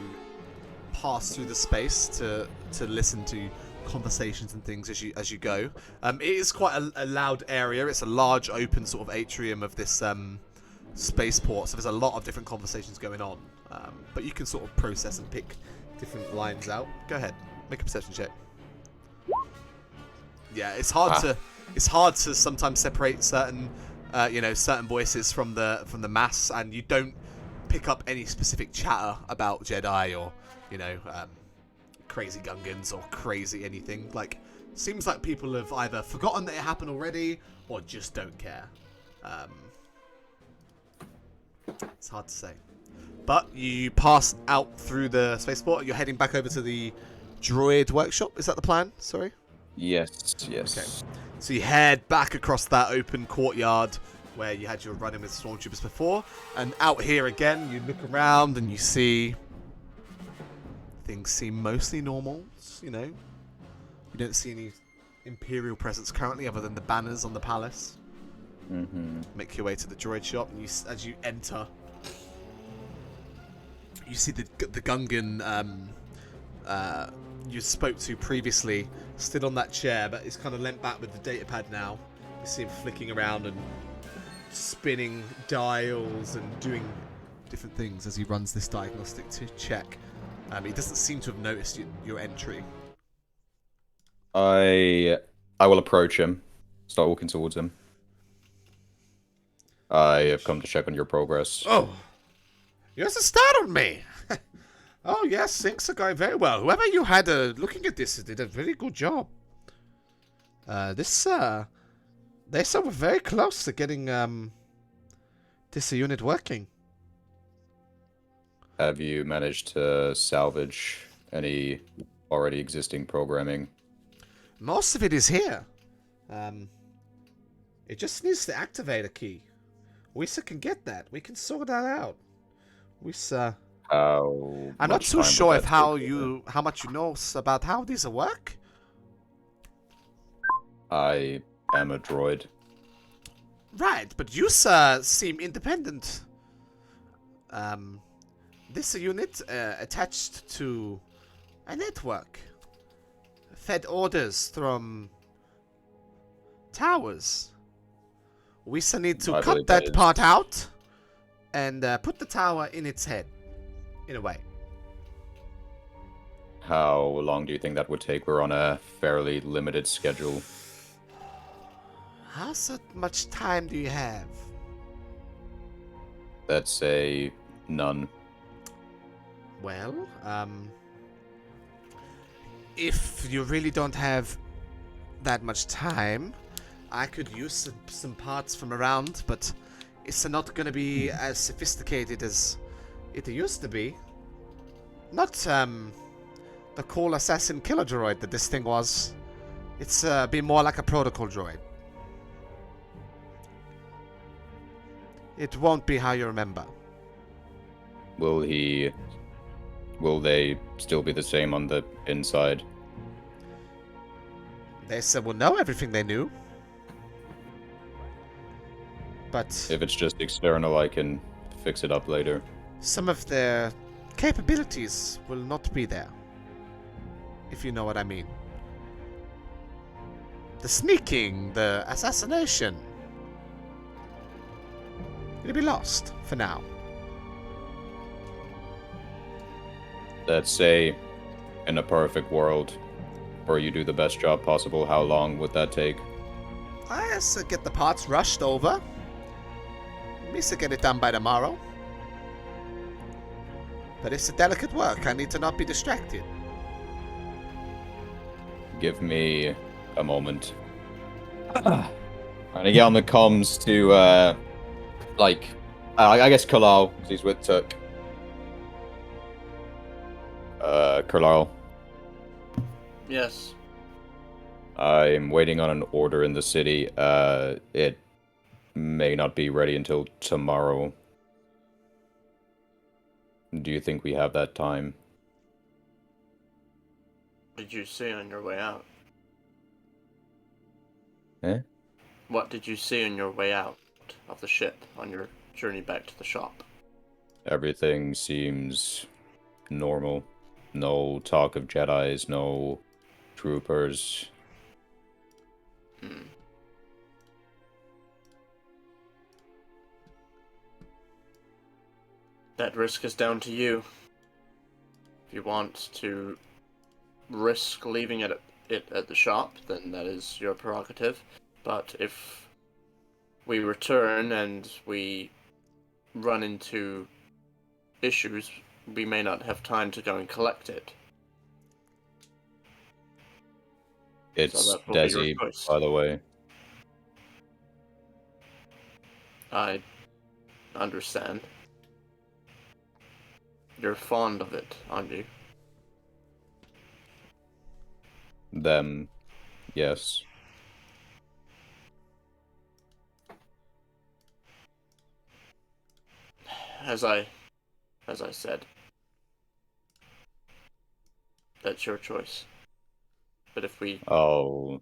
pass through the space to listen to conversations and things as you go. It is quite a loud area. It's a large open sort of atrium of this spaceport, so there's a lot of different conversations going on. But you can sort of process and pick different lines out. Go ahead, make a perception check. Yeah, it's hard to sometimes separate certain certain voices from the mass, and you don't pick up any specific chatter about Jedi or crazy Gungans or crazy anything. Like, seems like people have either forgotten that it happened already or just don't care. It's hard to say. But you pass out through the spaceport. You're heading back over to the droid workshop. Is that the plan? Sorry? Yes. Okay. So you head back across that open courtyard where you had your run-in with stormtroopers before. And out here again, you look around and you see things seem mostly normal, You don't see any Imperial presence currently other than the banners on the palace. Make your way to the droid shop, and as you enter, you see the Gungan you spoke to previously stood on that chair, but he's kind of leant back with the datapad now. You see him flicking around and spinning dials and doing different things as he runs this diagnostic check. He doesn't seem to have noticed your entry. I will approach him, start walking towards him. I have come to check on your progress. Oh, you just startled me. Oh yes, things are going very well. Whoever you had looking at this did a very good job. They said we're very close to getting this unit working. Have you managed to salvage any already existing programming? Most of it is here. It just needs to activate a key. We can get that. We can sort that out. I'm not too sure if how much you know about how these work. I am a droid. Right, but you seem independent. This unit attached to a network. Fed orders from towers. We need to cut that part out and put the tower in its head, in a way. How long do you think that would take? We're on a fairly limited schedule. How much time do you have? Let's say none. Well, if you really don't have that much time, I could use some parts from around, but it's not going to be as sophisticated as it used to be. Not the cool assassin killer droid that this thing was. It's been more like a protocol droid. It won't be how you remember. Will they still be the same on the inside? They said we'll know everything they knew. But If it's just external, I can fix it up later. some of their capabilities will not be there. If you know what I mean. The sneaking, the assassination. It'll be lost for now. Let's say, in a perfect world, where you do the best job possible, how long would that take? I get the parts rushed over. Misa get it done by tomorrow. But it's a delicate work. I need to not be distracted. Give me a moment. And I get on the comms to, I guess Kalal, because he's with Tuk. Kalal, Yes. I'm waiting on an order in the city. It may not be ready until tomorrow. Do you think we have that time? What did you see on your way out? Eh? What did you see on your way out of the ship on your journey back to the shop? Everything seems normal. No talk of Jedis, no troopers. Hmm. That risk is down to you. If you want to risk leaving it at the shop, then that is your prerogative. But if we return and we run into issues, we may not have time to go and collect it. It's So that will be your Desi, choice. by the way. I understand. You're fond of it, aren't you? Them, yes. As I said, that's your choice. But if we Oh,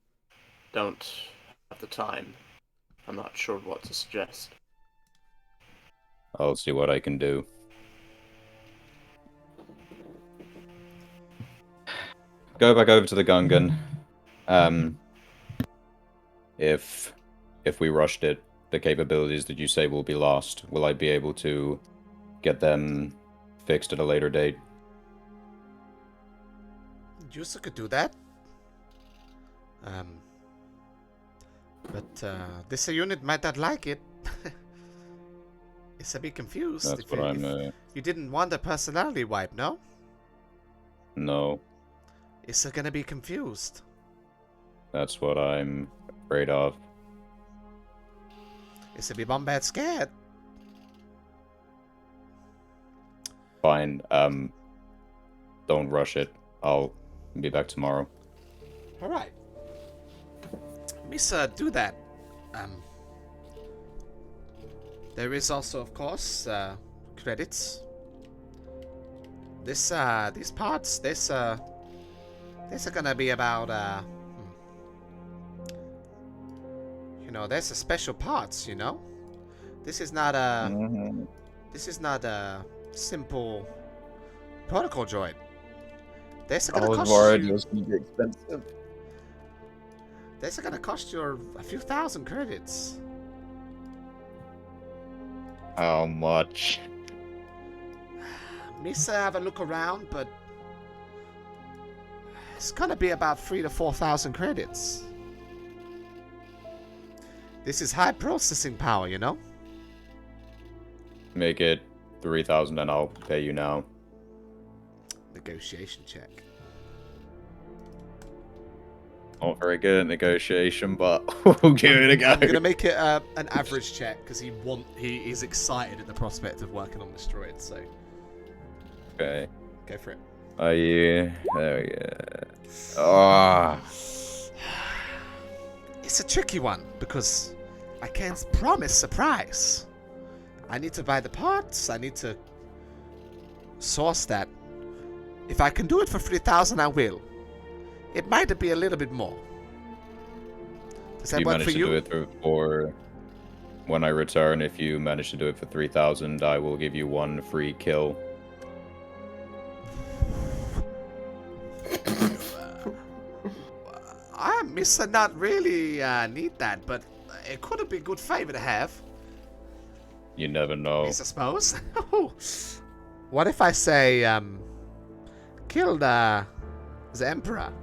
don't have the time, I'm not sure what to suggest. I'll see what I can do. Go back over to the Gungan. If we rushed it, the capabilities that you say will be lost, will I be able to get them fixed at a later date? Juicer could do that. But this unit might not like it. It's a bit confused. That's what I'm... You didn't want a personality wipe, no? No, It's gonna be confused. that's what I'm afraid of. It's a be bombard scared. Fine, don't rush it. I'll be back tomorrow. Alright. Misa, do that. There is also, of course, credits. These parts, this are gonna be about, you know, there's a special parts, you know? This is not a, this is not a simple protocol droid. This is gonna cost you, was gonna be expensive. this is gonna cost you a few thousand credits. How much? Misa, have a look around, but it's gonna be about 3,000 to 4,000 credits. This is high processing power, you know? Make it 3,000 and I'll pay you now. Negotiation check. Not very good at negotiation, but we'll give it a go. I'm gonna make it an average check because he is excited at the prospect of working on this droid. So Okay. go for it. Are you? There we go. Ah. It's a tricky one because I can't promise a price. I need to buy the parts. I need to source that. If I can do it for 3,000, I will. It might be a little bit more. Does that You work manage for to you? do it for when I return. If you manage to do it for 3,000, I will give you one free kill. I miss not really need that, but it could have been a good favor to have. You never know. I suppose. What if I say, killed the Emperor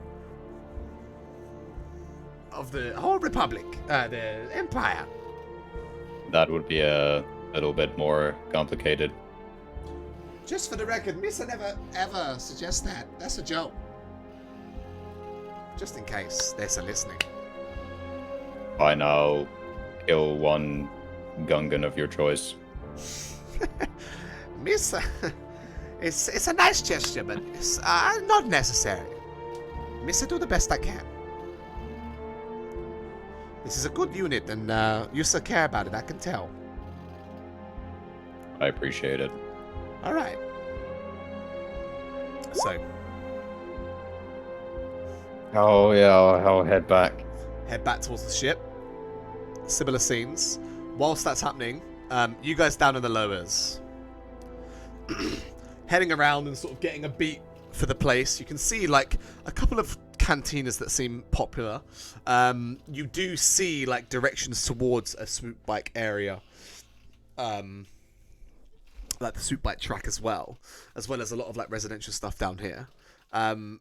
of the whole Republic, the Empire? That would be a little bit more complicated. Just for the record, Misa never ever suggests that. That's a joke. Just in case there's a listening. Fine, I'll kill one Gungan of your choice. Misa, it's a nice gesture, but it's not necessary. Misa, do the best I can. This is a good unit, and you still care about it, I can tell. I appreciate it. Alright. So, Oh yeah, I'll head back. head back towards the ship. Similar scenes. Whilst that's happening, you guys down in the lowers, heading around and sort of getting a beat for the place. You can see like a couple of cantinas that seem popular. You do see like directions towards a swoop bike area, like the swoop bike track as well as a lot of like residential stuff down here. And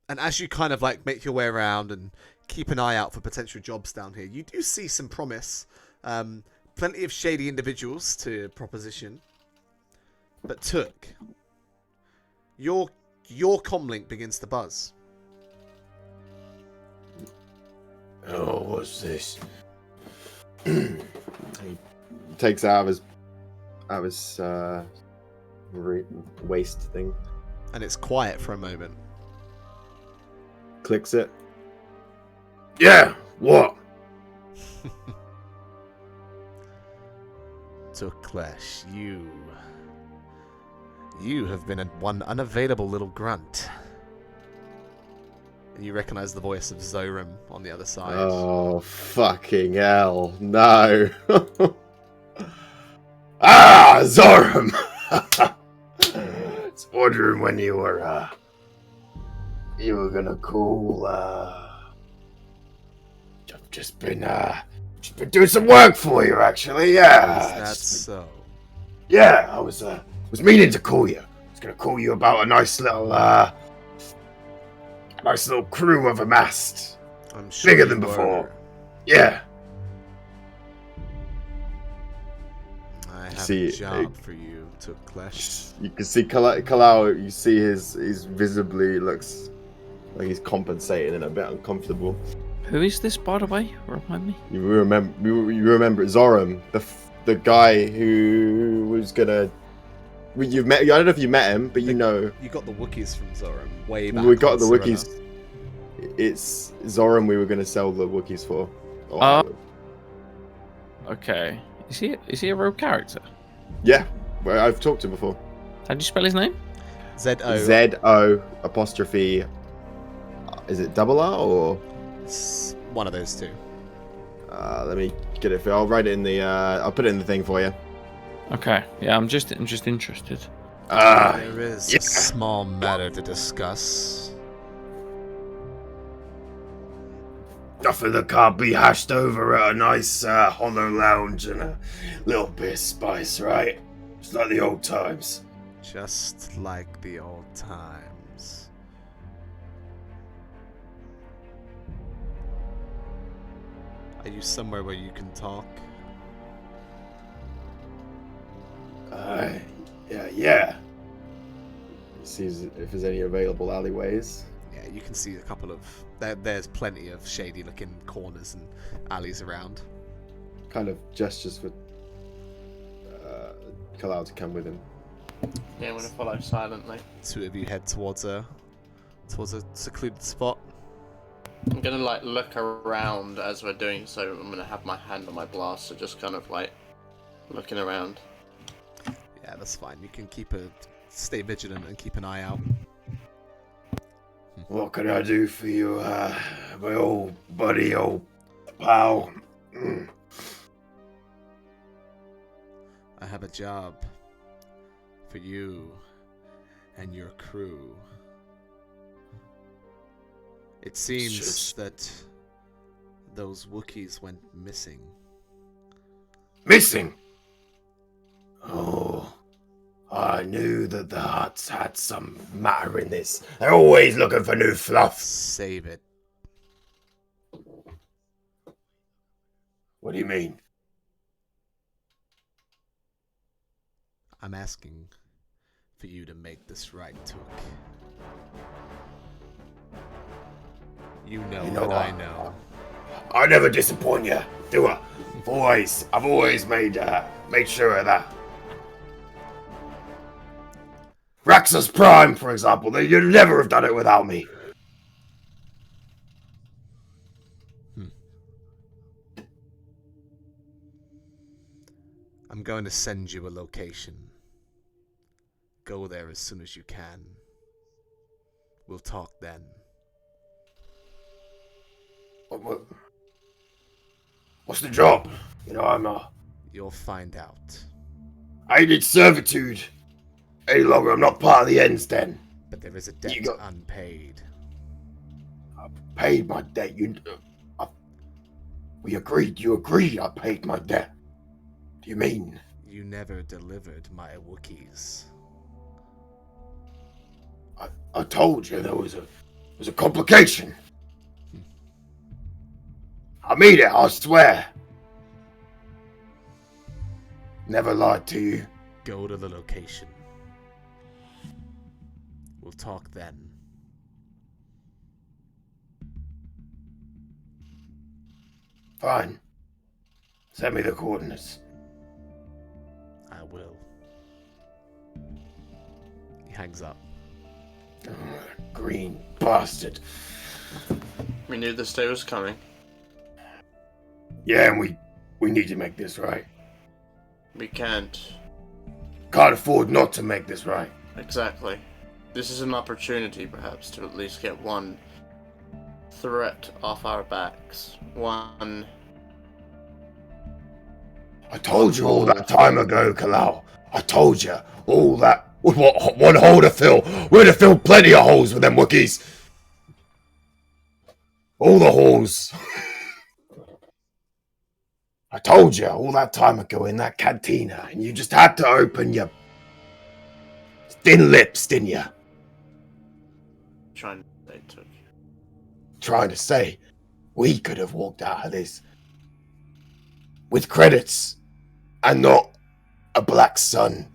as you kind of like make your way around and keep an eye out for potential jobs down here, you do see some promise. Plenty of shady individuals to proposition. But Took, your comlink begins to buzz. Oh, what's this? He takes it out of his waist thing, And it's quiet for a moment. clicks it. Yeah, what? Took Clash, you have been one unavailable little grunt. And you recognize the voice of Zoram on the other side. Oh, fucking hell. No. Ah, Zoram! It's wondering when you were gonna call. I've just been doing some work for you, actually. Yeah. That's so. Yeah, I was meaning to call you. I was gonna call you about a nice little crew I've amassed. I'm sure Bigger you than were. before. Yeah. I have See, a job for you, Took Clash. You can see Kalau, you see his visibly looks like he's compensating and a bit uncomfortable. Who is this, by the way? Remind me. You remember Zoram, the guy who was gonna. You've met. I don't know if you met him, but you know. You got the Wookiees from Zoram way back. We got on the Serena. Wookiees. It's Zoram we were gonna sell the Wookiees for. Okay. Is he a real character? Yeah, well, I've talked to him before. How do you spell his name? Z-O. Z-O apostrophe. Is it double R or? It's one of those two. Let me get it. I'll write it in the. I'll put it in the thing for you. Okay. Yeah, I'm just interested. There is yeah. a small matter to discuss. Nothing that can't be hashed over at a nice hollow lounge and a little bit of spice, right? Just like the old times. Just like the old times. Are you somewhere where you can talk? Yeah. Sees if there's any available alleyways. Yeah, you can see a couple of... There's plenty of shady-looking corners and alleys around. Kind of gestures for Kalau to come with him. Yeah, I'm gonna follow silently. Two of you head towards a secluded spot. I'm gonna like look around as we're doing so. I'm gonna have my hand on my blaster, just kind of like looking around. Yeah, that's fine. You can stay vigilant and keep an eye out. What can I do for you, my old buddy, old pal? I have a job for you and your crew. It seems that those Wookiees went missing. Missing? Oh, I knew that the Huts had some matter in this. They're always looking for new fluff. Save it. What do you mean? I'm asking for you to make this right, Took. You know what I know. I never disappoint you, do I? I've always made sure of that. Raxus Prime, for example, you'd never have done it without me. I'm going to send you a location. Go there as soon as you can. We'll talk then. What's the job? You know, You'll find out. I did servitude. Any longer, I'm not part of the ends then. But there is a debt unpaid. I paid my debt. We agreed. You agreed I paid my debt. Do you mean? You never delivered my Wookiees. I told you there was a complication. I mean it, I swear. Never lied to you. Go to the location. We'll talk then. Fine. Send me the coordinates. I will. He hangs up. Oh, green bastard. We knew this day was coming. Yeah, and we need to make this right. We can't. Can't afford not to make this right. Exactly. This is an opportunity, perhaps, to at least get one threat off our backs. One. I told you all that time ago, Kalau. I told you all that. One hole to fill. We're to fill plenty of holes with them Wookiees. All the holes. I told you all that time ago in that cantina, and you just had to open your thin lips, didn't you? Trying to say took. Trying to say we could have walked out of this with credits and not a black sun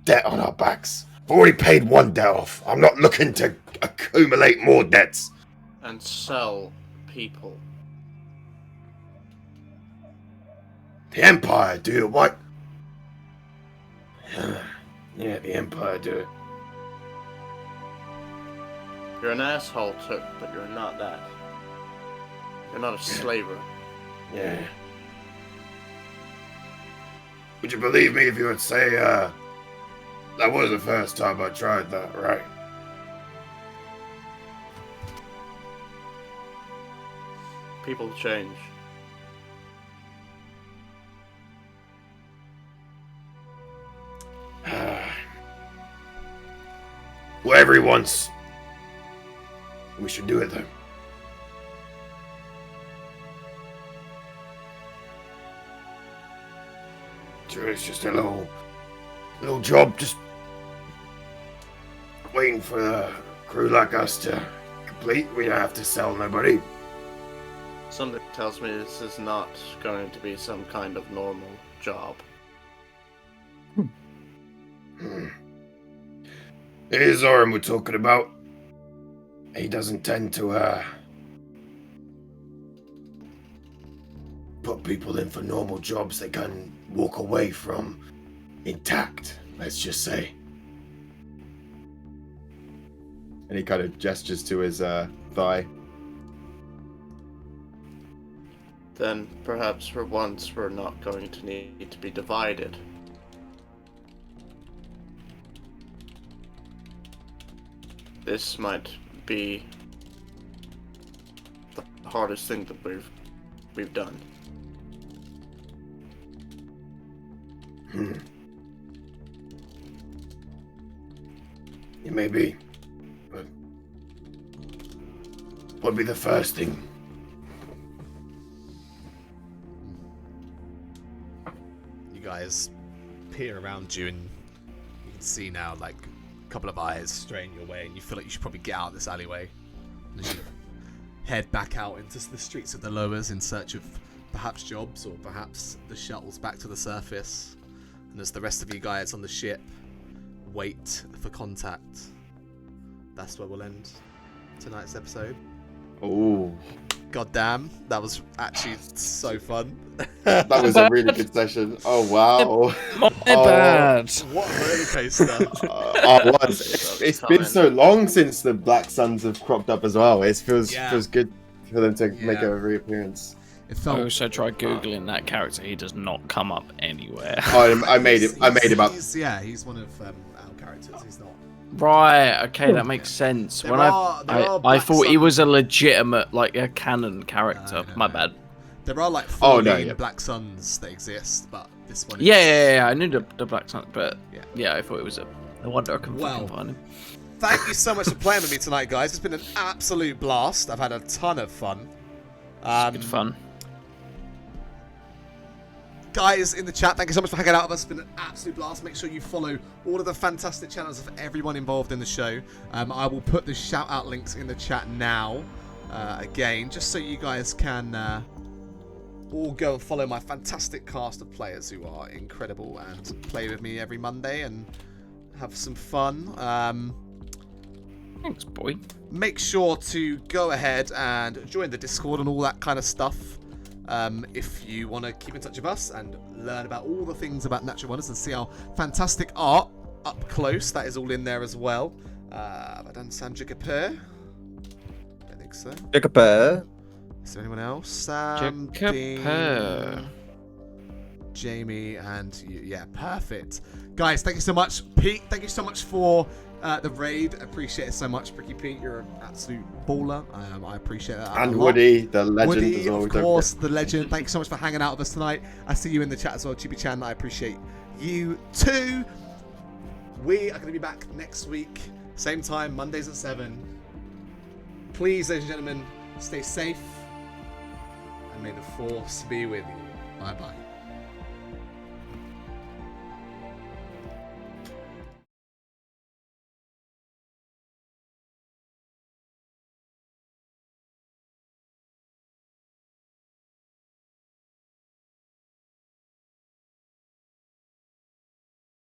debt on our backs. I've already paid one debt off. I'm not looking to accumulate more debts. And sell people. The Empire do it, what? Yeah, the Empire do it. You're an asshole, Took, but you're not that. You're not a slaver. Yeah. Would you believe me if you would say, that was the first time I tried that, right? People change. Whatever he wants. We should do it though. Sure, it's just a little job, just waiting for a crew like us to complete. We don't have to sell nobody. Something tells me this is not going to be some kind of normal job. It is Zoran we're talking about. He doesn't tend to put people in for normal jobs they can walk away from intact, let's just say. And he kind of gestures to his thigh. Then perhaps for once we're not going to need to be divided. This might be the hardest thing that we've done. It may be, but what'd be the first thing? You guys peer around you and you can see now like a couple of eyes straying your way, and you feel like you should probably get out of this alleyway. And as you head back out into the streets of the lowers in search of perhaps jobs or perhaps the shuttles back to the surface. And as the rest of you guys on the ship wait for contact, that's where we'll end tonight's episode. Oh, God damn, that was actually so fun. that was a really good session. Oh wow. My bad. What a roller coaster. It's been so long since the Black Suns have cropped up as well. It feels good for them to make a reappearance. It I felt... also tried googling that character. He does not come up anywhere. Oh, I made him up. He's one of our characters. He's not. Right. Okay, that makes sense. There When are I Black thought he Sun- was a legitimate, like a canon character. No, My no. bad. There are like 14 Oh, no, yeah. Black Suns that exist, but this one. Yeah. I knew the Black Sun, but Yeah. yeah, I thought it was a. No wonder I couldn't fucking find him. Thank you so much for playing with me tonight, guys. It's been an absolute blast. I've had a ton of fun. Good fun. Guys in the chat, thank you so much for hanging out with us. It's been an absolute blast. Make sure you follow all of the fantastic channels of everyone involved in the show. I will put the shout out links in the chat now, again, just so you guys can all go and follow my fantastic cast of players who are incredible and play with me every Monday and have some fun. Thanks, boy. Make sure to go ahead and join the Discord and all that kind of stuff. If you want to keep in touch with us and learn about all the things about Natural Wonders and see our fantastic art up close, that is all in there as well. Have I done Sam Jacapur? Don't think so. Jacapur. Is there anyone else? Sam, Dean, Jacapur. Jamie, and you. Yeah, perfect. Guys, thank you so much. Pete, thank you so much for the raid. Appreciate it so much. Bricky Pete, you're an absolute baller. I appreciate that. And a lot. Woody, the legend Woody, as well. of course, the legend. Thanks so much for hanging out with us tonight. I see you in the chat as well, Chibi Chan. I appreciate you too. We are going to be back next week, same time, Mondays at 7. Please, ladies and gentlemen, stay safe, and may the force be with you. Bye bye.